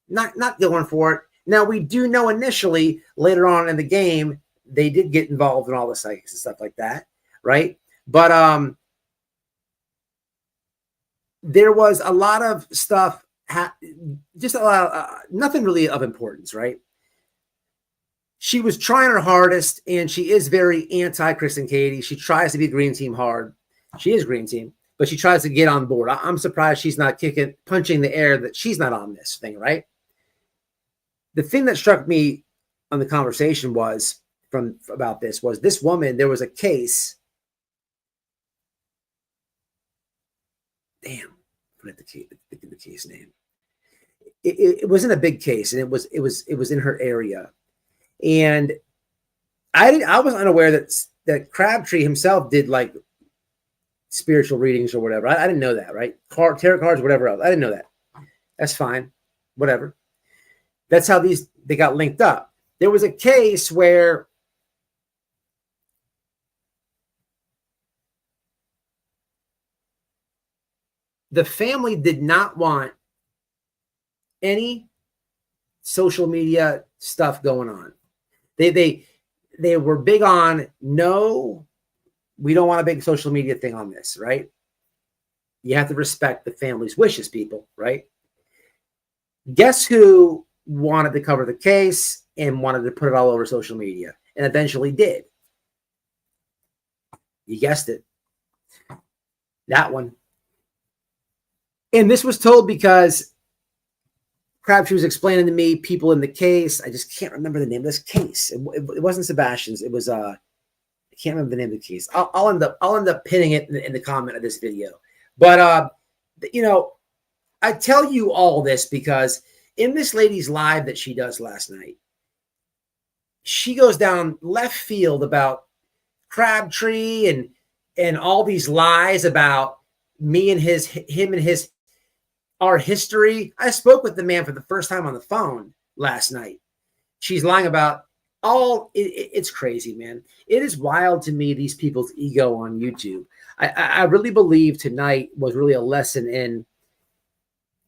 not going for it. Now, we do know initially, later on in the game, they did get involved in all the psychics and stuff like that, right? But there was a lot of stuff, just a lot of, nothing really of importance, right? She was trying her hardest, and she is very anti-Chris and Katie. She tries to be Green Team hard. She is Green Team, but she tries to get on board. I'm surprised she's not punching the air that she's not on this thing, right? The thing that struck me on the conversation about this was this woman, there was a case. Damn, put the case name. It wasn't a big case, and it was in her area. And I was unaware that Crabtree himself did like spiritual readings or whatever. I didn't know that, right? Tarot cards, whatever else. I didn't know that. That's fine. Whatever. That's how they got linked up. There was a case where the family did not want any social media stuff going on. They were big on, no, we don't want a big social media thing on this, right? You have to respect the family's wishes, people, right? Guess who wanted to cover the case and wanted to put it all over social media and eventually did? You guessed it. That one. And this was told because Crabtree was explaining to me people in the case. I just can't remember the name of this case. It wasn't Sebastian's. It was I can't remember the name of the case. I'll end up pinning it in the comment of this video. But you know, I tell you all this because in this lady's live that she does last night, she goes down left field about Crabtree and all these lies about me and him and our history. I spoke with the man for the first time on the phone last night. She's lying about it's crazy, man. It is wild to me, these people's ego on YouTube. I really believe tonight was really a lesson in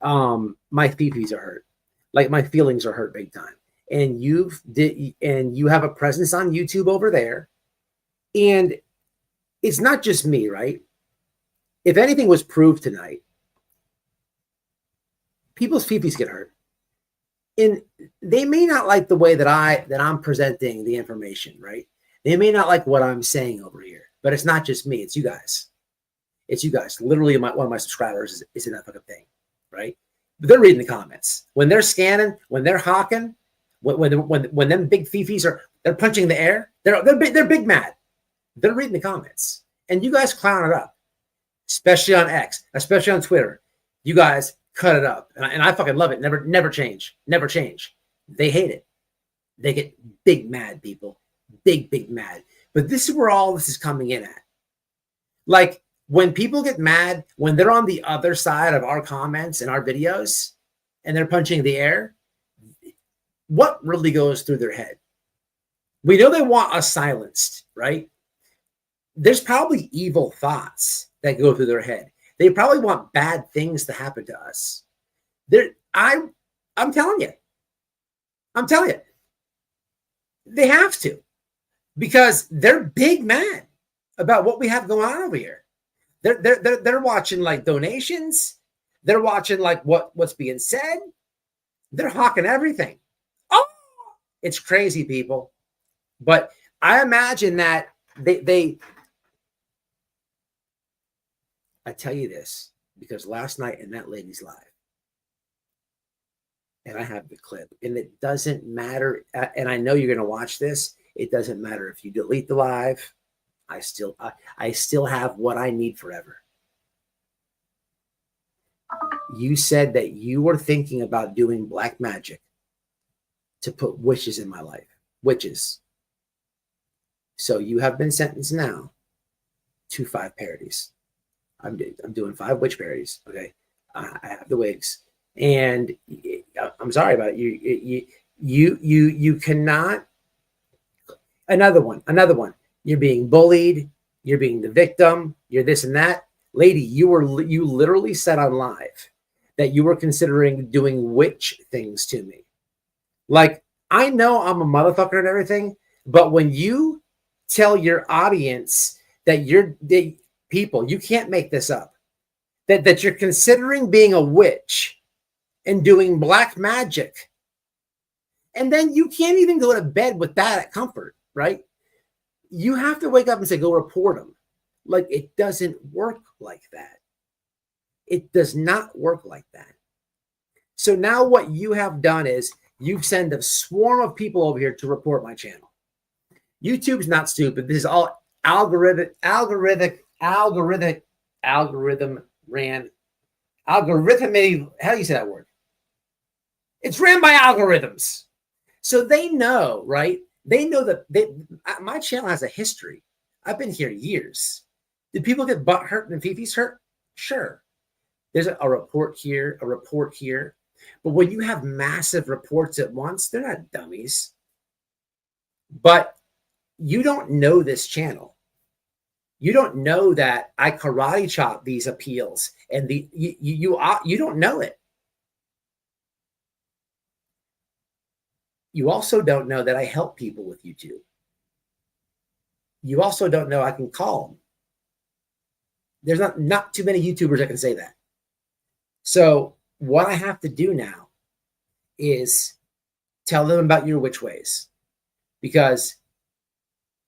my feefies are hurt. Like my feelings are hurt big time. And you have a presence on YouTube over there. And it's not just me, right? If anything was proved tonight, people's feefies get hurt. And they may not like the way that I'm presenting the information, right? They may not like what I'm saying over here, but it's not just me. It's you guys. It's you guys. Literally, one of my subscribers is in that fucking thing, right? But they're reading the comments. When they're scanning, when they're hawking, when them big fifis they're punching the air, they're big mad. They're reading the comments. And you guys clown it up, especially on X, especially on Twitter. You guys cut it up. And I fucking love it. Never change. Never change. They hate it. They get big mad, people. Big mad. But this is where all this is coming in at. Like, when people get mad, when they're on the other side of our comments and our videos, and they're punching the air, what really goes through their head? We know they want us silenced, right? There's probably evil thoughts that go through their head. They probably want bad things to happen to us. I'm telling you. They have to. Because they're big mad about what we have going on over here. They're watching like donations. They're watching like what's being said. They're hawking everything. Oh, it's crazy, people. But I imagine that they I tell you this because last night in that lady's live, and I have the clip, and it doesn't matter. And I know you're going to watch this. It doesn't matter if you delete the live. I still have what I need forever. You said that you were thinking about doing black magic to put witches in my life. Witches. So you have been sentenced now to 5 parodies. I'm doing 5 witch parodies. Okay. I have the wigs. And I'm sorry about it. You cannot. Another one. You're being bullied. You're being the victim. You're this and that. Lady, you literally said on live that you were considering doing witch things to me. Like, I know I'm a motherfucker and everything, but when you tell your audience that people, you can't make this up, that you're considering being a witch and doing black magic, and then you can't even go to bed with that at comfort, right? You have to wake up and say, go report them. Like, it doesn't work like that. It does not work like that. So now what you have done is you've sent a swarm of people over here to report my channel. YouTube's not stupid. This is all algorithm ran. Algorithmically, how do you say that word? It's ran by algorithms. So they know, right? They know that my channel has a history. I've been here years. Did people get butt hurt and Fifi's hurt? Sure. There's a report here, a report here. But when you have massive reports at once, they're not dummies. But you don't know this channel. You don't know that I karate chop these appeals, and you don't know it. You also don't know that I help people with YouTube. You also don't know I can call them. There's not too many YouTubers that can say that. So what I have to do now is tell them about your which ways. Because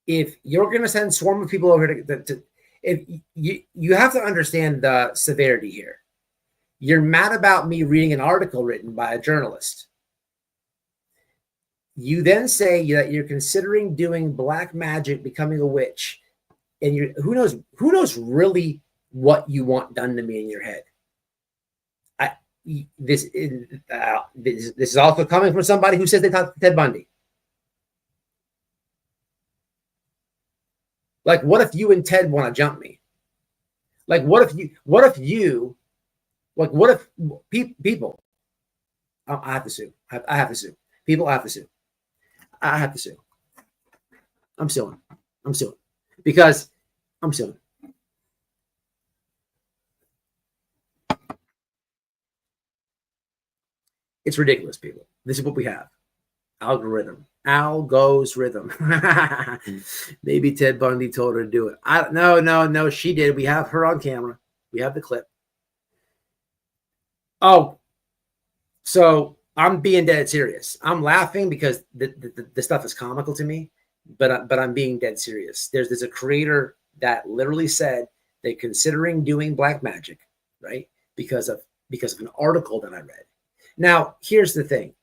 if you're going to send swarm of people over to if you have to understand the severity here. You're mad about me reading an article written by a journalist. You then say that you're considering doing black magic, becoming a witch, and who knows really what you want done to me in your head. This is also coming from somebody who says they talked to Ted Bundy. Like, what if you and Ted want to jump me? Like, what if people? I have to sue. I have to sue. People, I have to sue. I have to sue. I'm suing. Because I'm suing. It's ridiculous, people. This is what we have. Algorithm. Algo's rhythm. Maybe Ted Bundy told her to do it. No, she did. We have her on camera. We have the clip. Oh, so I'm being dead serious. I'm laughing because the stuff is comical to me, but I'm being dead serious. There's a creator that literally said they're considering doing black magic, right? Because of an article that I read. Now, here's the thing.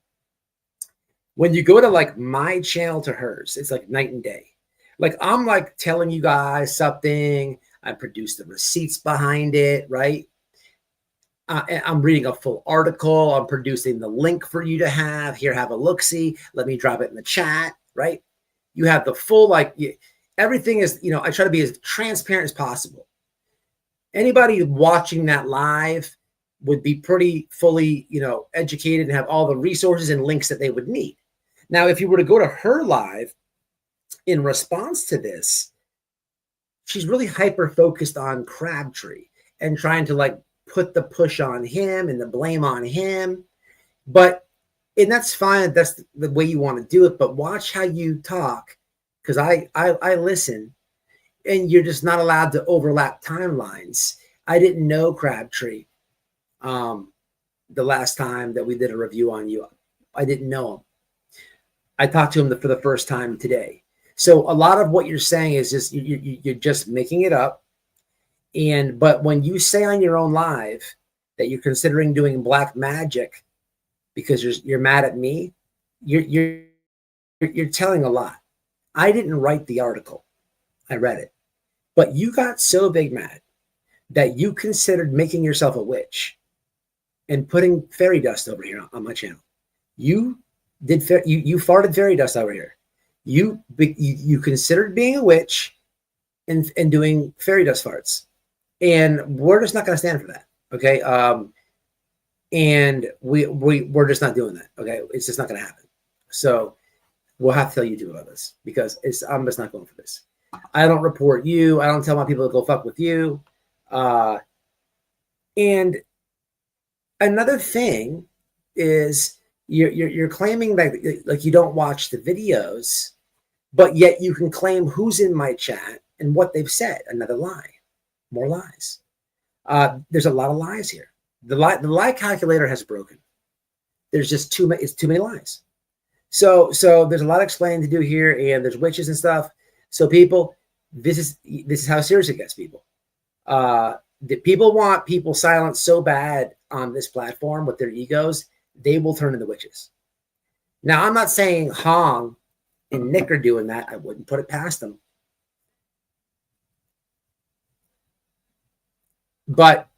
When you go to like my channel to hers, it's like night and day. Like I'm like telling you guys something. I produced the receipts behind it, right? I'm reading a full article. I'm producing the link for you to have. Here, have a look-see. Let me drop it in the chat, right? You have the full, everything is, I try to be as transparent as possible. Anybody watching that live would be pretty fully, educated and have all the resources and links that they would need. Now, if you were to go to her live in response to this, she's really hyper-focused on Crabtree and trying to put the push on him and the blame on him. And that's fine. That's the way you want to do it. But watch how you talk, because I listen, and you're just not allowed to overlap timelines. I didn't know Crabtree the last time that we did a review on you. I didn't know him. I talked to him for the first time today. So a lot of what you're saying is just you're just making it up. But when you say on your own live that you're considering doing black magic because you're mad at me, you're telling a lot. I didn't write the article. I read it. But you got so big mad that you considered making yourself a witch and putting fairy dust over here on my channel. You farted fairy dust over here. You considered being a witch and doing fairy dust farts. And we're just not going to stand for that. Okay. And we're just not doing that. Okay. It's just not going to happen. So we'll have to tell YouTube about this because I'm just not going for this. I don't report you. I don't tell my people to go fuck with you. And another thing is you're claiming that you don't watch the videos, but yet you can claim who's in my chat and what they've said. Another lie. More lies. There's a lot of lies here. The lie calculator has broken. There's just too many lies. So there's a lot of explaining to do here, and there's witches and stuff. So people, this is how serious it gets, people. The people want people silenced so bad on this platform with their egos, they will turn into witches. Now, I'm not saying Hong and Nick are doing that. I wouldn't put it past them. But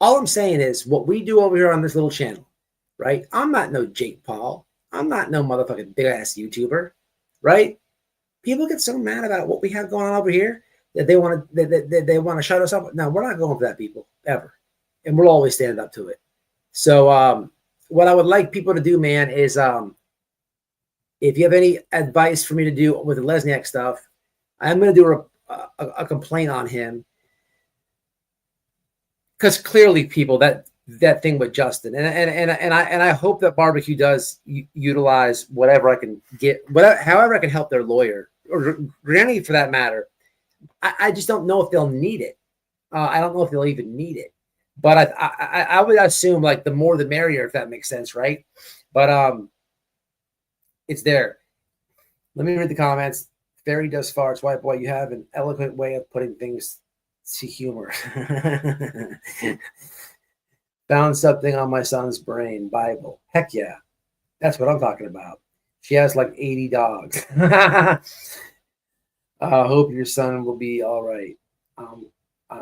all I'm saying is what we do over here on this little channel, right? I'm not no Jake Paul. I'm not no motherfucking big ass YouTuber, right? People get so mad about what we have going on over here, that they want to they want to shut us up. No, we're not going for that, people, ever, and we'll always stand up to it. So what I would like people to do, man, is if you have any advice for me to do with the Lesniak stuff, I'm going to do a complaint on him, because clearly, people, that thing with Justin, and I hope that barbecue does utilize whatever I can get, however I can help their lawyer, or Granny for that matter. I just don't know if they'll need it. I don't know if they'll even need it, but I would assume like the more the merrier, if that makes sense, right? But it's there. Let me read the comments. Fairy does farts. White boy, you have an eloquent way of putting things to humor. Found something on my son's brain. Bible. Heck yeah. That's what I'm talking about. She has like 80 dogs. I hope your son will be all right.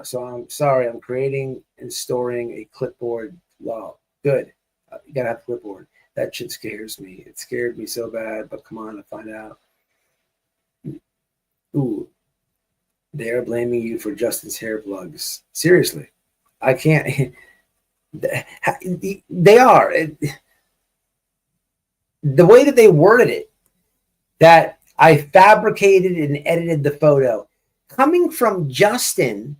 So I'm sorry. I'm creating and storing a clipboard. Wow. Good. You got to have a clipboard. That shit scares me. It scared me so bad, but come on, to find out. Ooh. They're blaming you for Justin's hair plugs. Seriously. I can't. They are. The way that they worded it, that I fabricated and edited the photo, coming from Justin,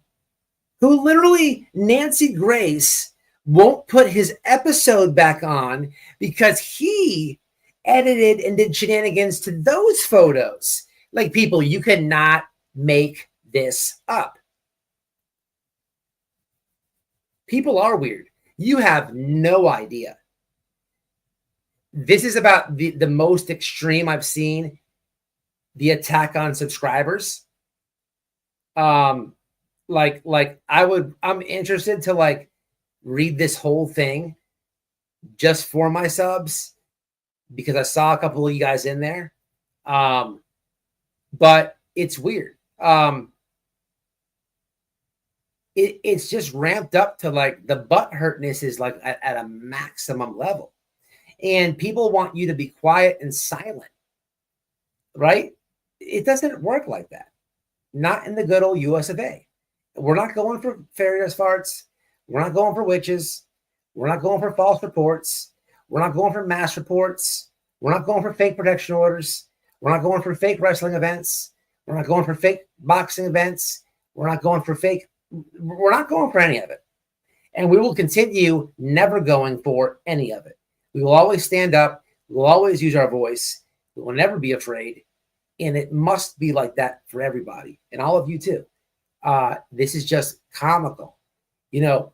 who literally, Nancy Grace won't put his episode back on because he edited and did shenanigans to those photos. Like, people, you cannot make this up. People are weird. You have no idea. This is about the most extreme I've seen the attack on subscribers. I'm interested to like read this whole thing just for my subs, because I saw a couple of you guys in there. But it's weird. It's just ramped up to like the butt hurtness is like at a maximum level, and people want you to be quiet and silent, right? It doesn't work like that. Not in the good old US of A. We're not going for fairy dust farts. We're not going for witches. We're not going for false reports. We're not going for mass reports. We're not going for fake protection orders. We're not going for fake wrestling events. We're not going for fake boxing events. We're not going for any of it. And we will continue never going for any of it. We will always stand up. We will always use our voice. We will never be afraid. And it must be like that for everybody, and all of you too. This is just comical. You know,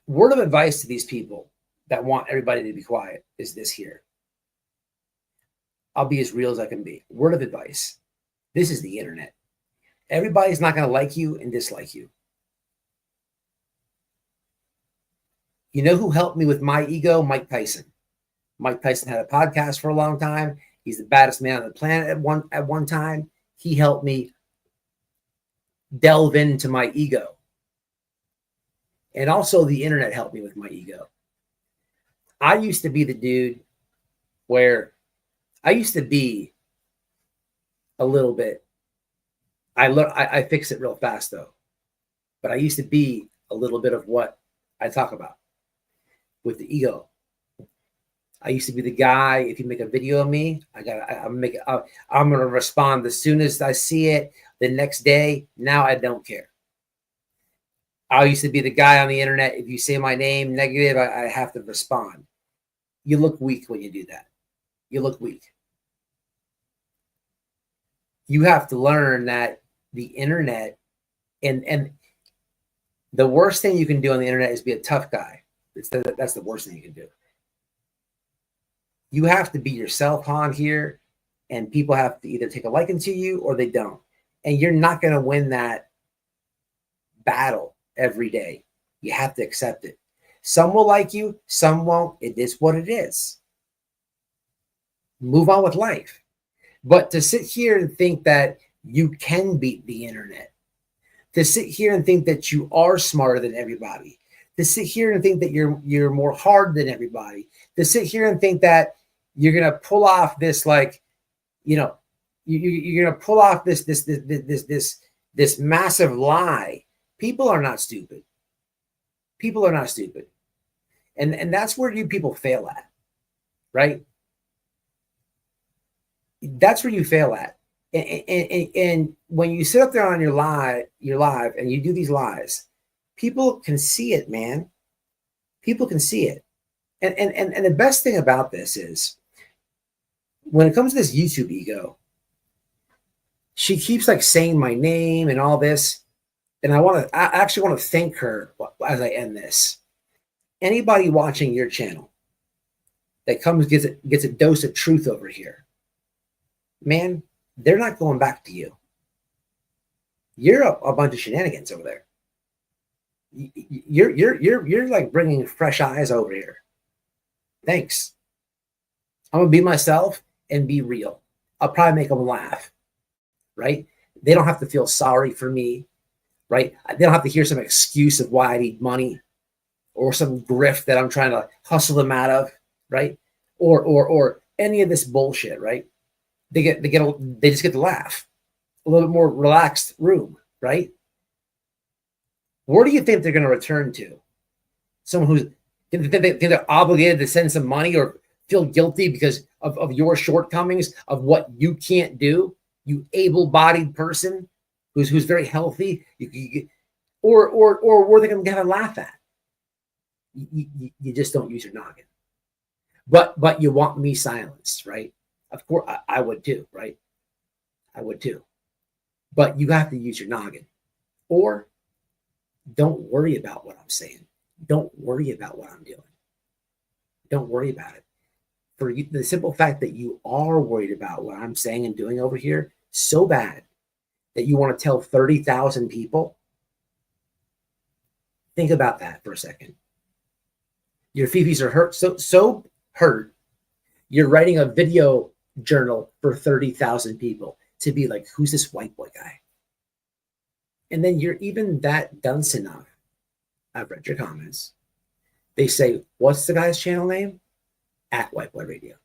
word of advice to these people that want everybody to be quiet is this here. I'll be as real as I can be. Word of advice. This is the internet. Everybody's not going to like you and dislike you. You know who helped me with my ego? Mike Tyson. Mike Tyson had a podcast for a long time. He's the baddest man on the planet at one time. He helped me delve into my ego. And also the internet helped me with my ego. I used to be the dude where I used to be a little bit. I fix it real fast though. But I used to be a little bit of what I talk about with the ego. I used to be the guy, if you make a video of me, I'm going to respond as soon as I see it the next day. Now I don't care. I used to be the guy on the internet. If you say my name negative, I have to respond. You look weak when you do that. You look weak. You have to learn that the internet and the worst thing you can do on the internet is be a tough guy. That's the worst thing you can do. You have to be yourself on here, and people have to either take a liking to you or they don't. And you're not going to win that battle every day. You have to accept it. Some will like you, some won't. It is what it is. Move on with life. But to sit here and think that you can beat the internet, to sit here and think that you are smarter than everybody, to sit here and think that you're more hard than everybody, to sit here and think that you're going to pull off this, like, you know, you're gonna pull off this massive lie. People are not stupid. People are not stupid, and that's where you people fail at, right? That's where you fail at. And when you sit up there on your live, and you do these lies, people can see it, man. People can see it. And the best thing about this is when it comes to this YouTube ego, she keeps like saying my name and all this. And I actually want to thank her as I end this. Anybody watching your channel that gets a dose of truth over here, man, they're not going back to you. You're a bunch of shenanigans over there. You're like bringing fresh eyes over here. Thanks. I'm gonna be myself and be real. I'll probably make them laugh, right? They don't have to feel sorry for me, right? They don't have to hear some excuse of why I need money or some grift that I'm trying to hustle them out of, right? Or any of this bullshit, right? They just get to laugh. A little bit more relaxed room, right? Where do you think they're going to return to? Someone who's think they're obligated to send some money or feel guilty because of your shortcomings of what you can't do, you able-bodied person who's very healthy, or were they going to have a laugh at? You just don't use your noggin. But you want me silenced, right? Of course, I would too, right? I would too. But you have to use your noggin. Or don't worry about what I'm saying. Don't worry about what I'm doing. Don't worry about it. For you, the simple fact that you are worried about what I'm saying and doing over here so bad that you want to tell 30,000 people, think about that for a second. Your fifis are hurt, so hurt, you're writing a video journal for 30,000 people to be like, who's this white boy guy? And then you're even that dunce enough. I've read your comments. They say, what's the guy's channel name? At White Boy Radio.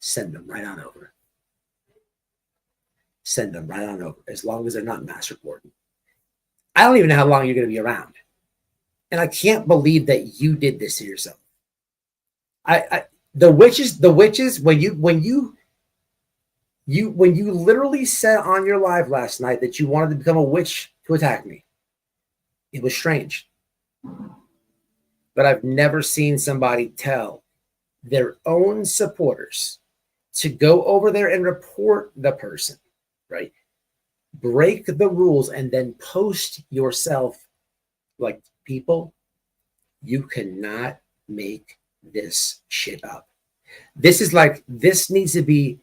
Send them right on over. Send them right on over, as long as they're not mass reporting. I don't even know how long you're going to be around. And I can't believe that you did this to yourself. The witches, when you literally said on your live last night that you wanted to become a witch to attack me, it was strange. But I've never seen somebody tell their own supporters to go over there and report the person, right? Break the rules and then post yourself like, people, you cannot make this shit up. This needs to be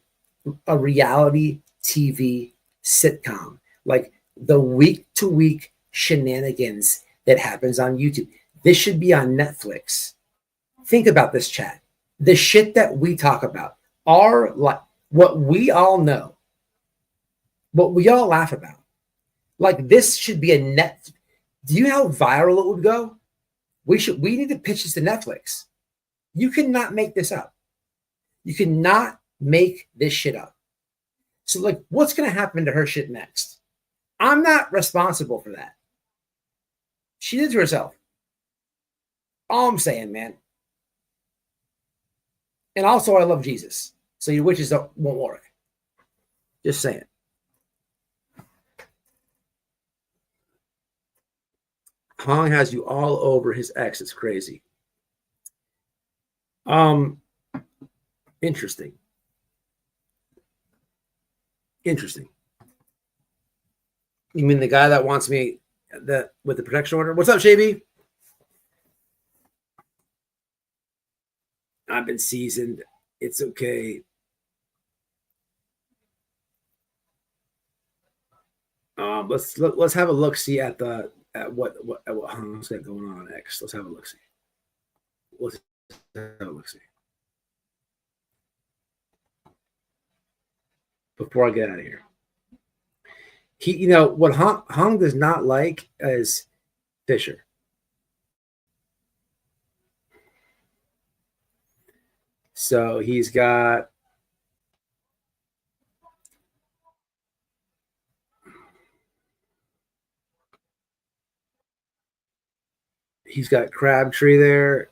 a reality TV sitcom, like the week-to-week shenanigans that happens on YouTube. This should be on Netflix. Think about this, chat. The shit that we talk about are like what we all know, what we all laugh about. Like this should be a net. Do you know how viral it would go? We need to pitch this to Netflix. You cannot make this up. You cannot make this shit up. So like, what's going to happen to her shit next? I'm not responsible for that. She did it to herself. All I'm saying, man. And also, I love Jesus. So your witches won't work. Just saying. Hong has you all over his ex. It's crazy. Interesting. Interesting. You mean the guy that wants me with the protection order? What's up, Shaby? I've been seasoned. It's okay. Let's have a look. See at what Hong's got going on next. Let's have a look. See. Let's have a look. See. Before I get out of here, what Hong does not like is Fisher. So he's got He's got Crabtree there.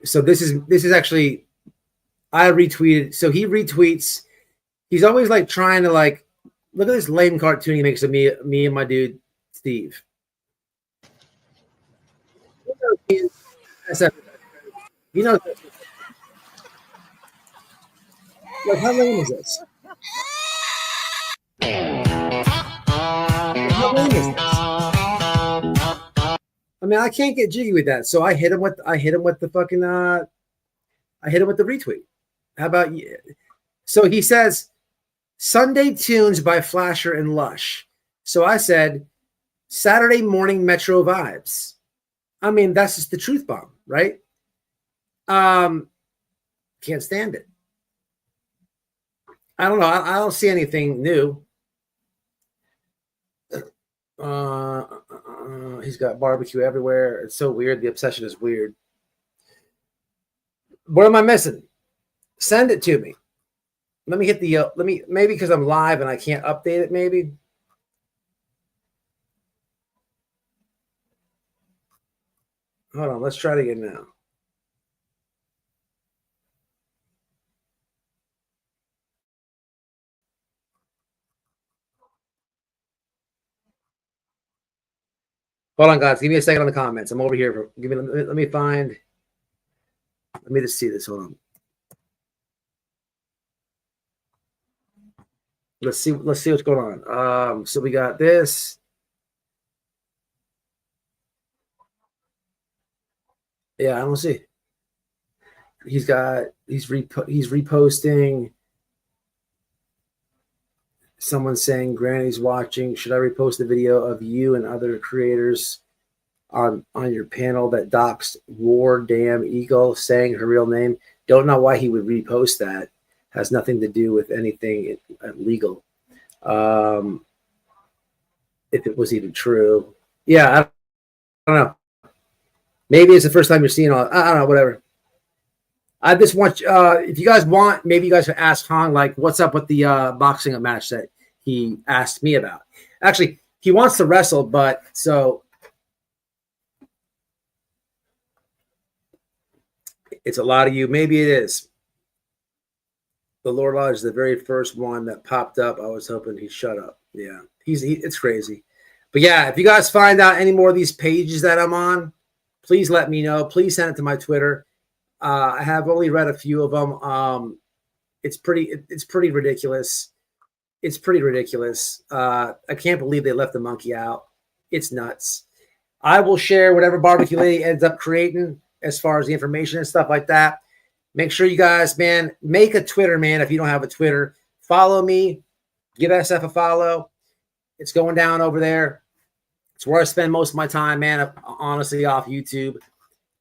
So this is actually, I retweeted. So he retweets. He's always like trying to like, look at this lame cartoon he makes of me and my dude Steve. You know, like how lame is this? How lame is this? I mean, I can't get jiggy with that. So I hit him with the fucking I hit him with the retweet. How about you? So he says Sunday Tunes by Flasher and Lush. So I said Saturday morning Metro vibes. I mean, that's just the truth bomb, right? Can't stand it. I don't know. I don't see anything new. He's got barbecue everywhere. It's so weird. The obsession is weird. What am I missing? Send it to me. Let me hit the maybe because I'm live and I can't update it. Maybe. Hold on. Let's try it again now. Hold on, guys. Give me a second on the comments. I'm over here. Let me find. Let me just see this. Hold on. Let's see what's going on. So we got this. Yeah, I don't see. He's reposting. Someone saying Granny's watching. Should I repost the video of you and other creators on your panel that doxed War Damn Eagle saying her real name? Don't know why he would repost that. Has nothing to do with anything illegal. If it was even true. Yeah, I don't know. Maybe it's the first time you're seeing all. I don't know, whatever. I just want, if you guys want, maybe you guys can ask Hong, like, what's up with the boxing match that he asked me about. Actually, he wants to wrestle, but so it's a lot of you. Maybe it is. The Lord Lodge is the very first one that popped up. I was hoping he'd shut up. Yeah, it's crazy. But yeah, if you guys find out any more of these pages that I'm on, please let me know. Please send it to my Twitter. I have only read a few of them. It's pretty ridiculous. It's pretty ridiculous. I can't believe they left the monkey out. It's nuts. I will share whatever Barbecue Lady ends up creating as far as the information and stuff like that. Make sure you guys, man, make a Twitter, man. If you don't have a Twitter, follow me. Give SF a follow. It's going down over there. It's where I spend most of my time, man. Honestly, off YouTube.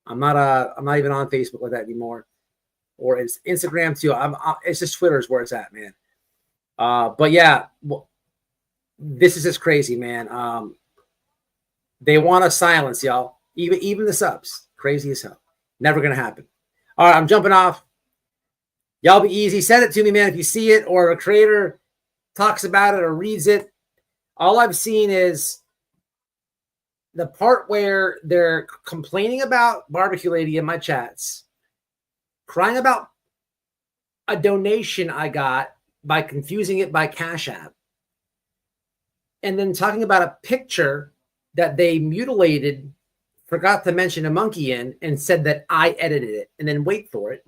I'm not even on Facebook like that anymore, or it's Instagram too. It's just Twitter is where it's at, man. But yeah, this is just crazy, man. They want to silence y'all, even the subs. Crazy as hell. Never gonna happen. All right, I'm jumping off. Y'all be easy. Send it to me, man. If you see it or a creator talks about it or reads it, all I've seen is the part where they're complaining about Barbecue Lady in my chats, crying about a donation I got by confusing it by Cash App, and then talking about a picture that they mutilated, forgot to mention a monkey in, and said that I edited it. And then wait for it.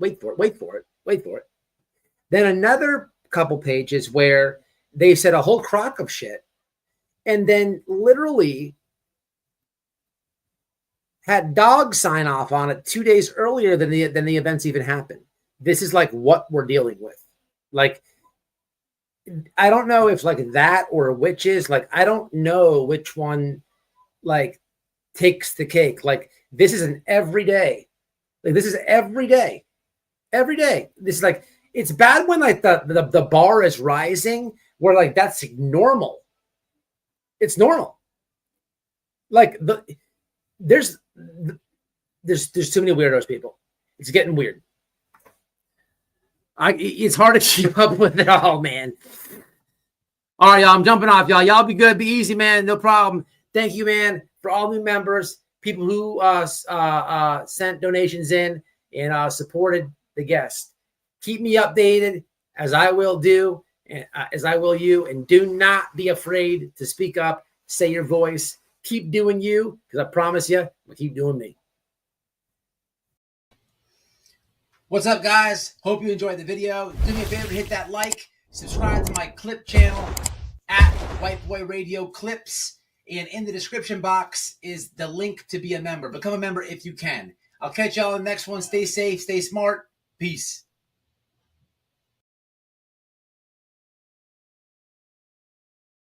Then another couple pages where they said a whole crock of shit, and then literally had dogs sign off on it 2 days earlier than the events even happened. This is like what we're dealing with. Like, I don't know if like that or witches. Like, I don't know which one like takes the cake. Like, this is an everyday. Like, this is every day. Every day. This is like, it's bad when like the bar is rising where like that's normal. It's normal. Like there's there's too many weirdos, people. It's getting weird. It's hard to keep up with it all, man. All right, y'all. I'm jumping off, y'all. Y'all be good. Be easy, man. No problem. Thank you, man, for all new members, people who sent donations in and supported the guest. Keep me updated, as I will do, and as I will you. And do not be afraid to speak up, say your voice. Keep doing you, because I promise you, I'll keep doing me. What's up, guys? Hope you enjoyed the video. Do me a favor, hit that like, subscribe to my clip channel at WHITEBOY Radio Clips, and in the description box is the link to be a member. Become a member if you can. I'll catch y'all in the next one. Stay safe, stay smart. Peace.